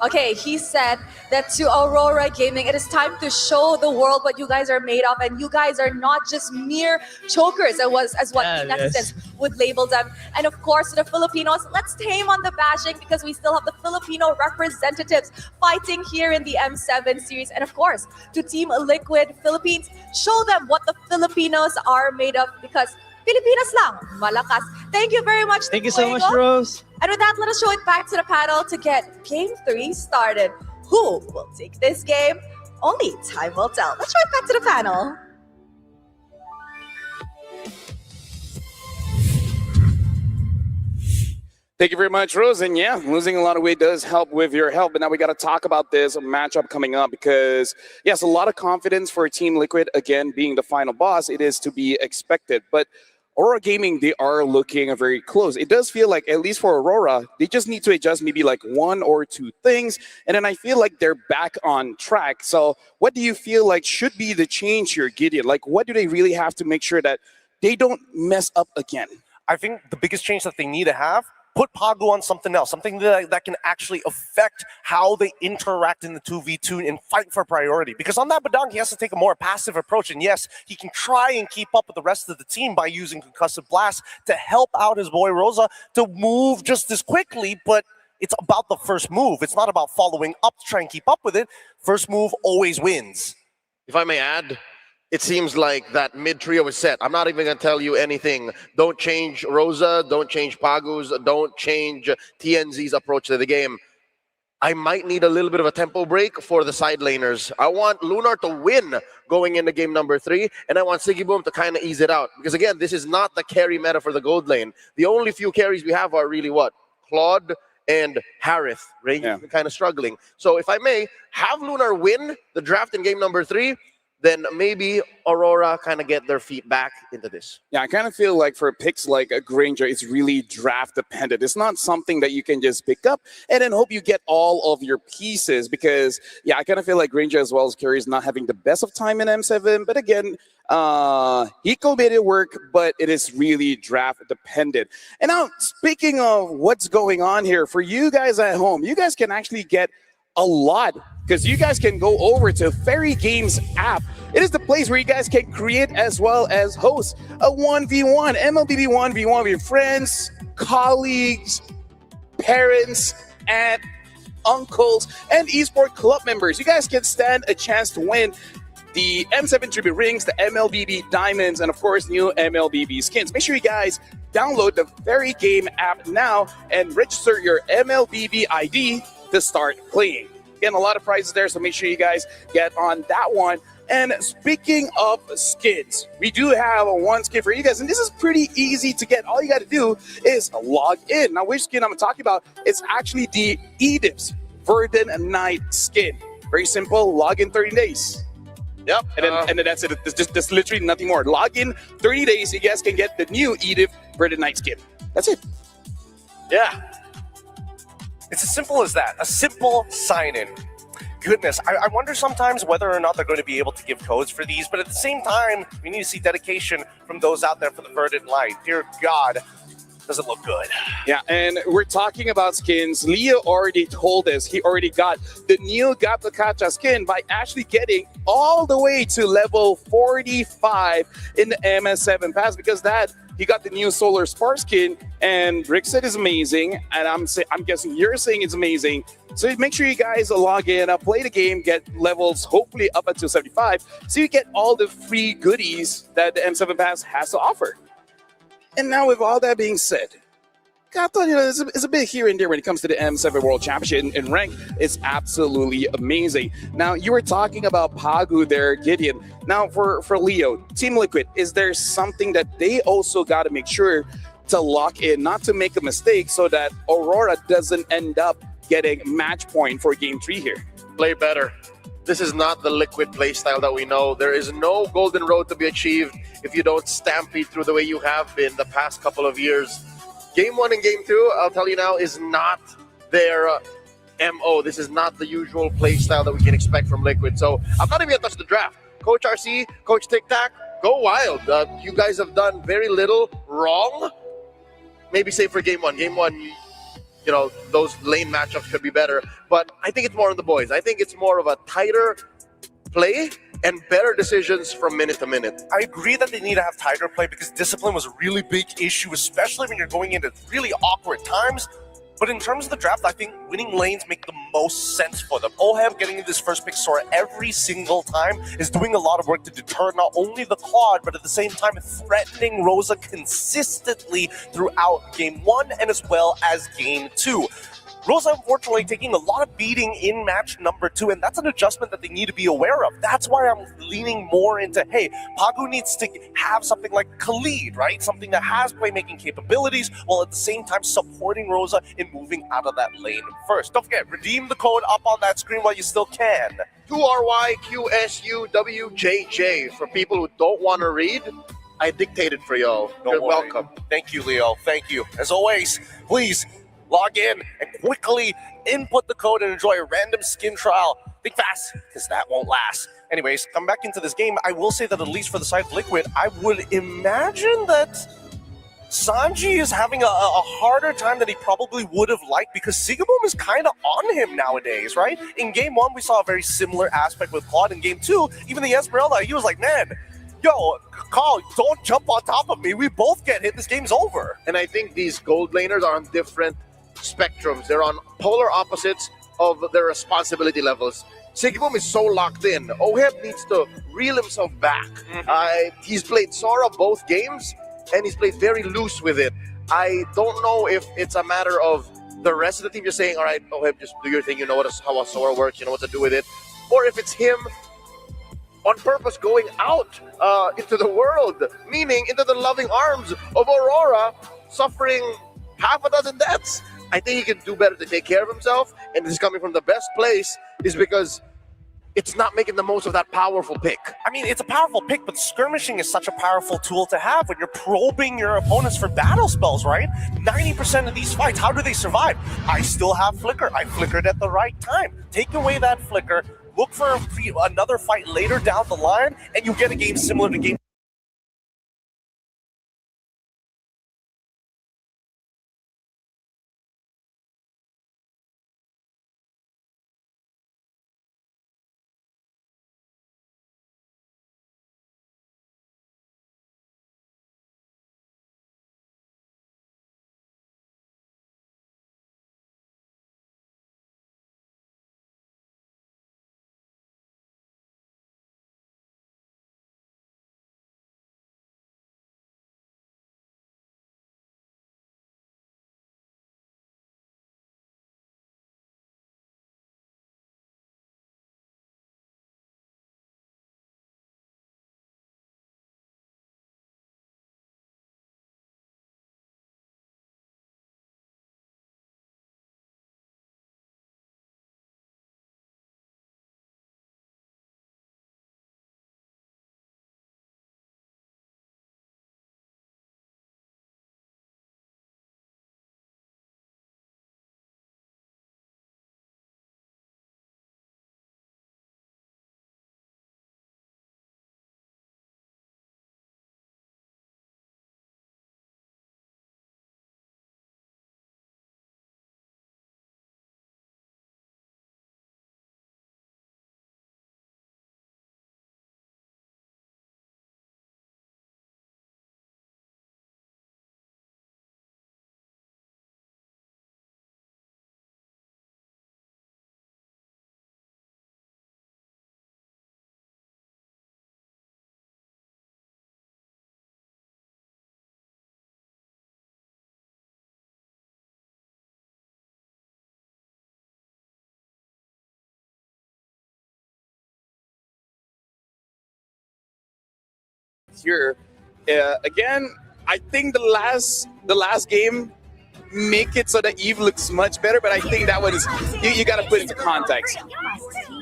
Okay, he said that to Aurora Gaming, it is time to show the world what you guys are made of, and you guys are not just mere chokers, as what netizens would label them. And of course, to the Filipinos, let's tame on the bashing, because we still have the Filipino representatives fighting here in the M7 series. And of course, to Team Liquid Philippines, show them what the Filipinos are made of, because Pilipinas lang, malakas. Thank you very much. Thank you so much, Rose. And with that, let us show it back to the panel to get Game 3 started. Who will take this game Only time will tell. Let's right back to the panel. Thank you very much, Rose. And yeah, losing a lot of weight does help with your health. But now we got to talk about this matchup coming up because, yes, a lot of confidence for Team Liquid, again, being the final boss. It is to be expected. But Aurora Gaming, they are looking very close. It does feel like, at least for Aurora, they just need to adjust maybe like one or two things. And then I feel like they're back on track. So what do you feel like should be the change here, Gideon? Like, what do they really have to make sure that they don't mess up again? I think the biggest change that they need to have, put Pagu on something else, something that can actually affect how they interact in the 2v2 and fight for priority. Because on that Badang, he has to take a more passive approach. And yes, he can try and keep up with the rest of the team by using Concussive Blast to help out his boy Rosa to move just as quickly, but it's about the first move. It's not about following up to try and keep up with it. First move always wins. If I may add, it seems like that mid trio is set. I'm not even going to tell you anything. Don't change Rosa. Don't change Pagu's. Don't change TNZ's approach to the game. I might need a little bit of a tempo break for the side laners. I want Lunar to win going into game number 3, and I want Siggy Boom to kind of ease it out. Because again, this is not the carry meta for the gold lane. The only few carries we have are really what? Claude and Harith, right? Yeah. Kind of struggling. So if I may, have Lunar win the draft in game number 3, then maybe Aurora kind of get their feet back into this. Yeah, I kind of feel like for picks like a Granger, it's really draft dependent. It's not something that you can just pick up and then hope you get all of your pieces because, yeah, I kind of feel like Granger as well as Carey is not having the best of time in M7. But again, Hiko made it work, but it is really draft dependent. And now, speaking of what's going on here, for you guys at home, you guys can actually get a lot because you guys can go over to Fairy Games app. It is the place where you guys can create as well as host a 1v1, MLBB 1v1 with your friends, colleagues, parents, and uncles, and esports club members. You guys can stand a chance to win the M7 Tribute Rings, the MLBB Diamonds, and of course, new MLBB skins. Make sure you guys download the Fairy Game app now and register your MLBB ID to start playing. Again, a lot of prizes there, so make sure you guys get on that one. And speaking of skins, we do have one skin for you guys, and this is pretty easy to get. All you got to do is log in. Now, which skin I'm talking about is actually the Edip's Verdant Knight skin. Very simple, log in 30 days. Yep, and then that's it. There's literally nothing more. Log in 30 days, you guys can get the new Edip Verdant Knight skin. That's it. Yeah. It's as simple as that. A simple sign-in. Goodness, I wonder sometimes whether or not they're going to be able to give codes for these, but at the same time, we need to see dedication from those out there for the Verdant Light. Dear God, doesn't look good. Yeah, and we're talking about skins. Leo already told us he already got the new Gato Kacha skin by actually getting all the way to level 45 in the MS7 pass because he got the new Solar Spark skin, and Rick said it's amazing, and I'm guessing you're saying it's amazing. So make sure you guys log in, play the game, get levels hopefully up until 75, so you get all the free goodies that the M7 Pass has to offer. And now with all that being said, I thought, it's a bit here and there when it comes to the M7 World Championship in rank. It's absolutely amazing. Now, you were talking about Pagu there, Gideon. Now, for Leo, Team Liquid, is there something that they also got to make sure to lock in, not to make a mistake so that Aurora doesn't end up getting match point for Game 3 here? Play better. This is not the Liquid playstyle that we know. There is no golden road to be achieved if you don't stampede through the way you have been the past couple of years. Game 1 and Game 2, I'll tell you now, is not their MO. This is not the usual play style that we can expect from Liquid. So I'm not even going to touch the draft. Coach RC, Coach Tic Tac, go wild. You guys have done very little wrong. Maybe save for Game 1. Game 1, those lane matchups could be better. But I think it's more on the boys. I think it's more of a tighter play and better decisions from minute to minute. I agree that they need to have tighter play because discipline was a really big issue, especially when you're going into really awkward times. But in terms of the draft, I think winning lanes make the most sense for them. Oheb getting this first pick Sora every single time is doing a lot of work to deter not only the Claude, but at the same time threatening Rosa consistently throughout Game 1 and as well as Game 2. Rosa, unfortunately, taking a lot of beating in match number 2, and that's an adjustment that they need to be aware of. That's why I'm leaning more into, hey, Pagu needs to have something like Khalid, right? Something that has playmaking capabilities, while at the same time supporting Rosa in moving out of that lane first. Don't forget, redeem the code up on that screen while you still can. 2RYQSUWJJ. For people who don't want to read, I dictated for y'all. You're welcome. Thank you, Leo. Thank you. As always, please log in and quickly input the code and enjoy a random skin trial. Think fast, because that won't last. Anyways, come back into this game. I will say that at least for the side of Liquid, I would imagine that Sanji is having a harder time than he probably would have liked, because Sigaboom is kind of on him nowadays, right? In game 1, we saw a very similar aspect with Claude. In game 2, even the Esmeralda, he was like, man, yo, Carl, don't jump on top of me. We both get hit. This game's over. And I think these gold laners are on different spectrums. They're on polar opposites of their responsibility levels. Sigaboom is so locked in. Oheb needs to reel himself back. He's played Sora both games, and he's played very loose with it. I don't know if it's a matter of the rest of the team just saying, all right, Oheb, just do your thing. You know how a Sora works. You know what to do with it. Or if it's him on purpose going out into the world, meaning into the loving arms of Aurora, suffering half a dozen deaths. I think he can do better to take care of himself, and this is coming from the best place is because it's not making the most of that powerful pick. I mean, it's a powerful pick, but skirmishing is such a powerful tool to have when you're probing your opponents for battle spells, right? 90% of these fights, how do they survive? I still have Flicker. I flickered at the right time. Take away that Flicker, look for another fight later down the line, and you get a game similar to game. Here, again, I think the last game make it so that Eve looks much better, but I think that one is you got to put into context.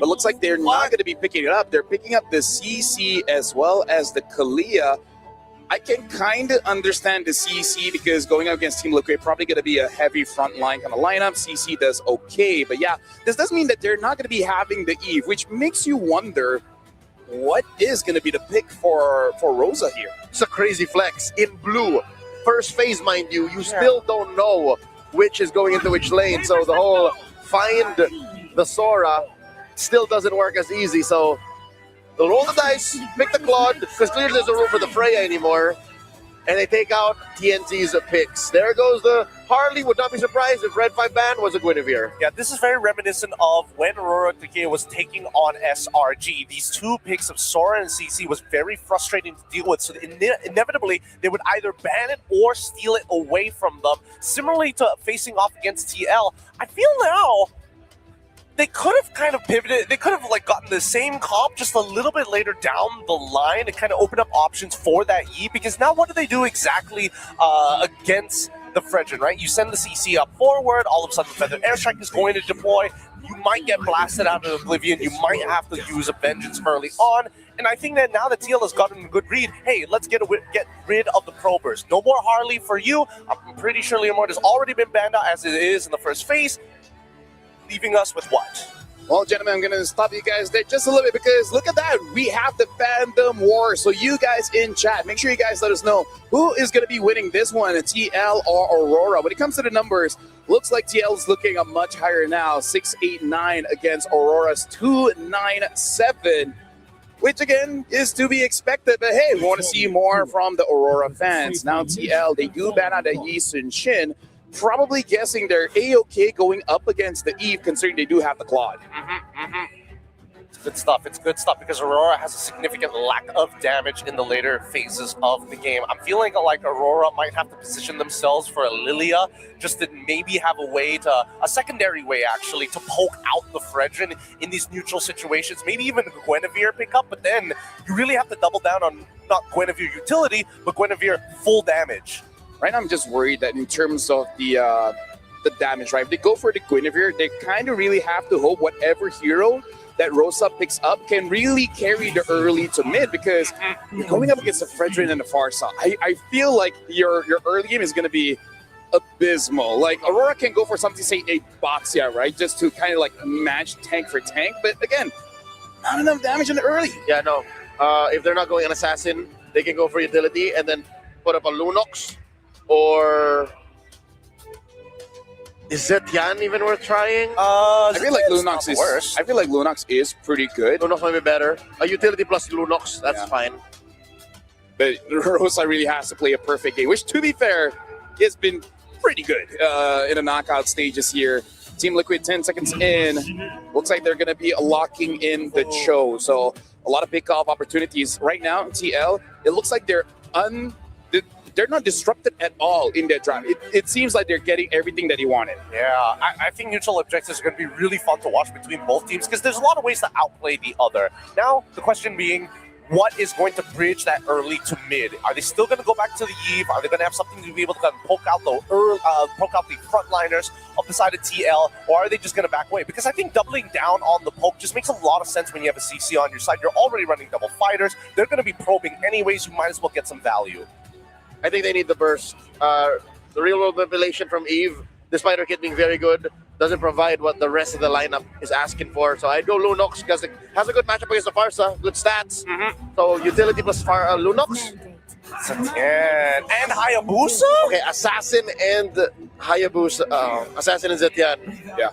But looks like they're not going to be picking it up. They're picking up the CC as well as the Kalia. I can kind of understand the CC because going up against Team Liquid probably going to be a heavy front line kind of lineup. CC does okay, but yeah, this doesn't mean that they're not going to be having the Eve, which makes you wonder what is going to be the pick for Rosa here. It's a crazy flex in blue. First phase, mind you, you still don't know which is going into which lane, so the whole find the Sora still doesn't work as easy. So they'll roll the dice, pick the Claude, because clearly there's no room for the Freya anymore. and they take out TNC's picks. There goes the Harley. Would not be surprised if Red 5 ban was a Guinevere. Yeah, this is very reminiscent of when Aurora Takea was taking on SRG. These two picks of Sora and CC was very frustrating to deal with, so inevitably they would either ban it or steal it away from them. Similarly to facing off against TL, I feel now they could have kind of pivoted. They could have like gotten the same comp just a little bit later down the line and kind of open up options for that E, because now what do they do exactly against the Fredrin, right? You send the CC up forward, all of a sudden the Feather Airstrike is going to deploy. You might get blasted out of Oblivion. You might have to use a Vengeance early on. And I think that now that TL has gotten a good read, hey, let's get rid of the probers. No more Harley for you. I'm pretty sure Leomord has already been banned out as it is in the first phase, leaving us with what? Well, gentlemen, I'm going to stop you guys there just a little bit because look at that. We have the Fandom War. So you guys in chat, make sure you guys let us know who is going to be winning this one, TL or Aurora. When it comes to the numbers, looks like TL is looking a much higher now, 689 against Aurora's 297, which again is to be expected. But hey, we want to see more from the Aurora fans. Now TL, they do ban out the Yi Sun Shin. Probably guessing they're A-okay going up against the Eve, considering they do have the Claude. It's good stuff. It's good stuff because Aurora has a significant lack of damage in the later phases of the game. I'm feeling like Aurora might have to position themselves for a Lilia, just to maybe have a secondary way actually, to poke out the Fredrin in these neutral situations. Maybe even a Guinevere pick up, but then you really have to double down on not Guinevere utility, but Guinevere full damage. Right now, I'm just worried that in terms of the damage, right? If they go for the Guinevere, they kind of really have to hope whatever hero that Rosa picks up can really carry the early to mid, because you're going up against the Fredrin and the Farsa. I feel like your early game is going to be abysmal. Like, Aurora can go for something, say, a Boxia, right? Just to kind of like match tank for tank. But again, not enough damage in the early. Yeah, no. If they're not going an Assassin, they can go for utility and then put up a Lunox. Or is Zetian even worth trying? I feel like Lunox is worse. I feel like Lunox is pretty good. Lunox might be better. A utility plus Lunox, that's fine. But Rosa really has to play a perfect game, which, to be fair, has been pretty good in the knockout stages here. Team Liquid 10 seconds in. Looks like they're going to be locking in the Cho. So a lot of pick-off opportunities right now. TL, it looks like they're not disrupted at all in their drive. It seems like they're getting everything that they wanted. Yeah, I think neutral objectives are going to be really fun to watch between both teams because there's a lot of ways to outplay the other. Now, the question being, what is going to bridge that early to mid? Are they still going to go back to the Eve? Are they going to have something to be able to kind of poke out the frontliners up the side of TL? Or are they just going to back away? Because I think doubling down on the poke just makes a lot of sense when you have a CC on your side. You're already running double fighters. They're going to be probing anyways. You might as well get some value. I think they need the burst. The real world manipulation from Eve, despite her kit being very good, doesn't provide what the rest of the lineup is asking for. So I'd go Lunox because it has a good matchup against the Farsa, good stats. So utility plus Lunox. Zetian and Hayabusa? Okay, Assassin and Hayabusa. Assassin and Zetian. Yeah.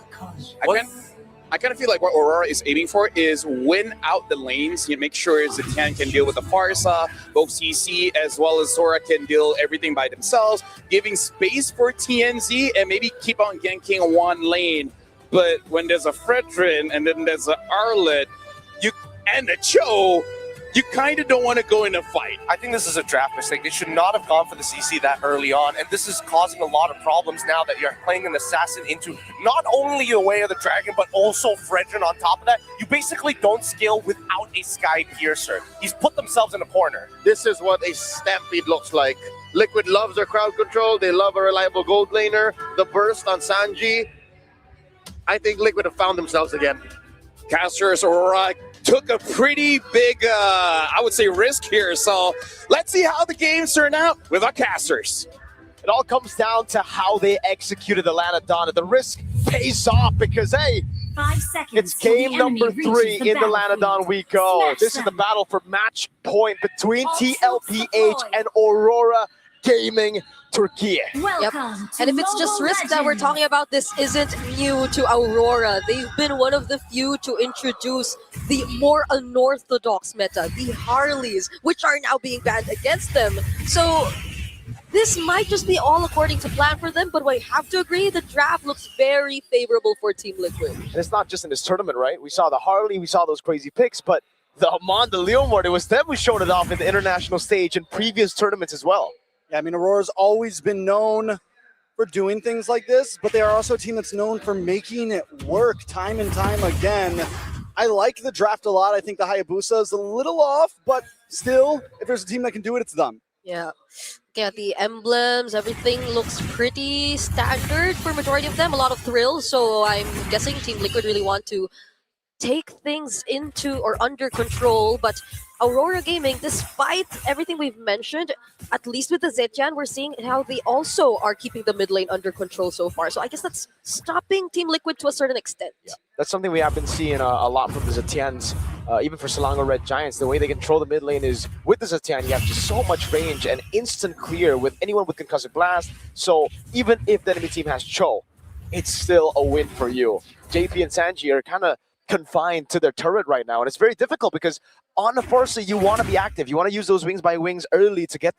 I kind of feel like what Aurora is aiming for is win out the lanes. You make sure Zetian can deal with the Farsa, both CC as well as Sora can deal everything by themselves, giving space for TNZ and maybe keep on ganking one lane. But when there's a Fredrin and then there's an Arlet, and a Cho, you kind of don't want to go in a fight. I think this is a draft mistake. They should not have gone for the CC that early on, and this is causing a lot of problems now that you're playing an Assassin into not only the Way of the Dragon, but also Fredrin on top of that. You basically don't scale without a Sky Piercer. He's put themselves in a corner. This is what a Stampede looks like. Liquid loves their crowd control. They love a reliable gold laner. The burst on Sanji. I think Liquid have found themselves again. Casters Aurora took a pretty big, I would say, risk here. So let's see how the games turn out with our casters. It all comes down to how they executed the Lanadon. The risk pays off because, hey, 5 seconds. it's game number 3 in the Lanadon we go. This is the battle for match point between TLPH and Aurora Gaming Turkey. Yep. And if it's just risk that we're talking about, this isn't new to Aurora. They've been one of the few to introduce the more unorthodox meta, the Harleys, which are now being banned against them. So this might just be all according to plan for them, but I have to agree, the draft looks very favorable for Team Liquid. And it's not just in this tournament, right? We saw the Harley, we saw those crazy picks, but the Amon, the Leomord, it was them who showed it off in the international stage in previous tournaments as well. Yeah, I mean, Aurora's always been known for doing things like this, but they are also a team that's known for making it work time and time again. I like the draft a lot. I think the Hayabusa is a little off, but still, if there's a team that can do it, it's them. Yeah. Yeah, the emblems, everything looks pretty standard for majority of them. A lot of thrills, so I'm guessing Team Liquid really want to take things into or under control. But Aurora Gaming, despite everything we've mentioned, at least with the Zetian, we're seeing how they also are keeping the mid lane under control so far. So I guess that's stopping Team Liquid to a certain extent. Yeah. That's something we have been seeing a lot from the Zetians, even for Selangor Red Giants. The way they control the mid lane is with the Zetian, you have just so much range and instant clear with anyone with Concussive Blast. So even if the enemy team has Cho, it's still a win for you. JP and Sanji are kind of confined to their turret right now, and it's very difficult because on the Forza you want to be active. You want to use those wings by wings early to get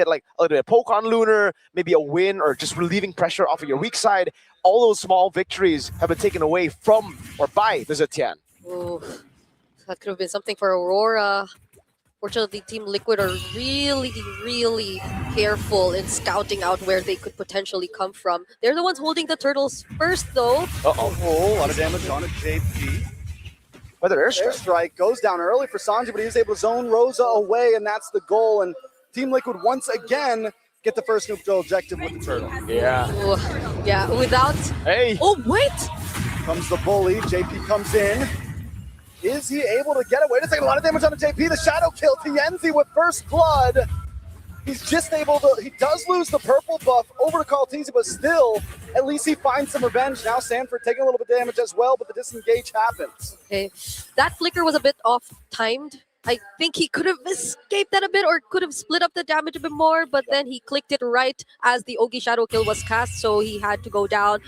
like a poke on Lunar, maybe a win, or just relieving pressure off of your weak side. All those small victories have been taken away from or by the Zetian. Ooh, that could have been something for Aurora. Fortunately, Team Liquid are really, really careful in scouting out where they could potentially come from. They're the ones holding the turtles first, though. Uh-oh, a lot of damage on it, JP. But their airstrike goes down early for Sanji, but he was able to zone Rosa away, and that's the goal. And Team Liquid once again get the first neutral objective with the turtle. Yeah. Ooh, yeah, without... Hey! Oh, wait! Comes the bully. JP comes in. Is he able to get it? Wait a second, a lot of damage on the JP. The shadow kill. Tienzi with first blood. He's just able to... He does lose the purple buff over to Carl Tienzi, but still, at least he finds some revenge. Now Sanford taking a little bit of damage as well, but the disengage happens. Okay, that flicker was a bit off-timed. I think he could have escaped that a bit or could have split up the damage a bit more, but then he clicked it right as the Ogi Shadow Kill was cast, so he had to go down.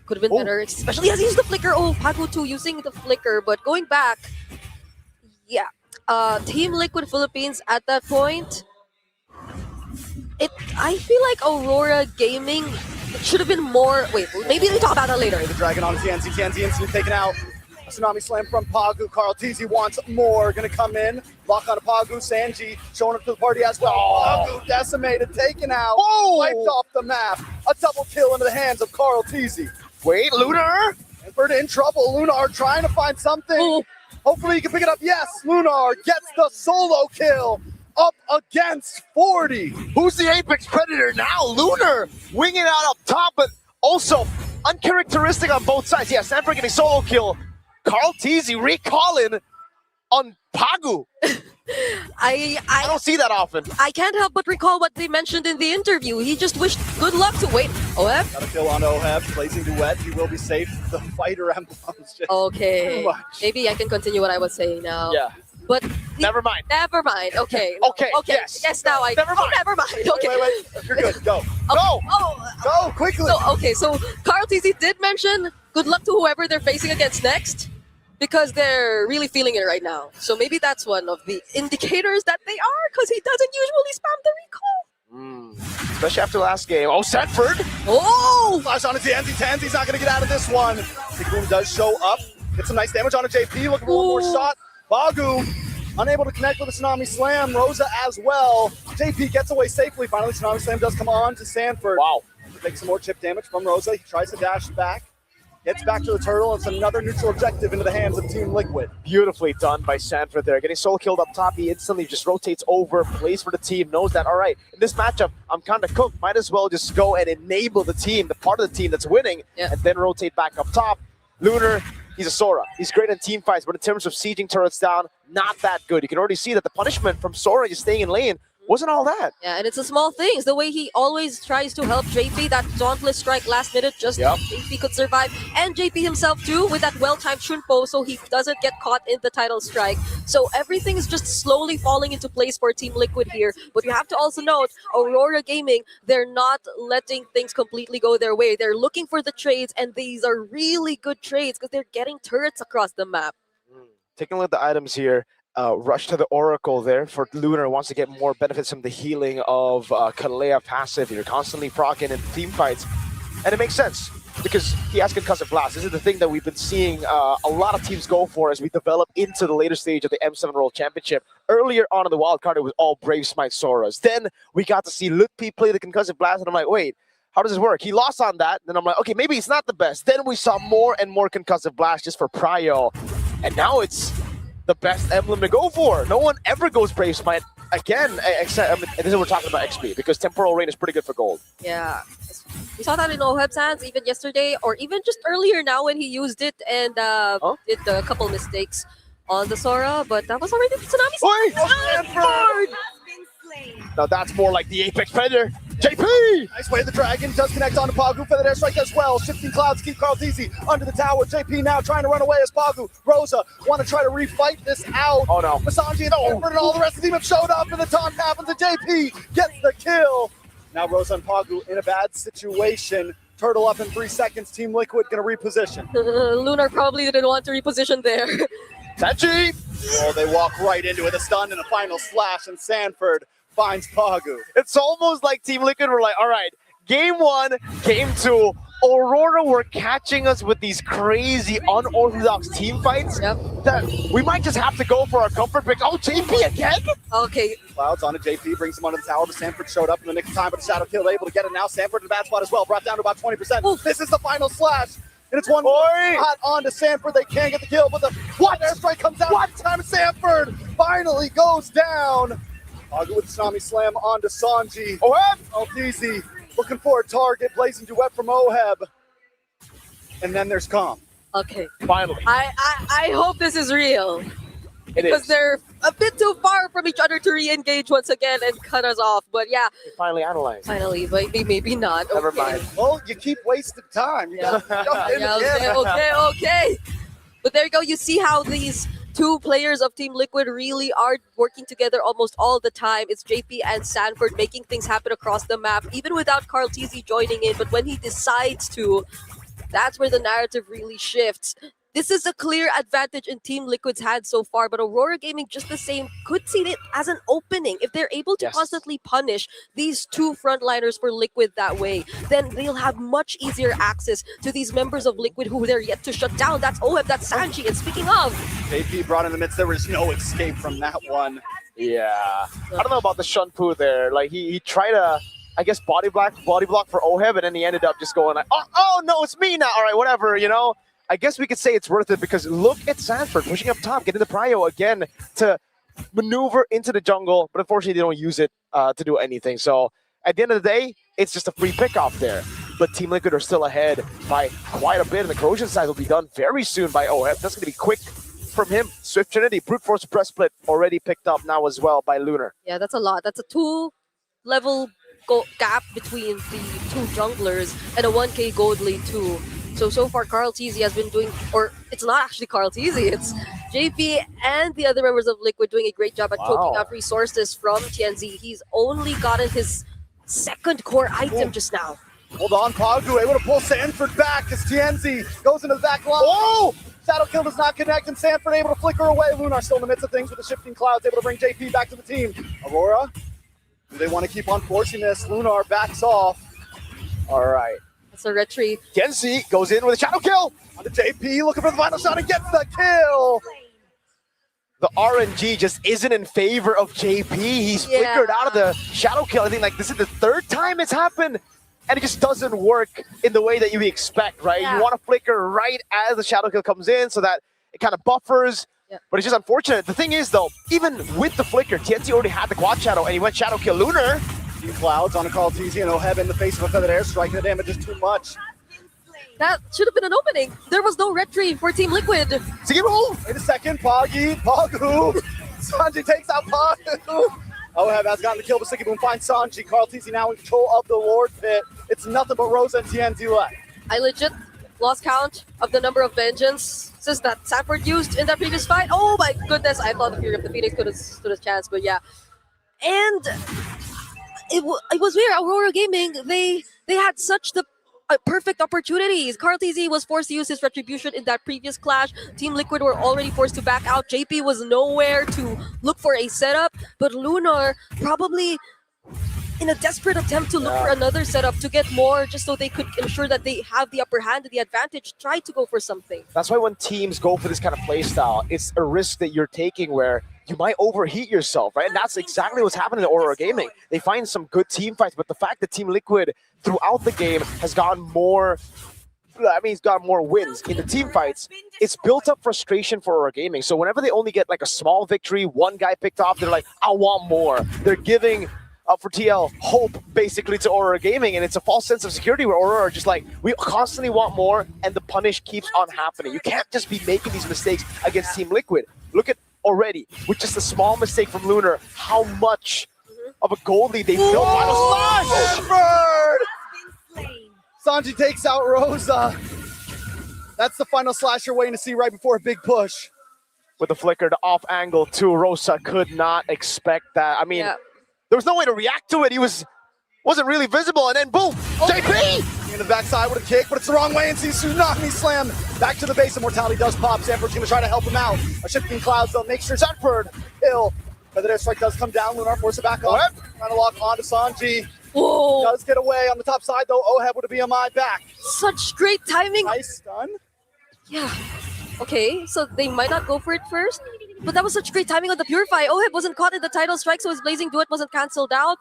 Could have been better, especially as he used the flicker. Oh, Pagu too using the flicker, but going back, yeah. Team Liquid Philippines at that point, I feel like Aurora Gaming should have been more... Wait, maybe we talk about that later. The Dragon on Tienzi. Tienzi instantly taken out. A Tsunami Slam from Pagu. Carl Tizi wants more. Gonna come in. Lock on to Pagu. Sanji showing up to the party as well. Pagu decimated, taken out. Wiped off the map. A double kill into the hands of Carl Tizi. Wait, Lunar! Sanford in trouble. Lunar trying to find something. Hopefully he can pick it up. Yes, Lunar gets the solo kill. Up against 40. Who's the Apex Predator now? Lunar winging out up top, but also uncharacteristic on both sides. Yeah, Sanford getting solo kill. Carl Tizi recalling on Pagu. I don't see that often. I can't help but recall what they mentioned in the interview. He just wished good luck to wait. Oheb? Got a kill on Oheb, placing duet. He will be safe. The fighter emblems just okay. too much. Maybe I can continue what I was saying now. Yeah. But never mind. Never mind. Okay. Okay. Yes. Yes. Now I. Never mind. Never mind. Okay. Wait. You're good. Go. Go. Go quickly. So Carl TZ did mention good luck to whoever they're facing against next, because they're really feeling it right now. So maybe that's one of the indicators that they are, because he doesn't usually spam the recall. Especially after last game. Oh, Sanford. Oh! Flash on a Tienzi. Tienzi's not going to get out of this one. Tickboom does show up. Get some nice damage on a JP. Looking for one more shot. Bagu unable to connect with a Tsunami Slam. Rosa as well. JP gets away safely. Finally, Tsunami Slam does come on to Sanford. Wow. Takes some more chip damage from Rosa. He tries to dash back. Gets back to the turtle. It's another neutral objective into the hands of Team Liquid. Beautifully done by Sanford there. Getting solo killed up top. He instantly just rotates over, plays for the team, knows that, all right, in this matchup, I'm kind of cooked. Might as well just go and enable the team, the part of the team that's winning, and then rotate back up top. Lunar, he's a Sora. He's great in team fights, but in terms of sieging turrets down, not that good. You can already see that the punishment from Sora just staying in lane wasn't all that. Yeah, and it's the small things. The way he always tries to help JP, that dauntless strike last minute, just if he could survive. And JP himself too, with that well-timed Shunpo, so he doesn't get caught in the title strike. So everything is just slowly falling into place for Team Liquid here. But you have to also note, Aurora Gaming, they're not letting things completely go their way. They're looking for the trades, and these are really good trades because they're getting turrets across the map. Taking a look at the items here, rush to the Oracle there for Lunar. Wants to get more benefits from the healing of Kalea passive. You're constantly proccing in team fights. And it makes sense because he has Concussive Blast. This is the thing that we've been seeing a lot of teams go for as we develop into the later stage of the M7 World Championship. Earlier on in the wildcard, it was all Brave Smite Soras. Then we got to see Lutpi play the Concussive Blast, and I'm like, wait, how does this work? He lost on that. Then I'm like, okay, maybe it's not the best. Then we saw more and more Concussive Blast just for Prio. And now it's the best emblem to go for. No one ever goes Brave Smite again, except, I mean, this is what we're talking about XP, because Temporal Rain is pretty good for gold. Yeah. We saw that in Oheb's hands even yesterday, or even just earlier now when he used it and did a couple mistakes on the Sora, but that was already Tsunami. Stanford! Now that's more like the Apex Predator. JP! Nice way the Dragon does connect onto Pagu. Feathered Airstrike as well. Shifting clouds keep Carl Teasy under the tower. JP now trying to run away as Pagu. Rosa want to try to refight this out. Oh no. Masanji and Stanford and all the rest of the team have showed up, and the taunt happens, and JP gets the kill. Now Rosa and Pagu in a bad situation. Turtle up in 3 seconds. Team Liquid gonna reposition. Lunar probably didn't want to reposition there. Sanji! Oh, they walk right into it. A stun and a final slash, and Sanford finds Pagu. It's almost like Team Liquid were like, all right, game 1, game 2, Aurora were catching us with these crazy unorthodox team fights. Yep. That we might just have to go for our comfort pick. Oh, JP again? Okay. Clouds on it. JP brings him under the tower, but Sanford showed up in the nick of time, but a shadow kill able to get it now. Sanford in a bad spot as well, brought down to about 20%. Oof. This is the final slash. And it's one hot on to Sanford. They can't get the kill, but the airstrike comes out. What time? Sanford finally goes down. Pagu with the Tsunami Slam onto Sanji. Oheb! Altizi looking for a target. Blazing duet from Oheb. And then there's Calm. Okay. Finally. I hope this is real. It because is. they're a bit too far from each other to re-engage once again and cut us off. But yeah. They finally analyzed. Finally, maybe not. Never Okay. mind. Well, you keep wasting time. You gotta jump in again. Okay. But there you go. You see how these two players of Team Liquid really are working together almost all the time. It's JP and Sanford making things happen across the map, even without Carl TZ joining in. But when he decides to, that's where the narrative really shifts. This is a clear advantage in Team Liquid's hands so far, but Aurora Gaming, just the same, could see it as an opening. If they're able to constantly punish these two frontliners for Liquid that way, then they'll have much easier access to these members of Liquid who they're yet to shut down. That's Oheb, that's Sanji, and speaking of... JP brought in the midst, there was no escape from that one. Yeah. I don't know about the Shunpu there. Like, he tried to, I guess, body block for Oheb, and then he ended up just going like, oh no, it's me now. All right, whatever, you know? I guess we could say it's worth it because look at Sanford pushing up top, getting the prio again to maneuver into the jungle, but unfortunately they don't use it to do anything. So at the end of the day, it's just a free pick off there. But Team Liquid are still ahead by quite a bit, and the corrosion side will be done very soon by Oheb. That's going to be quick from him. Swift Trinity, Brute Force Press Split already picked up now as well by Lunar. Yeah, that's a lot. That's a 2-level gap between the two junglers and a 1k gold lane too. So far, Carl TZ has been doing, or it's not actually Carl TZ, it's JP and the other members of Liquid doing a great job at choking out resources from TNZ. He's only gotten his second core item just now. Hold on, Pagu able to pull Sanford back as TNZ goes into the back line. Oh! Shadow Kill does not connect, and Sanford able to flicker away. Lunar still in the midst of things with the shifting clouds, able to bring JP back to the team. Aurora, do they want to keep on forcing this? Lunar backs off. All right. It's a retreat. Gensi goes in with a Shadow Kill. On the JP, looking for the final shot and gets the kill. The RNG just isn't in favor of JP. He's flickered out of the Shadow Kill. I think like this is the third time it's happened, and it just doesn't work in the way that you expect, right? You want to flicker right as the Shadow Kill comes in so that it kind of buffers, but it's just unfortunate. The thing is, though, even with the flicker, TNT already had the Quad Shadow, and he went Shadow Kill Lunar. Few clouds on a Carl TZ and Oheb in the face of a Feathered Airstrike. The damage is too much. That should have been an opening. There was no retreat for Team Liquid. Wait a second, Pagu. Sanji takes out Pagu. Oheb has gotten the kill, but Sticky Boom finds Sanji. Carl TZ now in control of the Lord Pit. It's nothing but Rosa and TNT left. I legit lost count of the number of vengeances that Sanford used in that previous fight. Oh my goodness, I thought the Fury of the Phoenix could have stood a chance, but yeah. And it was weird. Aurora Gaming, they had such the perfect opportunities. Carl TZ was forced to use his retribution in that previous clash. Team Liquid were already forced to back out. JP was nowhere to look for a setup, but Lunar probably in a desperate attempt to look for another setup to get more just so they could ensure that they have the upper hand and the advantage, tried to go for something. That's why when teams go for this kind of play style, it's a risk that you're taking where you might overheat yourself, right? And that's exactly what's happening in Aurora Gaming. They find some good team fights, but the fact that Team Liquid throughout the game has gotten more, it's got more wins in the team fights, it's built up frustration for Aurora Gaming. So whenever they only get like a small victory, one guy picked off, they're like, I want more. They're giving for TL hope basically to Aurora Gaming, and it's a false sense of security where Aurora are just like, we constantly want more, and the punish keeps on happening. You can't just be making these mistakes against Team Liquid. Look at already, with just a small mistake from Lunar, how much of a goal lead they built. Final slash! Sanji takes out Rosa. That's the final slash you're waiting to see right before a big push. With the flickered off angle too, Rosa could not expect that. I mean, there was no way to react to it. He wasn't really visible, and then boom, JP! In the backside with a kick, but it's the wrong way, and sees Tsunami slam back to the base. Immortality does pop. Sanford's gonna try to help him out. A shifting clouds though makes sure Sanford ill. But the strike does come down. Lunar forces it back up. Trying to lock onto Sanji. Whoa! Does get away on the top side though. Oheb with a BMI back. Such great timing. Nice stun. Yeah. Okay, so they might not go for it first, but that was such great timing on the Purify. Oheb wasn't caught in the title strike, so his Blazing Duet wasn't cancelled out.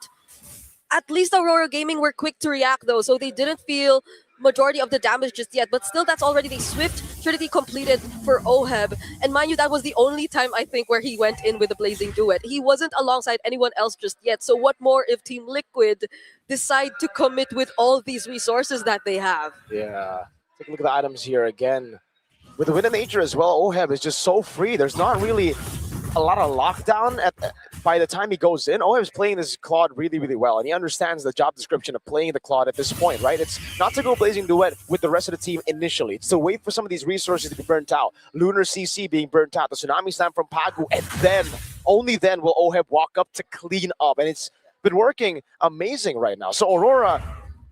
At least Aurora Gaming were quick to react though, so they didn't feel majority of the damage just yet, but still that's already the swift Trinity completed for Oheb. And mind you, that was the only time I think where he went in with the Blazing Duet. He wasn't alongside anyone else just yet, so what more if Team Liquid decide to commit with all these resources that they have? Yeah, take a look at the items here again. With the Wind of Nature as well, Oheb is just so free. There's not really a lot of lockdown by the time he goes in. Oheb's playing this Claude really, really well, and he understands the job description of playing the Claude at this point, right? It's not to go Blazing Duet with the rest of the team initially. It's to wait for some of these resources to be burnt out. Lunar CC being burnt out, the Tsunami Slam from Pagu, and then, only then will Oheb walk up to clean up, and it's been working amazing right now. So Aurora,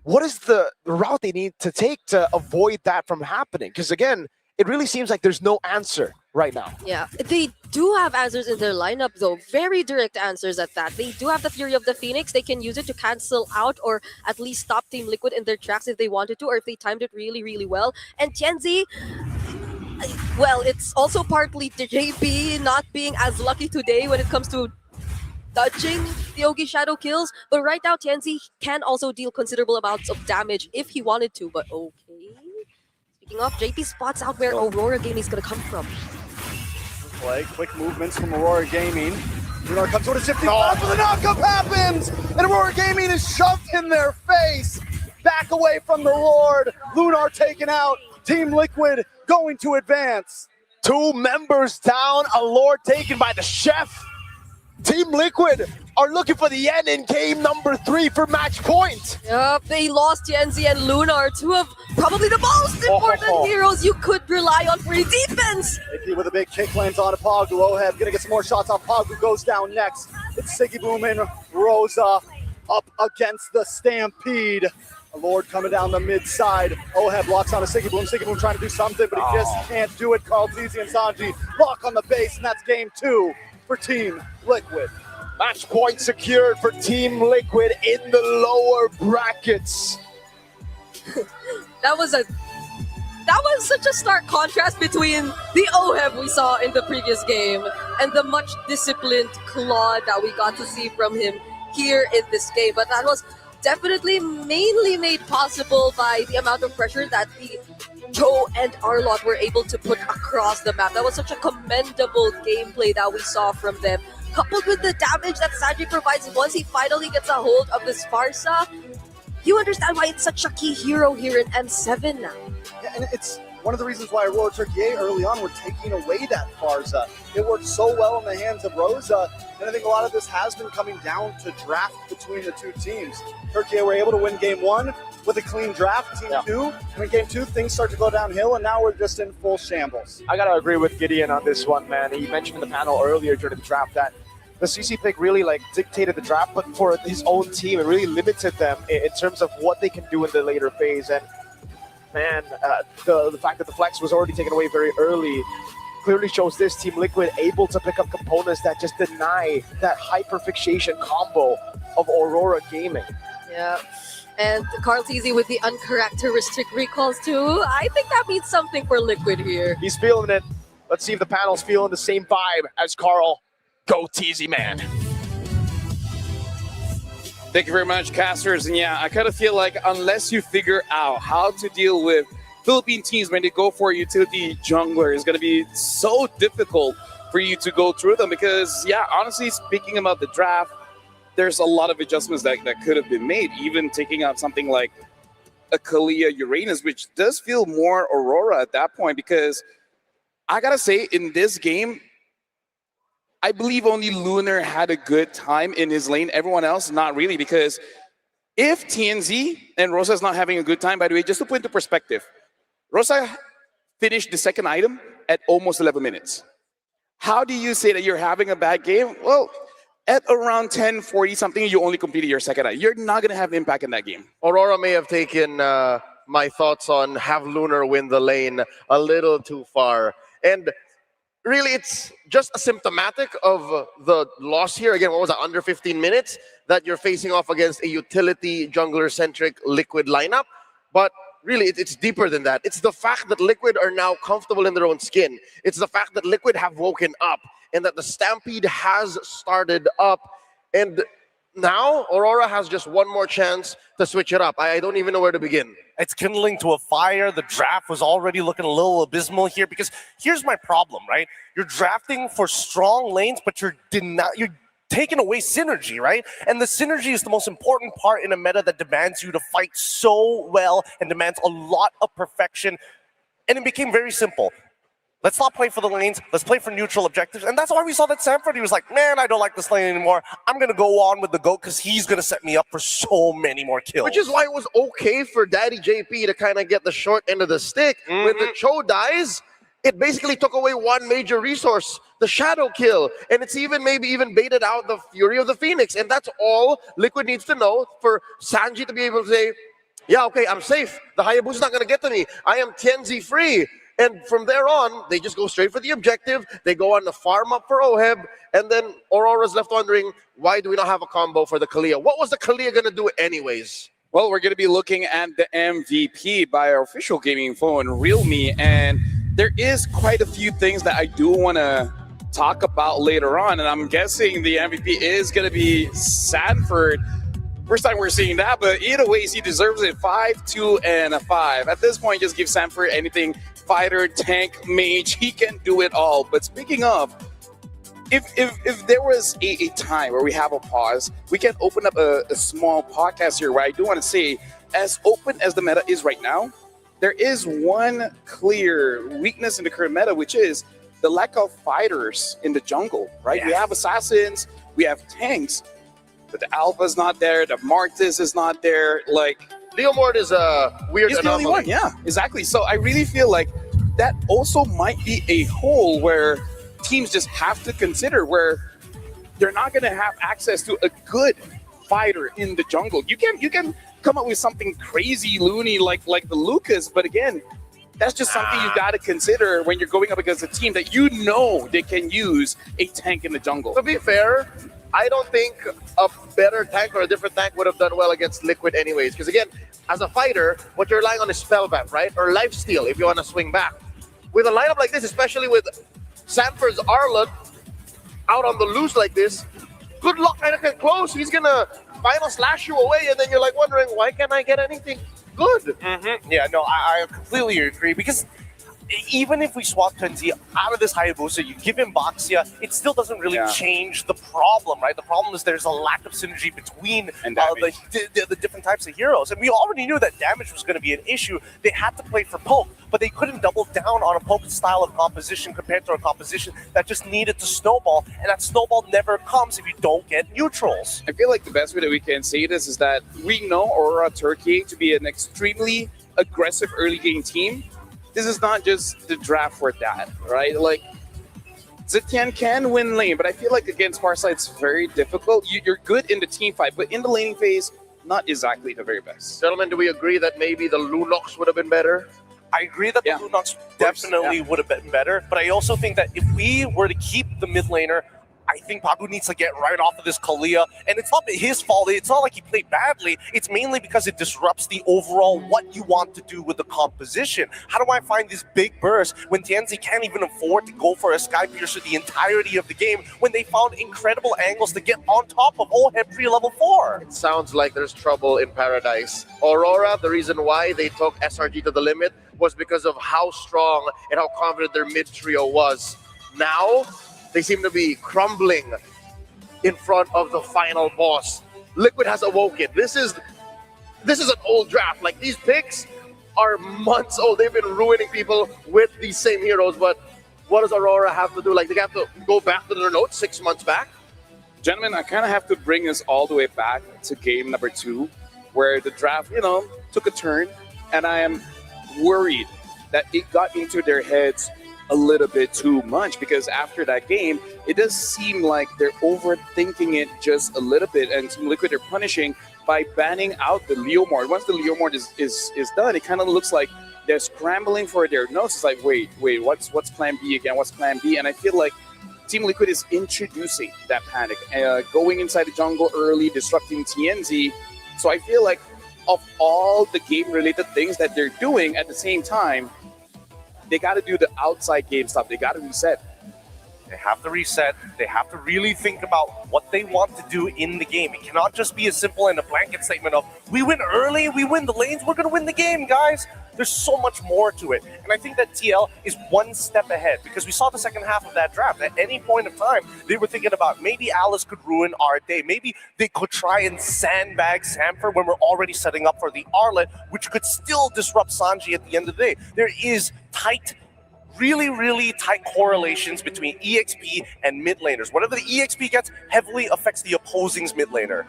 what is the route they need to take to avoid that from happening? Because again, it really seems like there's no answer right now. Yeah, they do have answers in their lineup though. Very direct answers at that. They do have the Fury of the Phoenix. They can use it to cancel out or at least stop Team Liquid in their tracks if they wanted to, or if they timed it really, really well. And Tianzi, well, it's also partly the JP not being as lucky today when it comes to dodging the Yogi Shadow kills. But right now, Tianzi can also deal considerable amounts of damage if he wanted to, but okay. Speaking of, JP spots out where Aurora Gaming is going to come from. Play, quick movements from Aurora Gaming. Lunar comes with a shifting flash, but the knockup happens! And Aurora Gaming is shoved in their face! Back away from the Lord. Lunar taken out. Team Liquid going to advance. 2 members down, a Lord taken by the Chef. Team Liquid are looking for the end in game number 3 for match point. Yep, they lost Tianzi and Lunar, 2 of probably the most important heroes you could rely on for your defense. Mickey with a big kick lands on Pagu. Oheb gonna get some more shots off. Pagu goes down next. It's Siggy Boom and Rosa up against the Stampede. A Lord coming down the mid side. Oheb locks on a Siggy Boom. Siggy Boom trying to do something, but he just can't do it. Carl Tizi and Sanji lock on the base, and that's game 2 for Team Liquid. Match point secured for Team Liquid in the lower brackets. That was such a stark contrast between the Oheb we saw in the previous game and the much disciplined Claude that we got to see from him here in this game. But that was definitely mainly made possible by the amount of pressure that the Joe and Arlott were able to put across the map. That was such a commendable gameplay that we saw from them. Coupled with the damage that Sanji provides once he finally gets a hold of this Farsa, you understand why it's such a key hero here in M7 now. Yeah, and it's one of the reasons why Aurora Turkey early on were taking away that Farsa. It worked so well in the hands of Rosa, and I think a lot of this has been coming down to draft between the two teams. Turkey were able to win game 1 with a clean draft. Team 2, and in game 2, things start to go downhill, and now we're just in full shambles. I gotta agree with Gideon on this one, man. He mentioned in the panel earlier during the draft that the CC pick really dictated the draft, but for his own team, it really limited them in terms of what they can do in the later phase. And man, the fact that the flex was already taken away very early clearly shows this Team Liquid able to pick up components that just deny that hyperfixation combo of Aurora Gaming. Yeah. And Carl Teasy with the uncharacteristic recalls too. I think that means something for Liquid here. He's feeling it. Let's see if the panel's feeling the same vibe as Carl. Go Teasy, man. Thank you very much, casters. And yeah, I kind of feel like unless you figure out how to deal with Philippine teams when they go for a utility jungler, it's going to be so difficult for you to go through them because, yeah, honestly, speaking about the draft, there's a lot of adjustments that could have been made, even taking out something like a Kalia Uranus, which does feel more Aurora at that point because I got to say, in this game, I believe only Lunar had a good time in his lane. Everyone else, not really, because if TNZ and Rosa is not having a good time, by the way, just to put into perspective, Rosa finished the second item at almost 11 minutes. How do you say that you're having a bad game? Well, at around 10:40 something, you only completed your second item. You're not going to have impact in that game. Aurora may have taken my thoughts on have Lunar win the lane a little too far. And really, it's just symptomatic of the loss here. Again, what was it, under 15 minutes that you're facing off against a utility jungler-centric Liquid lineup. But really, it's deeper than that. It's the fact that Liquid are now comfortable in their own skin. It's the fact that Liquid have woken up and that the Stampede has started up. And now Aurora has just one more chance to switch it up. I don't even know where to begin. It's kindling to a fire. The draft was already looking a little abysmal here because here's my problem, right? You're drafting for strong lanes, but you're taking away synergy, right? And the synergy is the most important part in a meta that demands you to fight so well and demands a lot of perfection. And it became very simple. Let's not play for the lanes. Let's play for neutral objectives. And that's why we saw that Sanford, he was like, man, I don't like this lane anymore. I'm going to go on with the GOAT because he's going to set me up for so many more kills. Which is why it was okay for Daddy JP to kind of get the short end of the stick. When the Cho dies, it basically took away one major resource, the shadow kill. And it's maybe even baited out the Fury of the Phoenix. And that's all Liquid needs to know for Sanji to be able to say, yeah, okay, I'm safe. The Hayabusa's not going to get to me. I am TNZ free. And from there on, they just go straight for the objective. They go on the farm up for Oheb. And then Aurora's left wondering, why do we not have a combo for the Kalia? What was the Kalia going to do anyways? Well, we're going to be looking at the MVP by our official gaming phone, Realme. And there is quite a few things that I do want to talk about later on. And I'm guessing the MVP is going to be Sanford. First time we're seeing that, but either way, he deserves it. 5, 2, and a 5. At this point, just give Sanford anything. Fighter, tank, mage, he can do it all. But speaking of, if there was a time where we have a pause, we can open up a small podcast here where I do want to say, as open as the meta is right now, there is one clear weakness in the current meta, which is the lack of fighters in the jungle, right? Yeah. We have assassins, we have tanks, but the Alpha's not there, the Martis is not there, like... Leomord is a weird He's anomaly. the only one, yeah, exactly. So I really feel like that also might be a hole where teams just have to consider, where they're not going to have access to a good fighter in the jungle. You can come up with something crazy, loony like the Lucas, but again, that's just something you got to consider when you're going up against a team that you know they can use a tank in the jungle. To be fair, I don't think a better tank or a different tank would have done well against Liquid anyways. Because again, as a fighter, what you're relying on is spellback, right? Or lifesteal if you want to swing back. With a lineup like this, especially with Sanford's Arlott out on the loose like this, good luck trying to get close. He's going to final slash you away, and then you're like wondering, why can't I get anything good? Yeah, no, I completely agree. Because even if we swap Tenzi out of this Hayabusa, you give him Baxia, it still doesn't really change the problem, right? The problem is there's a lack of synergy between the different types of heroes. And we already knew that damage was going to be an issue. They had to play for poke, but they couldn't double down on a poke style of composition compared to a composition that just needed to snowball. And that snowball never comes if you don't get neutrals. I feel like the best way that we can say this is that we know Aurora Turkey to be an extremely aggressive early game team. This is not just the draft for that, right? Like, Zetian can win lane, but I feel like against Farsight it's very difficult. You're good in the team fight, but in the laning phase, not exactly the very best. Gentlemen, do we agree that maybe the Lunox would have been better? I agree that the Lunox definitely would have been better, but I also think that if we were to keep the mid laner, I think Pagu needs to get right off of this Kalia, and it's not his fault. It's not like he played badly. It's mainly because it disrupts the overall what you want to do with the composition. How do I find this big burst when Tianzi can't even afford to go for a Sky Piercer the entirety of the game when they found incredible angles to get on top of Oheb pre-level 4? It sounds like there's trouble in paradise. Aurora, the reason why they took SRG to the limit was because of how strong and how confident their mid trio was. Now, they seem to be crumbling in front of the final boss. Liquid has awoken. This is an old draft. Like, these picks are months old. They've been ruining people with these same heroes, but what does Aurora have to do? Like, they have to go back to their notes 6 months back? Gentlemen, I kind of have to bring us all the way back to game number 2, where the draft, took a turn, and I am worried that it got into their heads a little bit too much, because after that game, it does seem like they're overthinking it just a little bit, and Team Liquid are punishing by banning out the Leomord. Once the Leomord is done, it kind of looks like they're scrambling for their notes. It's like, wait, what's plan B again? What's plan B? And I feel like Team Liquid is introducing that panic, going inside the jungle early, disrupting TNZ. So I feel like of all the game-related things that they're doing at the same time, they got to do the outside game stuff. They got to reset. They have to reset. They have to really think about what they want to do in the game. It cannot just be as simple and a blanket statement of, we win early, we win the lanes, we're going to win the game, guys. There's so much more to it. And I think that TL is one step ahead, because we saw the second half of that draft. At any point of time, they were thinking about maybe Alice could ruin our day. Maybe they could try and sandbag Sanford when we're already setting up for the Arlet, which could still disrupt Sanji at the end of the day. There is really, really tight correlations between EXP and mid laners. Whatever the EXP gets heavily affects the opposing's mid laner.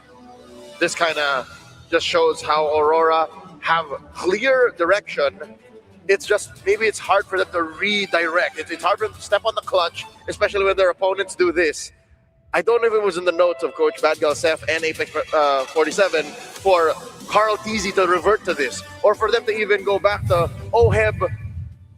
This kind of just shows how Aurora have clear direction. It's just, maybe it's hard for them to redirect. It's hard for them to step on the clutch, especially when their opponents do this. I don't know if it was in the notes of Coach Badgal Seth and Apex 47 for Carl Teasy to revert to this, or for them to even go back to Oheb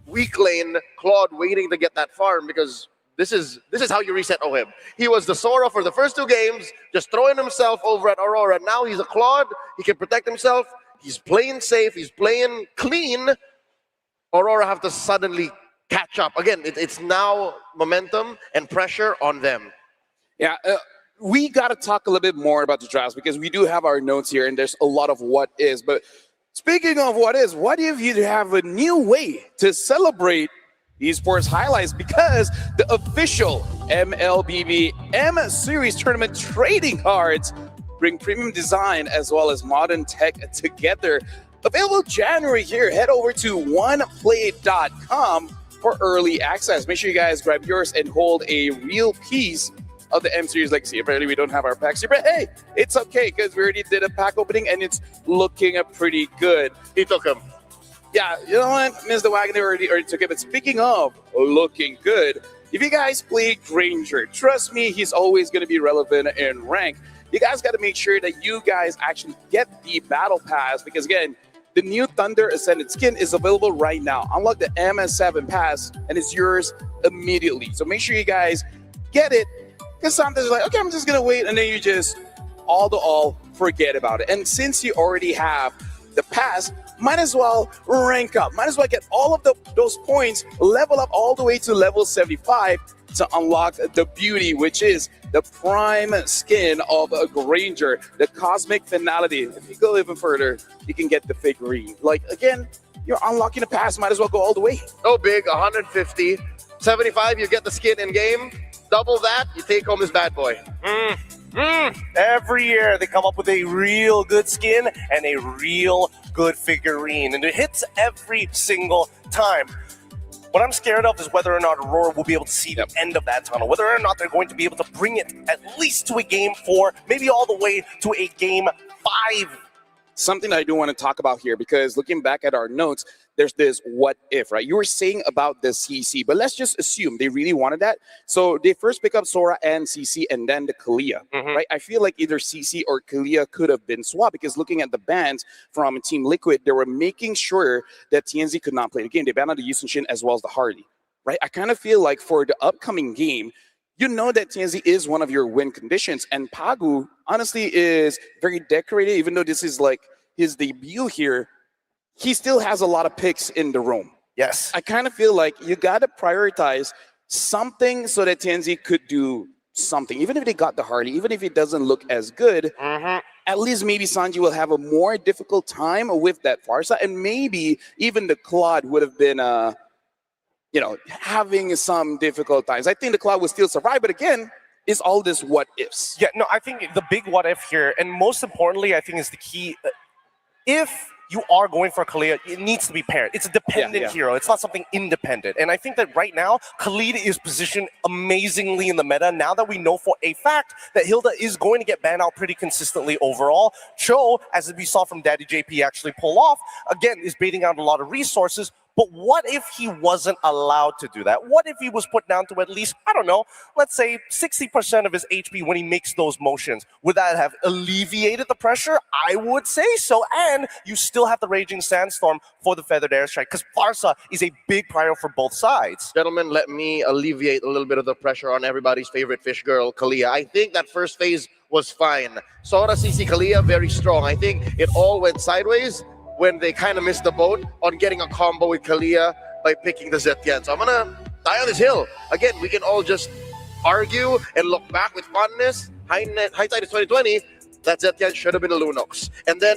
weak lane Claude waiting to get that farm, because this is how you reset Oheb. He was the Sora for the first 2 games, just throwing himself over at Aurora. Now he's a Claude. He can protect himself. He's playing safe. He's playing clean. Aurora have to suddenly catch up. Again, it's now momentum and pressure on them. Yeah, we got to talk a little bit more about the drafts, because we do have our notes here, and there's a lot of what is. But speaking of what is, what if you have a new way to celebrate esports highlights? Because the official MLBB M Series Tournament trading cards bring premium design as well as modern tech together. Available January here. Head over to oneplay.com for early access. Make sure you guys grab yours and hold a real piece of the M Series legacy. Apparently we don't have our packs here, but hey, it's okay, because we already did a pack opening and it's looking pretty good. He took him. Yeah, you know what? Mr. Wagner already took it. But speaking of looking good, if you guys play Granger, trust me, he's always going to be relevant in rank. You guys got to make sure that you guys actually get the Battle Pass, because again, the new Thunder Ascended skin is available right now. Unlock the MS7 pass and it's yours immediately. So make sure you guys get it, because sometimes you're like, okay, I'm just going to wait, and then you just all forget about it. And since you already have the pass, might as well rank up. Might as well get all of those points, level up all the way to level 75 to unlock the beauty, which is the prime skin of a Granger, the Cosmic Finality. If you go even further, you can get the figurine. Like, again, you're unlocking the pass, might as well go all the way. No big, 150. 75, you get the skin in game. Double that, you take home this bad boy. Every year they come up with a real good skin and a real good figurine, and it hits every single time. What I'm scared of is whether or not Aurora will be able to see the end of that tunnel, whether or not they're going to be able to bring it at least to a game 4, maybe all the way to a game 5. Something I do want to talk about here, because looking back at our notes, there's this what if, right? You were saying about the CC, but let's just assume they really wanted that. So they first pick up Sora and CC and then the Kalia, right? I feel like either CC or Kalia could have been swapped because looking at the bans from Team Liquid, they were making sure that TNZ could not play the game. They banned out the Yushin Shin as well as the Hardy, right? I kind of feel like for the upcoming game, you know that TNZ is one of your win conditions, and Pagu honestly is very decorated, even though this is like his debut here. He still has a lot of picks in the room. Yes. I kind of feel like you got to prioritize something so that TNZ could do something. Even if they got the Harley, even if it doesn't look as good, at least maybe Sanji will have a more difficult time with that Farsa, and maybe even the Claude would have been, having some difficult times. I think the Claude would still survive, but again, it's all this what ifs. Yeah, no, I think the big what if here, and most importantly, I think is the key. If you are going for Kalia, it needs to be paired. It's a dependent hero. It's not something independent. And I think that right now, Khalid is positioned amazingly in the meta. Now that we know for a fact that Hilda is going to get banned out pretty consistently overall, Cho, as we saw from Daddy JP actually pull off, again, is baiting out a lot of resources. But what if he wasn't allowed to do that? What if he was put down to at least, I don't know, let's say 60% of his HP when he makes those motions? Would that have alleviated the pressure? I would say so. And you still have the Raging Sandstorm for the Feathered Airstrike, because Farsa is a big priority for both sides. Gentlemen, let me alleviate a little bit of the pressure on everybody's favorite fish girl, Kalia. I think that first phase was fine. Sora, CC, Kalia, very strong. I think it all went sideways when they kind of missed the boat on getting a combo with Kalia by picking the Zetian. So I'm gonna die on this hill. Again, we can all just argue and look back with fondness. Hindsight is 2020. That Zetian should have been a Lunox. And then,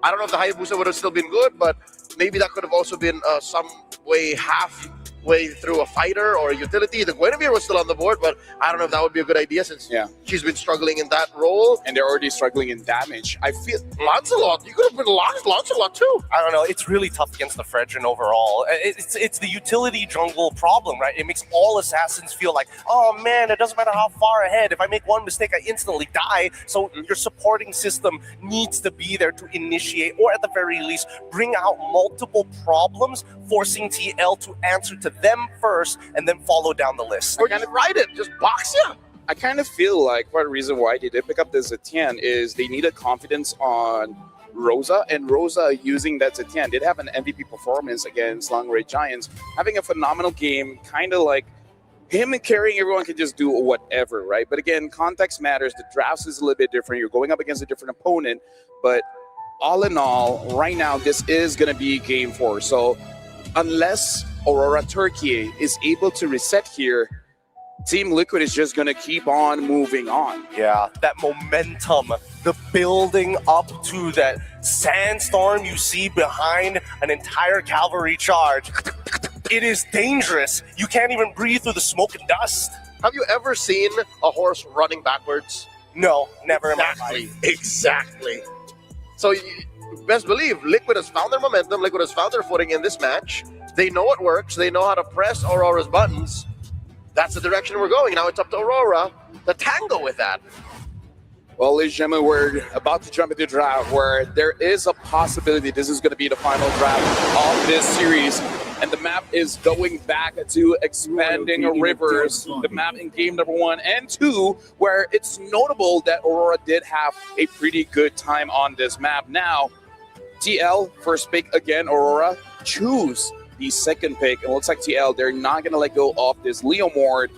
I don't know if the Hayabusa would have still been good, but maybe that could have also been some way halfway through a fighter or a utility. The Guinevere was still on the board, but I don't know if that would be a good idea since she's been struggling in that role. And they're already struggling in damage. I feel Lancelot, you could have been Lancelot too. I don't know. It's really tough against the Fredrin overall. It's the utility jungle problem, right? It makes all assassins feel like, oh man, it doesn't matter how far ahead. If I make one mistake, I instantly die. So your supporting system needs to be there to initiate, or at the very least, bring out multiple problems, forcing TL to answer to them first and then follow down the list. Or just ride it, just box you. I kind of feel like part of the reason why they did pick up the Zetian is they needed confidence on Rosa, and Rosa using that Zetian did have an MVP performance against Long Red Giants, having a phenomenal game, kind of like him and carrying everyone can just do whatever, right? But again, context matters. The drafts is a little bit different. You're going up against a different opponent, but all in all, right now, this is going to be game 4. So unless Aurora Turkey is able to reset here, Team Liquid is just going to keep on moving on. Yeah, that momentum, the building up to that sandstorm you see behind an entire cavalry charge. It is dangerous. You can't even breathe through the smoke and dust. Have you ever seen a horse running backwards? No, never in my life. Exactly. So best believe Liquid has found their momentum. Liquid has found their footing in this match. They know it works. They know how to press Aurora's buttons. That's the direction we're going. Now it's up to Aurora to tango with that. Well, ladies and gentlemen, we're about to jump into the draft where there is a possibility this is going to be the final draft of this series. And the map is going back to Expanding Rivers, the map in game number 1 and 2, where it's notable that Aurora did have a pretty good time on this map. Now, TL, first pick again, Aurora, choose the second pick. And it looks like TL, they're not going to let go of this Leomord,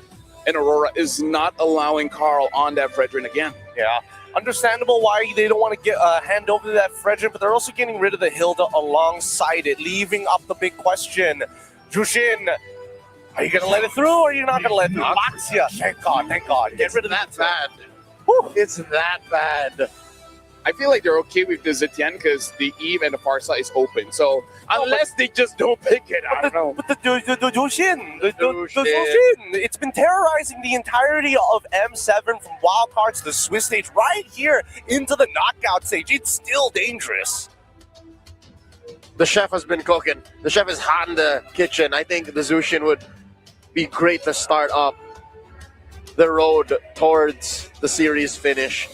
and Aurora is not allowing Carl on that Fredrin again. Yeah. Understandable why they don't want to get hand over to that Fredrin, but they're also getting rid of the Hilda alongside it, leaving up the big question. Jushin, are you going to let it through or are you not going to let it through? Maxia, thank God, thank God. Get rid of that bad. It's that bad. I feel like they're okay with the Zetian because the Eve and the Farsa is open. So unless they just don't pick it, I don't know. But the Jushin, the Jushin, it's been terrorizing the entirety of M7 from wild cards to the Swiss stage right here into the knockout stage. It's still dangerous. The chef has been cooking. The chef is hot in the kitchen. I think the Zushin would be great to start up the road towards the series finish.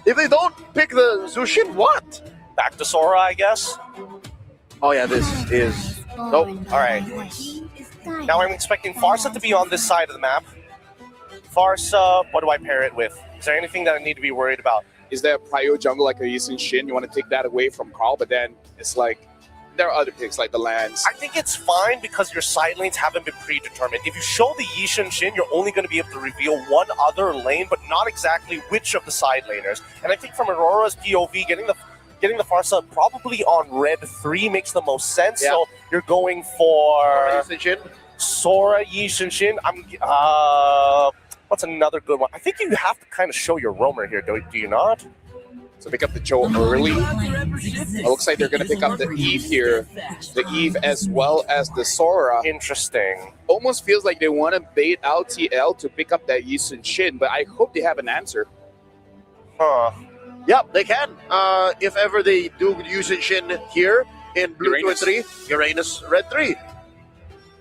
If they don't pick the Zushin, what? Back to Sora, I guess. Oh yeah, this is... Nope. All right. Now I'm expecting Farsa to be on this side of the map. Farsa, what do I pair it with? Is there anything that I need to be worried about? Is there a prio jungle like a Yisun Shin? You want to take that away from Carl, but then it's like there are other picks like the Lance. I think it's fine because your side lanes haven't been predetermined. If you show the Yishin Shin, you're only going to be able to reveal one other lane, but not exactly which of the side laners. And I think from Aurora's POV, getting the Farsa probably on red 3 makes the most sense. Yeah. So you're going for Yishin Shin. Sora, Yishin Shin. What's another good one? I think you have to kind of show your roamer here, do you not? So pick up the Cho early. It looks like they're going to pick up the Eve here. The Eve as well as the Sora. Interesting. Almost feels like they want to bait out TL to pick up that Yisun Shin, but I hope they have an answer. Huh. Yep, they can. If ever they do Yushin Shin here in blue Uranus. 2 and 3, Uranus red 3.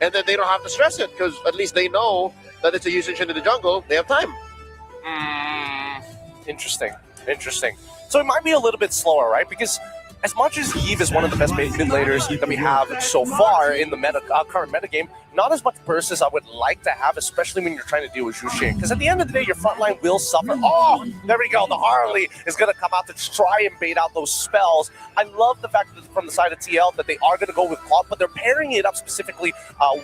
And then they don't have to stress it because at least they know that it's a Yushin Shin in the jungle. They have time. Interesting. So it might be a little bit slower, right? Because as much as Eve is one of the best mid laners that we have so far in the current metagame, not as much burst as I would like to have, especially when you're trying to deal with Jushin. Because at the end of the day, your front line will suffer. Oh, there we go. The Harley is going to come out to try and bait out those spells. I love the fact that from the side of TL that they are going to go with Claude, but they're pairing it up specifically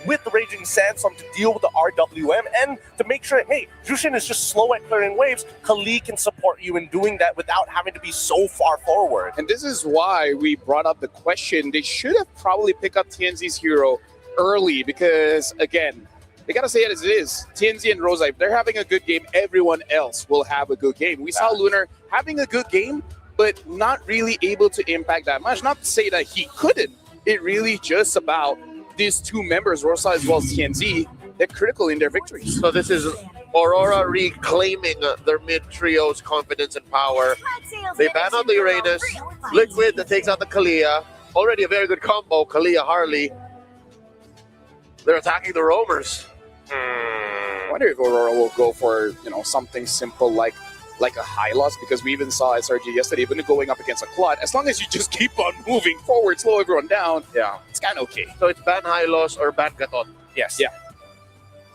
with the Raging Sandstorm to deal with the RWM and to make sure, hey, Jushin is just slow at clearing waves. Kali can support you in doing that without having to be so far forward. And this is why we brought up the question. They should have probably picked up TNZ's hero early because, again, they got to say it as it is. TNZ and Rosa, if they're having a good game, everyone else will have a good game. We saw Lunar having a good game, but not really able to impact that much. Not to say that he couldn't. It really just about these two members, Rosa as well as TNZ, they're critical in their victories. So this is Aurora reclaiming their mid-trio's confidence and power. They ban out the Uranus. Liquid that takes out the Kalia. Already a very good combo, Kalia, Harley. They're attacking the roamers. I wonder if Aurora will go for, something simple like a high loss, because we even saw SRG yesterday, even going up against a Claude, as long as you just keep on moving forward, slow everyone down, it's kind of okay. So it's ban high loss or ban gatot. Yes. Yeah.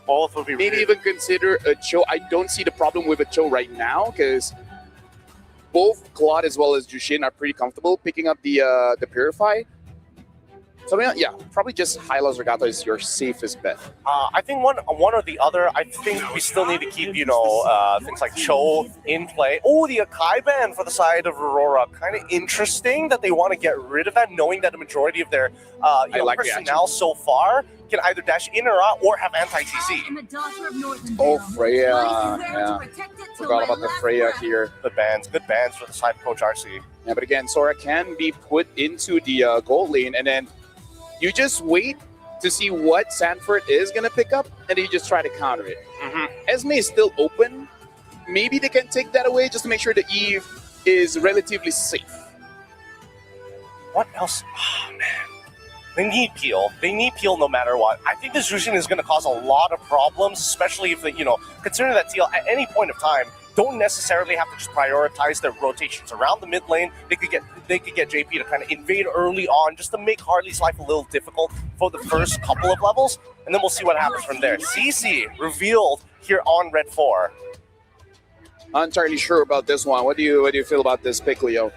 Both would be maybe even consider a Cho. I don't see the problem with a Cho right now, because both Claude as well as Jushin are pretty comfortable picking up the Purify. So yeah, probably just Hylos Regatta is your safest bet. I think one or the other. I think we still need to keep, things like Cho in play. Oh, the Akai ban for the side of Aurora. Kind of interesting that they want to get rid of that, knowing that the majority of their personnel so far can either dash in or out or have anti-TC. Oh, Freya. Yeah. Forgot about the Freya here. Good bans for the side of Coach RC. Yeah, but again, Sora can be put into the gold lane, and then you just wait to see what Sanford is going to pick up, and then you just try to counter it. Esme is still open. Maybe they can take that away just to make sure the Eve is relatively safe. What else? Oh, man. They need Peel. They need Peel no matter what. I think this Jushin is going to cause a lot of problems, especially if, considering that TL at any point of time don't necessarily have to just prioritize their rotations around the mid lane. They could get JP to kind of invade early on just to make Harley's life a little difficult for the first couple of levels, and then we'll see what happens from there. CC revealed here on Red 4. Not entirely sure about this one. What do you feel about this pick, Leo?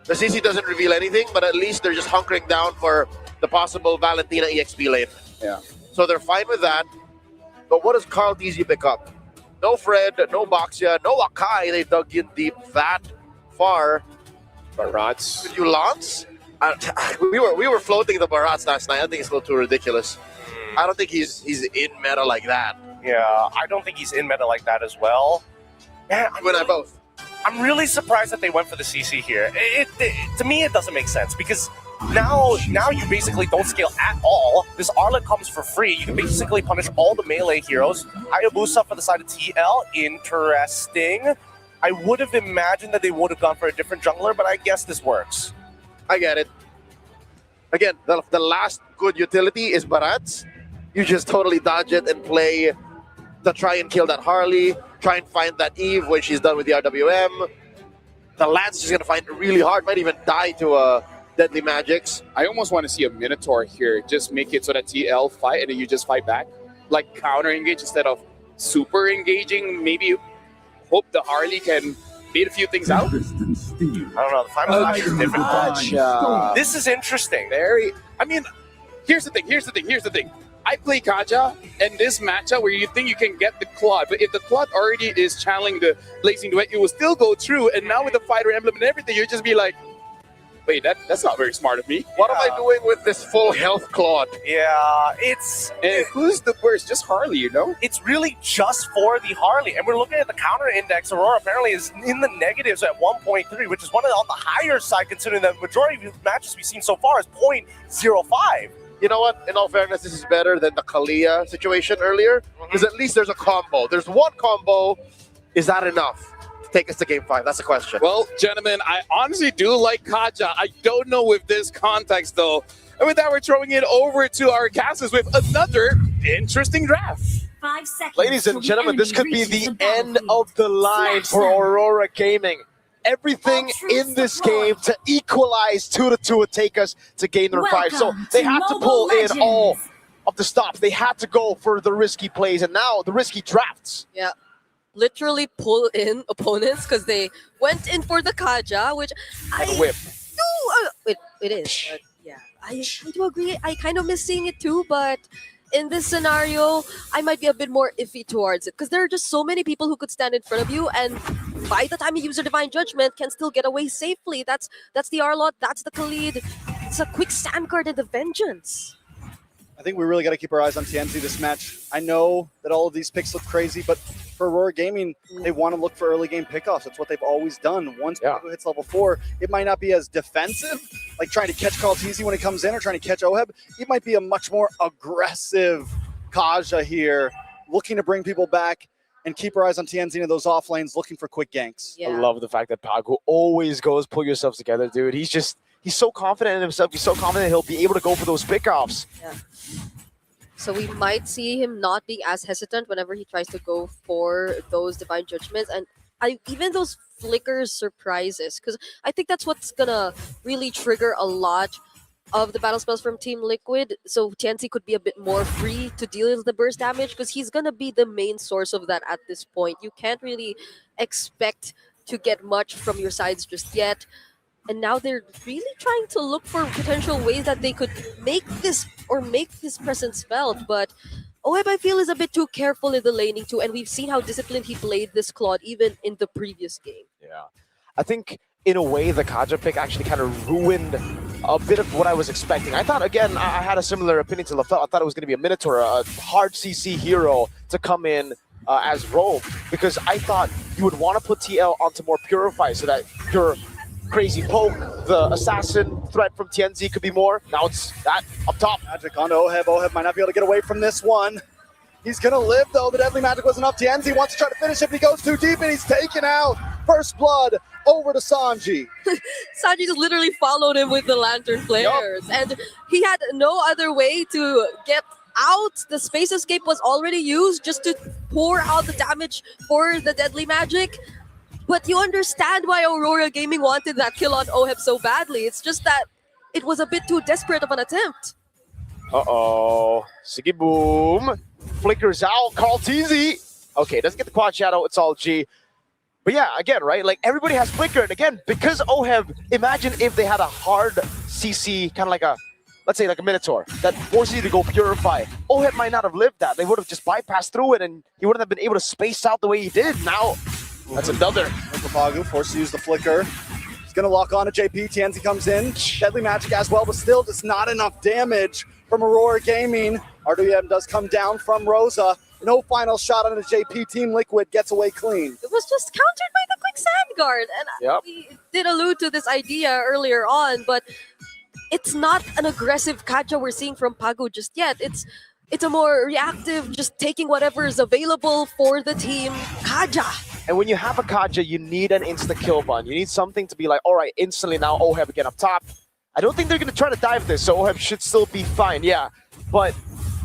The CC doesn't reveal anything, but at least they're just hunkering down for the possible Valentina EXP lane. Yeah. So they're fine with that. But what does Carl TZ pick up? No Fred, no Boxia, no Akai. They dug in deep that far. Barats. Could you Lance? We were floating the Barats last night. I think it's a little too ridiculous. I don't think he's in meta like that. Yeah, I don't think he's in meta like that as well. Yeah, both. I'm really surprised that they went for the CC here. To me, it doesn't make sense because now you basically don't scale at all. This Arlet comes for free. You can basically punish all the melee heroes. Hayabusa for the side of TL. Interesting. I would have imagined that they would have gone for a different jungler, but I guess this works. I get it. Again, the last good utility is Barats. You just totally dodge it and play to try and kill that Harley, try and find that Eve when she's done with the RWM. The Lance is just going to find it really hard, might even die to a Deadly Magics. I almost want to see a Minotaur here. Just make it so that TL fight and then you just fight back. Like counter engage instead of super engaging. Maybe hope the Harley can beat a few things out. I don't know. The final match is different. This is interesting. I mean, here's the thing. I play Kaja, and this matchup where you think you can get the Claude, but if the Claude already is channeling the Blazing Duet, it will still go through, and now with the Fighter Emblem and everything, you'll just be like, wait, that's not very smart of me. What am I doing with this full health Claude? Yeah, And who's the worst? Just Harley, you know? It's really just for the Harley. And we're looking at the counter index. Aurora apparently is in the negatives at 1.3, which is on the higher side considering the majority of the matches we've seen so far is 0.05. You know what? In all fairness, this is better than the Kalia situation earlier, because at least there's a combo. There's one combo. Is that enough to take us to Game 5? That's the question. Well, gentlemen, I honestly do like Kaja. I don't know with this context, though. And with that, we're throwing it over to our casters with another interesting draft. 5 seconds. Ladies and gentlemen, this could be the end of the line for Aurora Gaming. Everything in this game to equalize 2-2 would take us to game number 5. So they had to pull in all of the stops. They had to go for the risky plays and now the risky drafts. Yeah. Literally pull in opponents because they went in for the Kaja, which whip. It is. But yeah, I do agree. I kind of miss seeing it too, but in this scenario, I might be a bit more iffy towards it because there are just so many people who could stand in front of you, and by the time you use your Divine Judgment, can still get away safely. That's the Arlott, that's the Khalid. It's a quick stand card and the Vengeance. I think we really got to keep our eyes on TNZ this match. I know that all of these picks look crazy, but for Aurora Gaming, they want to look for early game pickoffs. That's what they've always done. Once Pago hits level 4, it might not be as defensive, like trying to catch Carl Teasy when he comes in or trying to catch Oheb. It might be a much more aggressive Kaja here, looking to bring people back and keep our eyes on TNZ in those off lanes, looking for quick ganks. I love the fact that Pago always goes, pull yourselves together, dude. He's so confident in himself. He's so confident he'll be able to go for those pickoffs. Yeah. So we might see him not being as hesitant whenever he tries to go for those Divine Judgments. And even those flickers surprises, because I think that's what's going to really trigger a lot of the battle spells from Team Liquid. So TNC could be a bit more free to deal with the burst damage because he's going to be the main source of that at this point. You can't really expect to get much from your sides just yet. And now they're really trying to look for potential ways that they could make this presence felt. But Oheb, I feel, is a bit too careful in the laning too. And we've seen how disciplined he played this Claude even in the previous game. Yeah. I think, in a way, the Kaja pick actually kind of ruined a bit of what I was expecting. I thought, again, I had a similar opinion to LaFell. I thought it was going to be a Minotaur, a hard CC hero to come in as Rogue. Because I thought you would want to put TL onto more Purify so that your crazy poke, the assassin threat from TNZ could be more. Now it's that up top. Magic on Oheb. Oheb might not be able to get away from this one. He's going to live, though. The Deadly Magic wasn't enough. TNZ wants to try to finish it, but he goes too deep, and he's taken out. First blood over to Sanji. Sanji just literally followed him with the Lantern Flares. And he had no other way to get out. The Space Escape was already used just to pour out the damage for the Deadly Magic. But you understand why Aurora Gaming wanted that kill on Oheb so badly. It's just that it was a bit too desperate of an attempt. Uh-oh. Siggy boom. Flickers out. Carl Teasy. Okay, doesn't get the quad shadow. It's all G. But yeah, again, right? Like, everybody has flicker. And again, because Oheb, imagine if they had a hard CC, kind of like a, let's say like a Minotaur, that forces you to go Purify. Oheb might not have lived that. They would have just bypassed through it, and he wouldn't have been able to space out the way he did. Now, that's another. Pagu forced to use the flicker. He's going to lock on to JP. TNZ comes in. Deadly Magic as well, but still just not enough damage from Aurora Gaming. RWM does come down from Rosa. No final shot on the JP. Team Liquid gets away clean. It was just countered by the quick sand guard. And we did allude to this idea earlier on, but it's not an aggressive Kaja we're seeing from Pagu just yet. It's a more reactive, just taking whatever is available for the team Kaja. And when you have a Kaja, you need an instant kill button. You need something to be like, all right, instantly now Oheb again up top. I don't think they're going to try to dive this, so Oheb should still be fine, yeah. But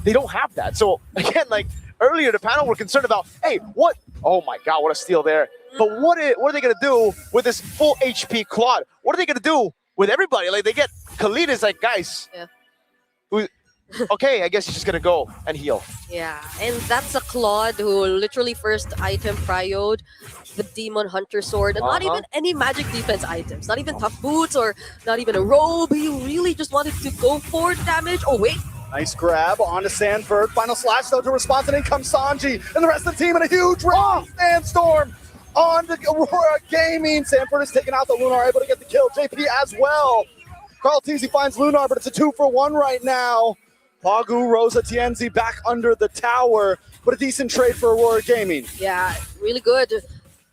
they don't have that. So, again, like, earlier the panel were concerned about, hey, what? Oh my god, what a steal there. But what are they going to do with this full HP Claude? What are they going to do with everybody. Like they get Khalid is like, guys, okay, I guess he's just gonna go and heal. Yeah, and that's a Claude who literally first item prioed the Demon Hunter Sword, and not even any magic defense items, not even tough boots or not even a robe. He really just wanted to go for damage. Oh wait. Nice grab onto Sanford. Final slash though to response, and in comes Sanji and the rest of the team in a huge sandstorm on the Aurora Gaming. Sanford is taking out the Lunar, able to get the kill. JP as well. Carl Teasy finds Lunar, but it's a 2-for-1 right now. Pagu, Rosa, Tienzi back under the tower, but a decent trade for Aurora Gaming. Yeah, really good.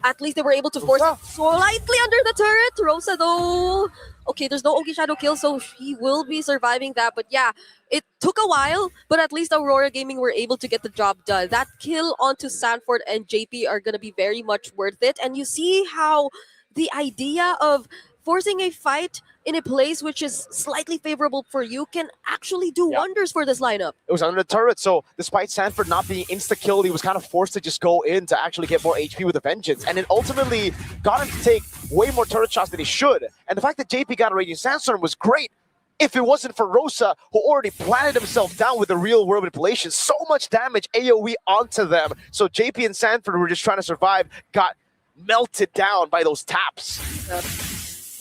At least they were able to force slightly under the turret. Rosa, though, okay, there's no Ogi Shadow kill, so he will be surviving that. But yeah, it took a while, but at least Aurora Gaming were able to get the job done. That kill onto Sanford and JP are going to be very much worth it. And you see how the idea of forcing a fight in a place which is slightly favorable for you can actually do wonders for this lineup. It was under the turret, so despite Sanford not being insta-killed, he was kind of forced to just go in to actually get more HP with a vengeance. And it ultimately got him to take way more turret shots than he should. And the fact that JP got a Raging Sandstorm was great. If it wasn't for Rosa, who already planted himself down with the real world manipulation, so much damage AoE onto them. So JP and Sanford, who were just trying to survive, got melted down by those taps.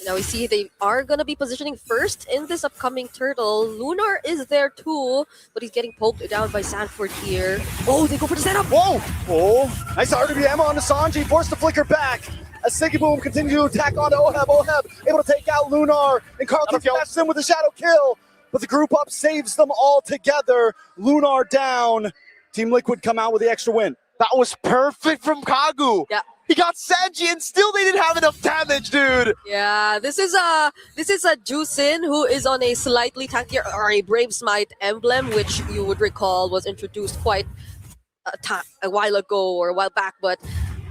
Now we see they are going to be positioning first in this upcoming turtle. Lunar is there too, but he's getting poked down by Sanford here. Oh, they go for the setup. Whoa! Oh, nice RWM onto Sanji, forced to flicker back. As Siggy Boom continues to attack onto Oheb. Oheb able to take out Lunar, and Carlton smashes him with a shadow kill. But the group up saves them all together. Lunar down. Team Liquid come out with the extra win. That was perfect from Kagu. Yeah. He got Sanji and still they didn't have enough damage, dude. Yeah, this is a Jusin who is on a slightly tankier or a Brave Smite emblem, which you would recall was introduced quite a while ago or a while back, but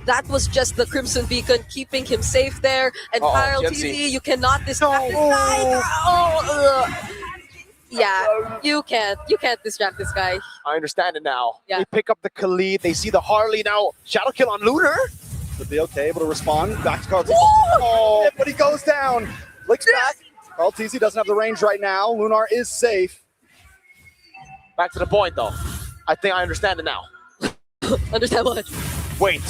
that was just the Crimson Beacon keeping him safe there. And Kyle TZ, you cannot distract this guy. Yeah, you can't distract this guy. I understand it now. Yeah. They pick up the Khalid, they see the Harley now. Shadow kill on Lunar. Should be okay, able to respond. Back to Carl TZ. Oh, but he goes down. Licks back. Carl TZ doesn't have the range right now. Lunar is safe. Back to the point though. I think I understand it now. Understand what? Wait,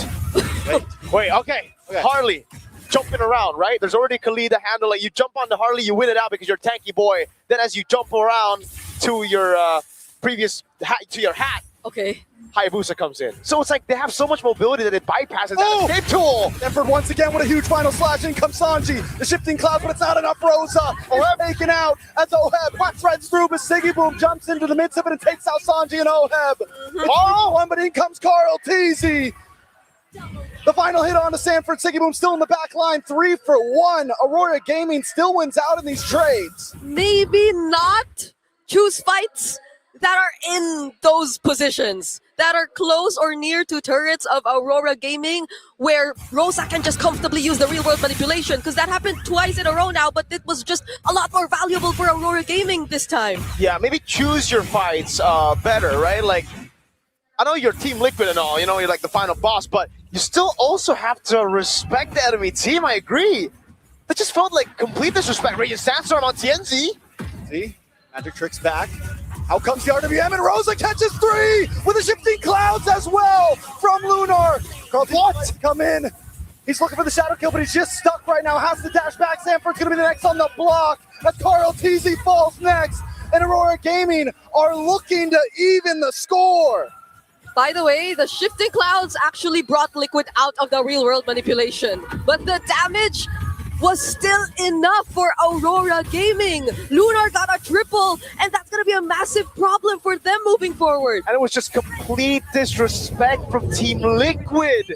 okay. Harley, jumping around, right? There's already Khalid to handle it. You jump on the Harley, you win it out because you're a tanky boy. Then as you jump around to your previous hat, to your hat, okay, Hayabusa comes in. So it's like they have so much mobility that it bypasses that escape tool. Sanford once again with a huge final slash. In comes Sanji. The shifting clouds, but it's not enough. Rosa Oheb taken out as Oheb threads through, but Siggy Boom jumps into the midst of it and takes out Sanji and Oheb. But in comes Carl TZ. The final hit on to Sanford. Siggy Boom still in the back line. 3-for-1. Aurora Gaming still wins out in these trades. Maybe not choose fights that are in those positions, that are close or near to turrets of Aurora Gaming, where Rosa can just comfortably use the real world manipulation, because that happened twice in a row now, but it was just a lot more valuable for Aurora Gaming this time. Yeah, maybe choose your fights better, right? Like, I know you're Team Liquid and all, you know, you're like the final boss, but you still also have to respect the enemy team, I agree. That just felt like complete disrespect. Raging Sandstorm on Tienzi. See? Magic Trick's back. Out comes the RWM, and Rosa catches 3 with the shifting clouds as well from Lunar. What? Come in. He's looking for the shadow kill, but he's just stuck right now. Has to dash back. Sanford's going to be the next on the block. As Carl TZ falls next. And Aurora Gaming are looking to even the score. By the way, the shifting clouds actually brought Liquid out of the real world manipulation, but the damage was still enough for Aurora Gaming. Lunar got a triple, and that's going to be a massive problem for them moving forward. And it was just complete disrespect from Team Liquid.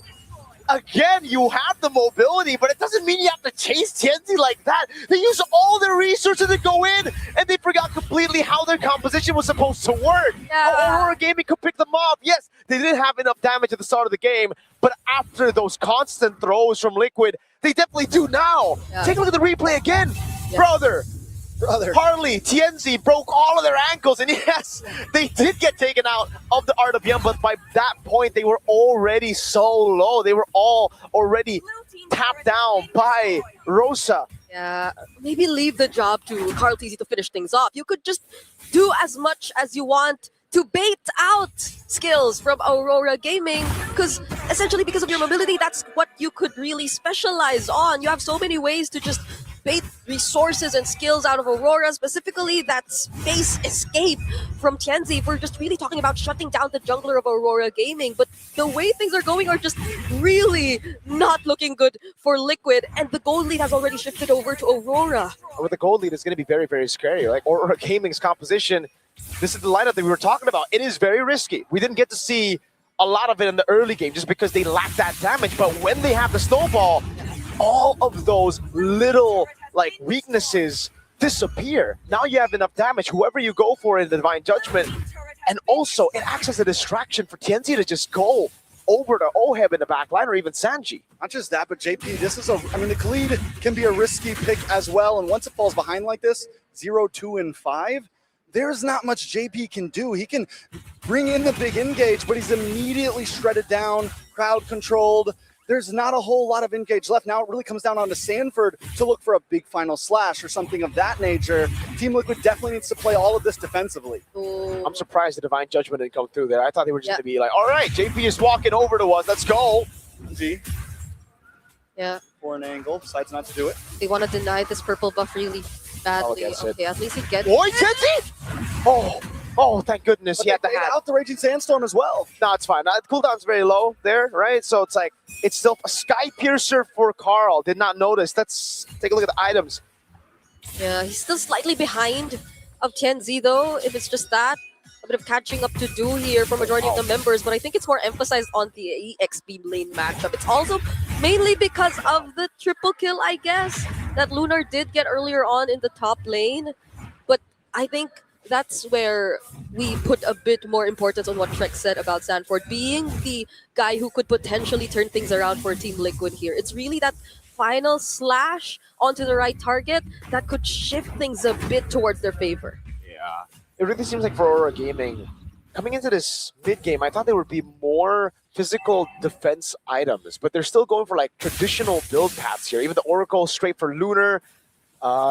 Again, you have the mobility, but it doesn't mean you have to chase Tienzi like that. They used all their resources to go in, and they forgot completely how their composition was supposed to work. Yeah. Aurora Gaming could pick them off. Yes, they didn't have enough damage at the start of the game, but after those constant throws from Liquid, they definitely do now. Yeah. Take a look at the replay again. Yeah. Brother, Harley, Tienzi broke all of their ankles, and yes, they did get taken out of the RWM, but by that point, they were already so low. They were all already tapped down by Rosa. Yeah, maybe leave the job to Carl TZ to finish things off. You could just do as much as you want to bait out skills from Aurora Gaming, because essentially because of your mobility, that's what you could really specialize on. You have so many ways to just bait resources and skills out of Aurora, specifically that space escape from Tianzi. If we're just really talking about shutting down the jungler of Aurora Gaming, but the way things are going are just really not looking good for Liquid, and the gold lead has already shifted over to Aurora. With the gold lead, it's going to be very, very scary. Like Aurora Gaming's composition, this is the lineup that we were talking about. It is very risky. We didn't get to see a lot of it in the early game just because they lack that damage, but when they have the snowball, all of those little like weaknesses disappear. Now you have enough damage, whoever you go for in the Divine Judgment, and also it acts as a distraction for Tianzi to just go over to Oheb in the back line or even Sanji. Not just that, but JP, this is I mean, the Khalid can be a risky pick as well, and once it falls behind like this, 0, 2, and 5, there's not much JP can do. He can bring in the big engage, but he's immediately shredded down, crowd controlled. There's not a whole lot of engage left. Now it really comes down onto Sanford to look for a big final slash or something of that nature. Team Liquid definitely needs to play all of this defensively. I'm surprised the Divine Judgment didn't come through there. I thought they were just going to be like, all right, JP is walking over to us. Let's go. Z. Yeah. For an angle, decides not to do it. They want to deny this purple buff really badly. Okay, at least he gets Boy, Tianzi! Oh, thank goodness he had the hat. Out the Raging Sandstorm as well. No, it's fine. Cooldown's very low there, right? So it's like, it's still a Sky Piercer for Carl. Did not notice. Let's take a look at the items. Yeah, he's still slightly behind of Tianzi though, if it's just that. A bit of catching up to do here for majority of the members, but I think it's more emphasized on the EXP lane matchup. It's also mainly because of the triple kill, I guess, that Lunar did get earlier on in the top lane. But I think that's where we put a bit more importance on what Trek said about Sanford being the guy who could potentially turn things around for Team Liquid here. It's really that final slash onto the right target that could shift things a bit towards their favor. Yeah. It really seems like for Aurora Gaming, coming into this mid-game, I thought there would be more physical defense items, but they're still going for like traditional build paths here. Even the Oracle straight for Lunar,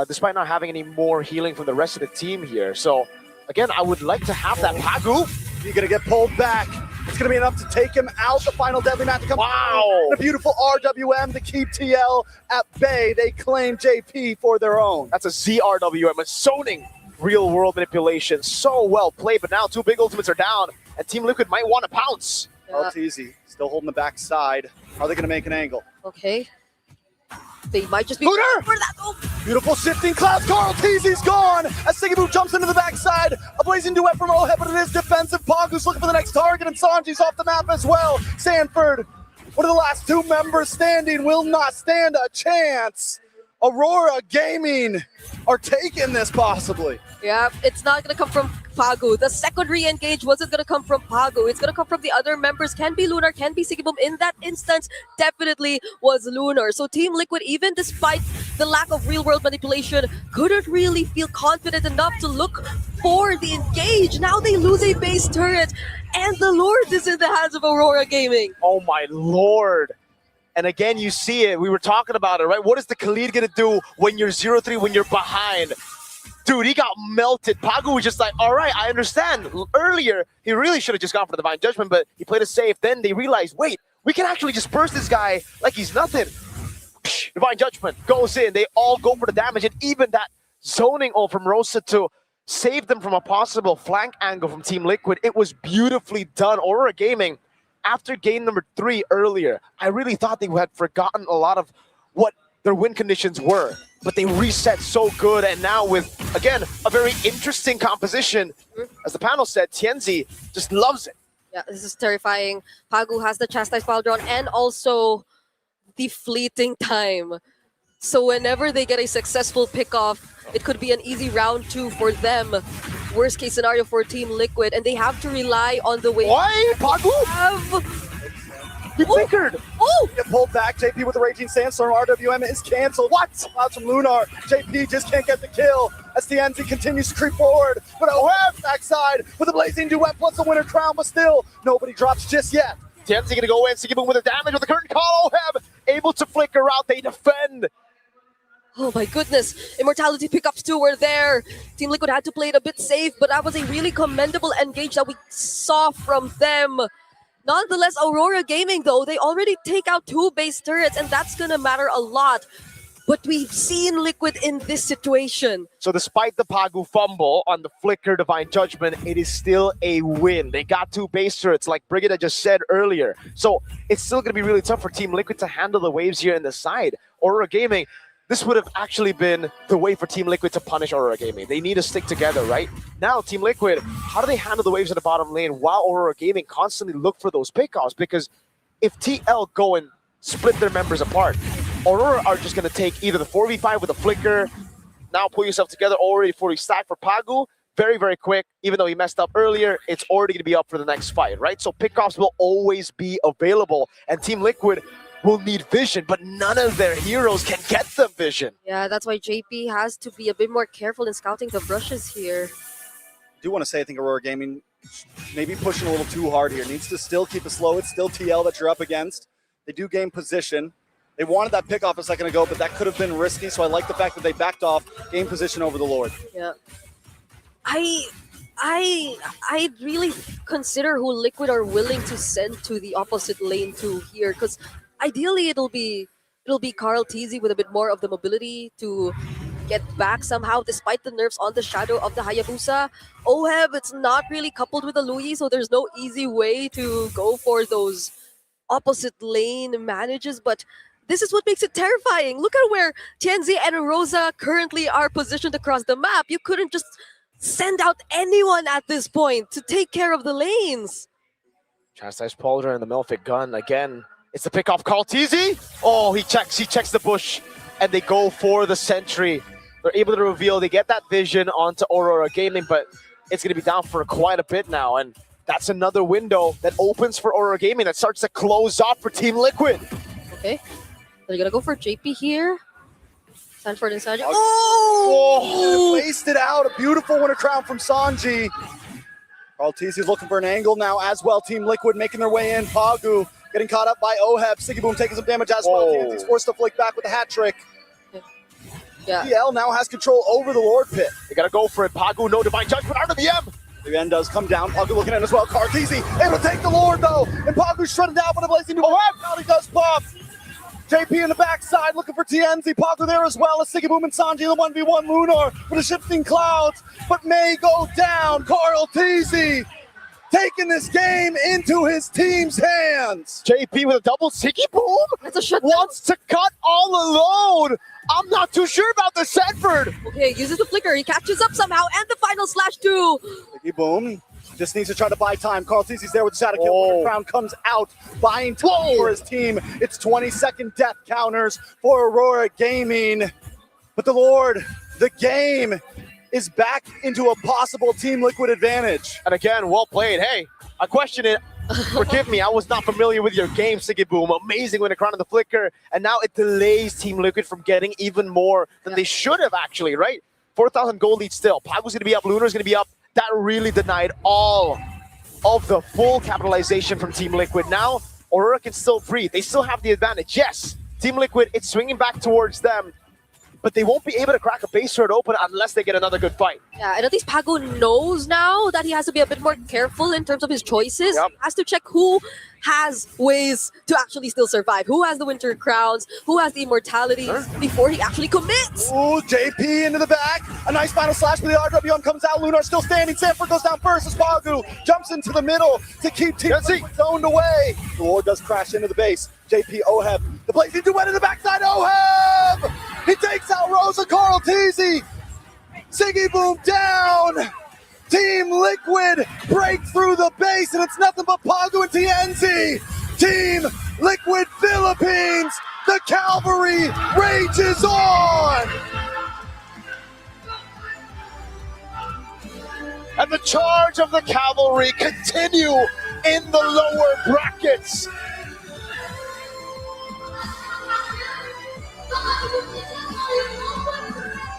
despite not having any more healing from the rest of the team here. So, again, I would like to have that Pagu. You're going to get pulled back. It's going to be enough to take him out. The final deadly match to come. Wow. And a beautiful RWM to keep TL at bay. They claim JP for their own. That's a ZRWM, a zoning real-world manipulation. So well played, but now two big ultimates are down, and Team Liquid might want to pounce. RTZ still holding the backside. Are they going to make an angle? Okay. They might just be Lunar! for that. Oh. Beautiful shifting clouds. Carl Teasy's gone as Sigabu jumps into the backside. A blazing duet from Oheb, but it is defensive. Pagu's looking for the next target, and Sanji's off the map as well. Sanford, one of the last two members standing, will not stand a chance. Aurora Gaming are taking this possibly. Yeah, it's not going to come from Pagu. The second re-engage wasn't going to come from Pagu. It's going to come from the other members. Can be Lunar, can be Sigiboom. In that instance, definitely was Lunar. So Team Liquid, even despite the lack of real-world manipulation, couldn't really feel confident enough to look for the engage. Now they lose a base turret, and the Lord is in the hands of Aurora Gaming. Oh my Lord. And again, you see it. We were talking about it, right? What is the Khalid going to do when you're 0-3, when you're behind? Dude, he got melted. Pagu was just like, all right, I understand. Earlier, he really should have just gone for the Divine Judgment, but he played it safe. Then they realized, wait, we can actually just burst this guy like he's nothing. Psh, Divine Judgment goes in. They all go for the damage. And even that zoning ult from Rosa to save them from a possible flank angle from Team Liquid, it was beautifully done. Aurora Gaming, after game number 3 earlier, I really thought they had forgotten a lot of what their win conditions were, but they reset so good, and now with, again, a very interesting composition. As the panel said, Tianzi just loves it. Yeah, this is terrifying. Pagu has the Chastise Pile Drawn and also the fleeting time. So whenever they get a successful pickoff, it could be an easy round 2 for them. Worst case scenario for Team Liquid, and they have to rely on the way. Why? Pagu? He flickered. Oh! Get pulled back. JP with the Raging Sandstorm. RWM is canceled. What? Clouds from Lunar. JP just can't get the kill as Tianzi continues to creep forward. But Oheb backside with a blazing duet plus a winner crown, but still nobody drops just yet. Tianzi going to go in. Sigiboom with the damage with the curtain call. Oheb able to flicker out. They defend. Oh my goodness. Immortality pickups too were there. Team Liquid had to play it a bit safe, but that was a really commendable engage that we saw from them. Nonetheless, Aurora Gaming though, they already take out 2 base turrets and that's gonna matter a lot. But we've seen Liquid in this situation. So despite the Pagu fumble on the Flicker Divine Judgment, it is still a win. They got 2 base turrets, like Brigida just said earlier. So it's still going to be really tough for Team Liquid to handle the waves here in the side. Aurora Gaming, this would have actually been the way for Team Liquid to punish Aurora Gaming. They need to stick together, right? Now, Team Liquid, how do they handle the waves in the bottom lane while Aurora Gaming constantly look for those pickoffs? Because if TL go and split their members apart, Aurora are just going to take either the 4v5 with a Flicker, now pull yourself together, already 40 stack for Pagu, very, very quick. Even though he messed up earlier, it's already going to be up for the next fight, right? So pickoffs will always be available, and Team Liquid will need vision, but none of their heroes can get them vision. Yeah, that's why JP has to be a bit more careful in scouting the brushes here. I do want to say I think Aurora Gaming maybe pushing a little too hard here. Needs to still keep it slow. It's still TL that you're up against. They do gain position. They wanted that pickoff a second ago, but that could have been risky, so I like the fact that they backed off, gained position over the Lord. Yeah. I really consider who Liquid are willing to send to the opposite lane to here, because ideally it'll be Carl Teasy with a bit more of the mobility to get back somehow, despite the nerfs on the Shadow of the Hayabusa. Oheb, it's not really coupled with the Louis, so there's no easy way to go for those opposite lane manages, but this is what makes it terrifying. Look at where Tianzi and Rosa currently are positioned across the map. You couldn't just send out anyone at this point to take care of the lanes. Chastise Polder and the Melfic gun again. It's the pickoff call. TZ! Oh, he checks the bush, and they go for the sentry. They're able to reveal, they get that vision onto Aurora Gaming, but it's going to be down for quite a bit now, and that's another window that opens for Aurora Gaming that starts to close off for Team Liquid. Okay, they're going to go for JP here. Sanford and Sanji. Oh! Wasted out. A beautiful winner crown from Sanji. Carl Teasy looking for an angle now as well. Team Liquid making their way in. Pagu getting caught up by Oheb. Siggy Boom taking some damage as well. Tianzi's forced to flick back with a hat trick. Yeah. PL now has control over the Lord Pit. They got to go for it. Pagu, no Divine Judgment out of the M. The end does come down. Pagu looking in as well. Carl Teasy able to take the Lord though. And Pagu shredded down by the blazing new Oheb. Now he does pop. JP in the backside looking for Tianzi. Pagu there as well as Siggy Boom and Sanji, the 1v1 Lunar with the shifting clouds, but may go down. Carl Teasy taking this game into his team's hands. JP with a double Siggy Boom? That's a shutdown. Wants to cut all alone. I'm not too sure about the Sanford. Okay, uses the flicker. He catches up somehow, and the final slash too. Siggy Boom just needs to try to buy time. Carl Teasy's there with the shadow kill. Winter Crown comes out, buying time for his team. It's 20-second death counters for Aurora Gaming. But the Lord, the game is back into a possible Team Liquid advantage. And again, well played. Hey, I question it. Forgive me, I was not familiar with your game, Siggy Boom. Amazing when it crowned the flicker, and now it delays Team Liquid from getting even more than they should have actually, right? 4,000 gold lead still. Pagu's gonna be up, Lunar's gonna be up. That really denied all of the full capitalization from Team Liquid. Now, Aurora can still breathe. They still have the advantage. Yes, Team Liquid, it's swinging back towards them, but they won't be able to crack a base turret open unless they get another good fight. Yeah, and at least Pagu knows now that he has to be a bit more careful in terms of his choices. Yep. He has to check who has ways to actually still survive, who has the Winter Crowns, who has the immortalities before he actually commits. Ooh, JP into the back. A nice final slash, but the RWM comes out. Lunar still standing. Sanford goes down first as Pagu jumps into the middle to keep Team Liquid zoned away. The Lord does crash into the base. JP, Oheb, the blazing duet in the backside. Oheb! He takes out Rosa. Carl Teasy. Siggy Boom down. Team Liquid break through the base, and it's nothing but Pagu and Tianzi. Team Liquid Philippines. The cavalry rages on. And the charge of the cavalry continue in the lower brackets.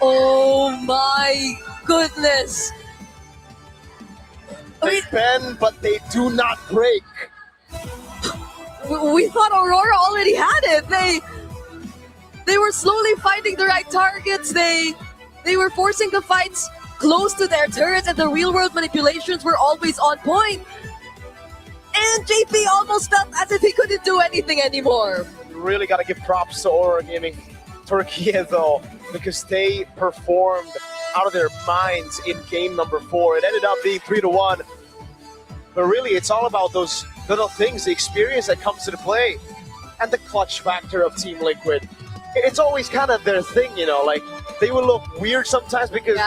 Oh my goodness. They bend, but they do not break. We thought Aurora already had it. They were slowly finding the right targets. They were forcing the fights close to their turrets, and the real-world manipulations were always on point. And JP almost felt as if he couldn't do anything anymore. You really got to give props to Aurora Gaming Turkey, though, because they performed out of their minds in game number 4. It ended up being 3-1. But really, it's all about those little things, the experience that comes into play, and the clutch factor of Team Liquid. It's always kind of their thing, you know, like they will look weird sometimes because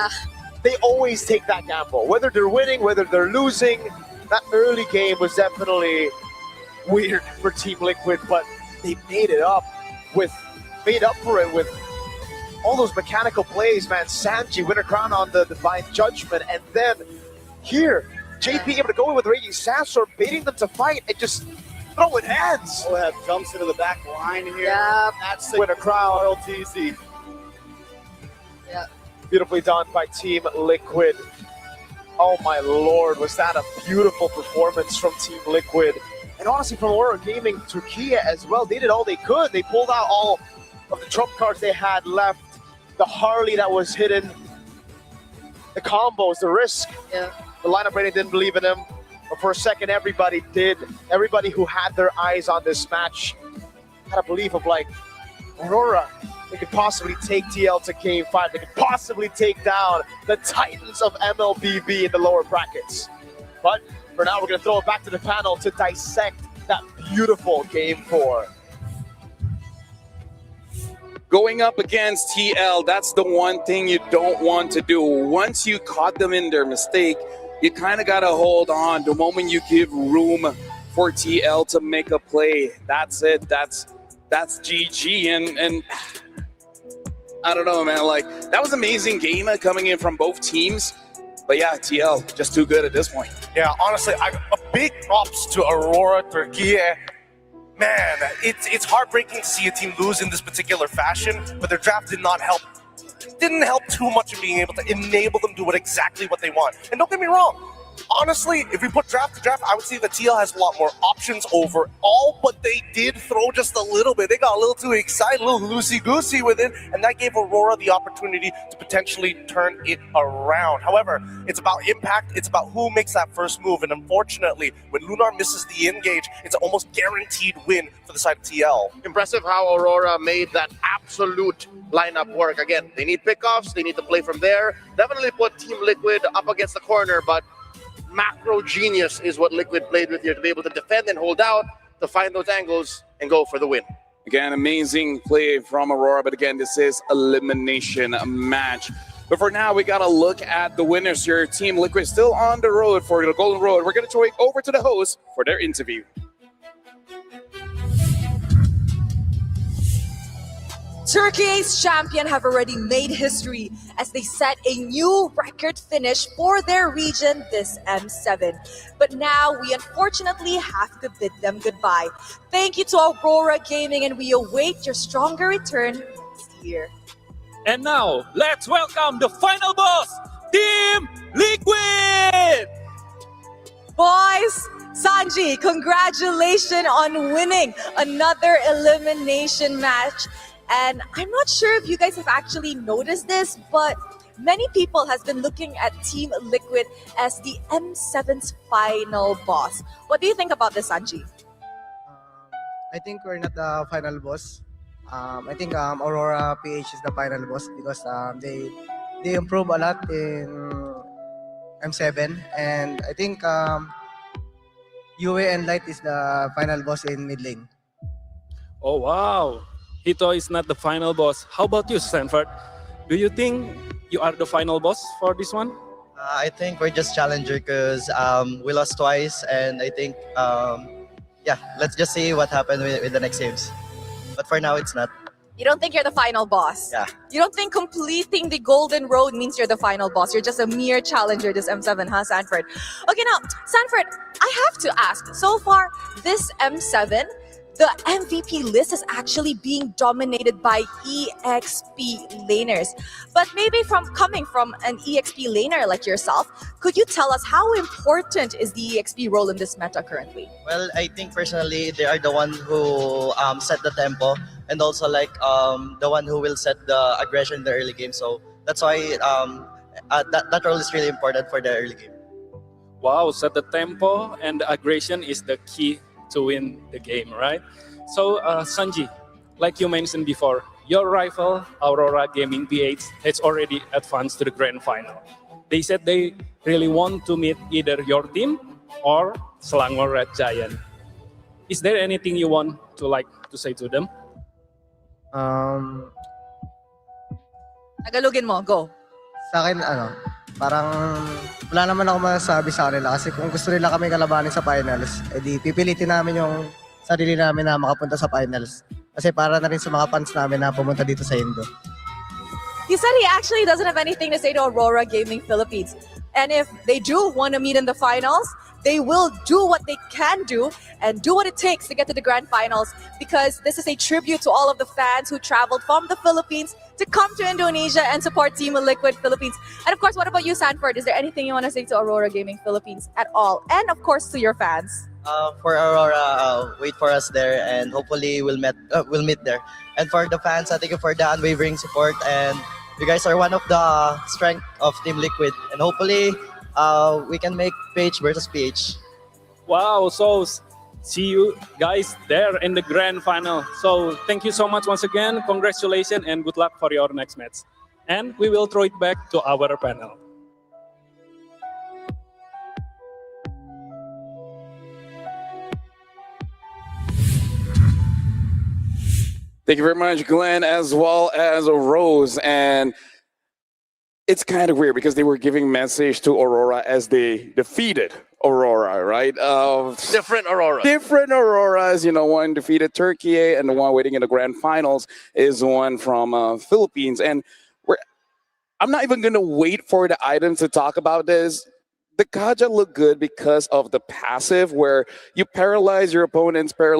they always take that gamble. Whether they're winning, whether they're losing, that early game was definitely weird for Team Liquid, but they made up for it with all those mechanical plays, man. Sanji win a crown on the Divine Judgment, and then here, JP able to go in with Raging Sandstorm, baiting them to fight and just throwing heads. Oheb jumps into the back line here. Yeah. That's the Win a crown. RLTZ. Yeah. Beautifully done by Team Liquid. Oh my lord, was that a beautiful performance from Team Liquid. And honestly, from Aurora Gaming, Turkey as well, they did all they could. They pulled out all of the trump cards they had left. The Harley that was hidden, the combos, the risk. Yeah. The lineup rating didn't believe in him, but for a second, everybody did. Everybody who had their eyes on this match had a belief of like, Aurora, they could possibly take TL to game 5. They could possibly take down the Titans of MLBB in the lower brackets. But for now, we're going to throw it back to the panel to dissect that beautiful game 4. Going up against TL, that's the one thing you don't want to do. Once you caught them in their mistake, you kind of got to hold on. The moment you give room for TL to make a play, that's it. That's GG. And I don't know, man. Like, that was an amazing game coming in from both teams. But yeah, TL, just too good at this point. Yeah, honestly, a big props to Aurora Turkey. Man, it's heartbreaking to see a team lose in this particular fashion, but their draft did not help. Didn't help too much in being able to enable them to do exactly what they want. And don't get me wrong, honestly, if we put draft to draft, I would say that TL has a lot more options overall, but they did throw just a little bit. They got a little too excited, a little loosey-goosey with it, and that gave Aurora the opportunity to potentially turn it around. However, it's about impact, it's about who makes that first move, and unfortunately, when Lunar misses the engage, it's an almost guaranteed win for the side of TL. Impressive how Aurora made that absolute lineup work. Again, they need pickoffs, they need to play from there. Definitely put Team Liquid up against the corner, but macro genius is what Liquid played with here to be able to defend and hold out, to find those angles and go for the win. Again, amazing play from Aurora, but again, this is elimination match. But for now, we got to look at the winners here. Team Liquid still on the road for the Golden Road. We're going to throw it over to the host for their interview. Turkey's champion have already made history as they set a new record finish for their region this M7. But now we unfortunately have to bid them goodbye. Thank you to Aurora Gaming, and we await your stronger return next year. And now, let's welcome the final boss, Team Liquid! Boys, Sanji, congratulations on winning another elimination match. And I'm not sure if you guys have actually noticed this, but many people has been looking at Team Liquid as the M7's final boss. What do you think about this, Sanji? I think we're not the final boss. I think Aurora PH is the final boss because they improve a lot in M7, and I think UA and Light is the final boss in mid lane. Oh, wow. Hito is not the final boss. How about you, Stanford? Do you think you are the final boss for this one? I think we're just challenger because we lost twice, and I think, yeah, let's just see what happens with the next games. But for now, it's not. You don't think you're the final boss? Yeah. You don't think completing the Golden Road means you're the final boss? You're just a mere challenger, this M7, huh, Sanford? Okay, now, Sanford, I have to ask. So far, this M7, the MVP list is actually being dominated by EXP laners. But maybe coming from an EXP laner like yourself, could you tell us how important is the EXP role in this meta currently? Well, I think personally, they are the one who set the tempo and also like the one who will set the aggression in the early game. So that's why that role is really important for the early game. Wow, set the tempo and the aggression is the key to win the game, right? So, Sanji, like you mentioned before, your rival, Aurora Gaming PH, has already advanced to the grand final. They said they really want to meet either your team or Selangor Red Giant. Is there anything you want to say to them? Tagalogin mo, go. Sa akin, parang wala naman ako masasabi sa kanila kasi kung gusto nila kami kalabanin sa finals, edi pipilitin namin yung sarili namin na makapunta sa finals. Kasi para na rin sa mga fans namin na pumunta dito sa Indo. He said he actually doesn't have anything to say to Aurora Gaming Philippines. And if they do want to meet in the finals, they will do what they can do and do what it takes to get to the grand finals, because this is a tribute to all of the fans who traveled from the Philippines to come to Indonesia and support Team Liquid Philippines. And of course, what about you, Sanford? Is there anything you want to say to Aurora Gaming Philippines at all? And of course, to your fans. For Aurora, wait for us there, and hopefully we'll meet there. And for the fans, thank you for the unwavering support, and you guys are one of the strength of Team Liquid, and hopefully we can make PH versus PH. Wow, so see you guys there in the grand final. So thank you so much once again. Congratulations and good luck for your next match. And we will throw it back to our panel. Thank you very much, Glenn, as well as Rose. And it's kind of weird because they were giving message to Aurora as they defeated Aurora, right? Different Aurora. Different Auroras. One defeated Turkey, and the one waiting in the grand finals is one from Philippines. And I'm not even going to wait for the items to talk about this. The Kaja look good because of the passive, where you paralyze your opponents, paralyze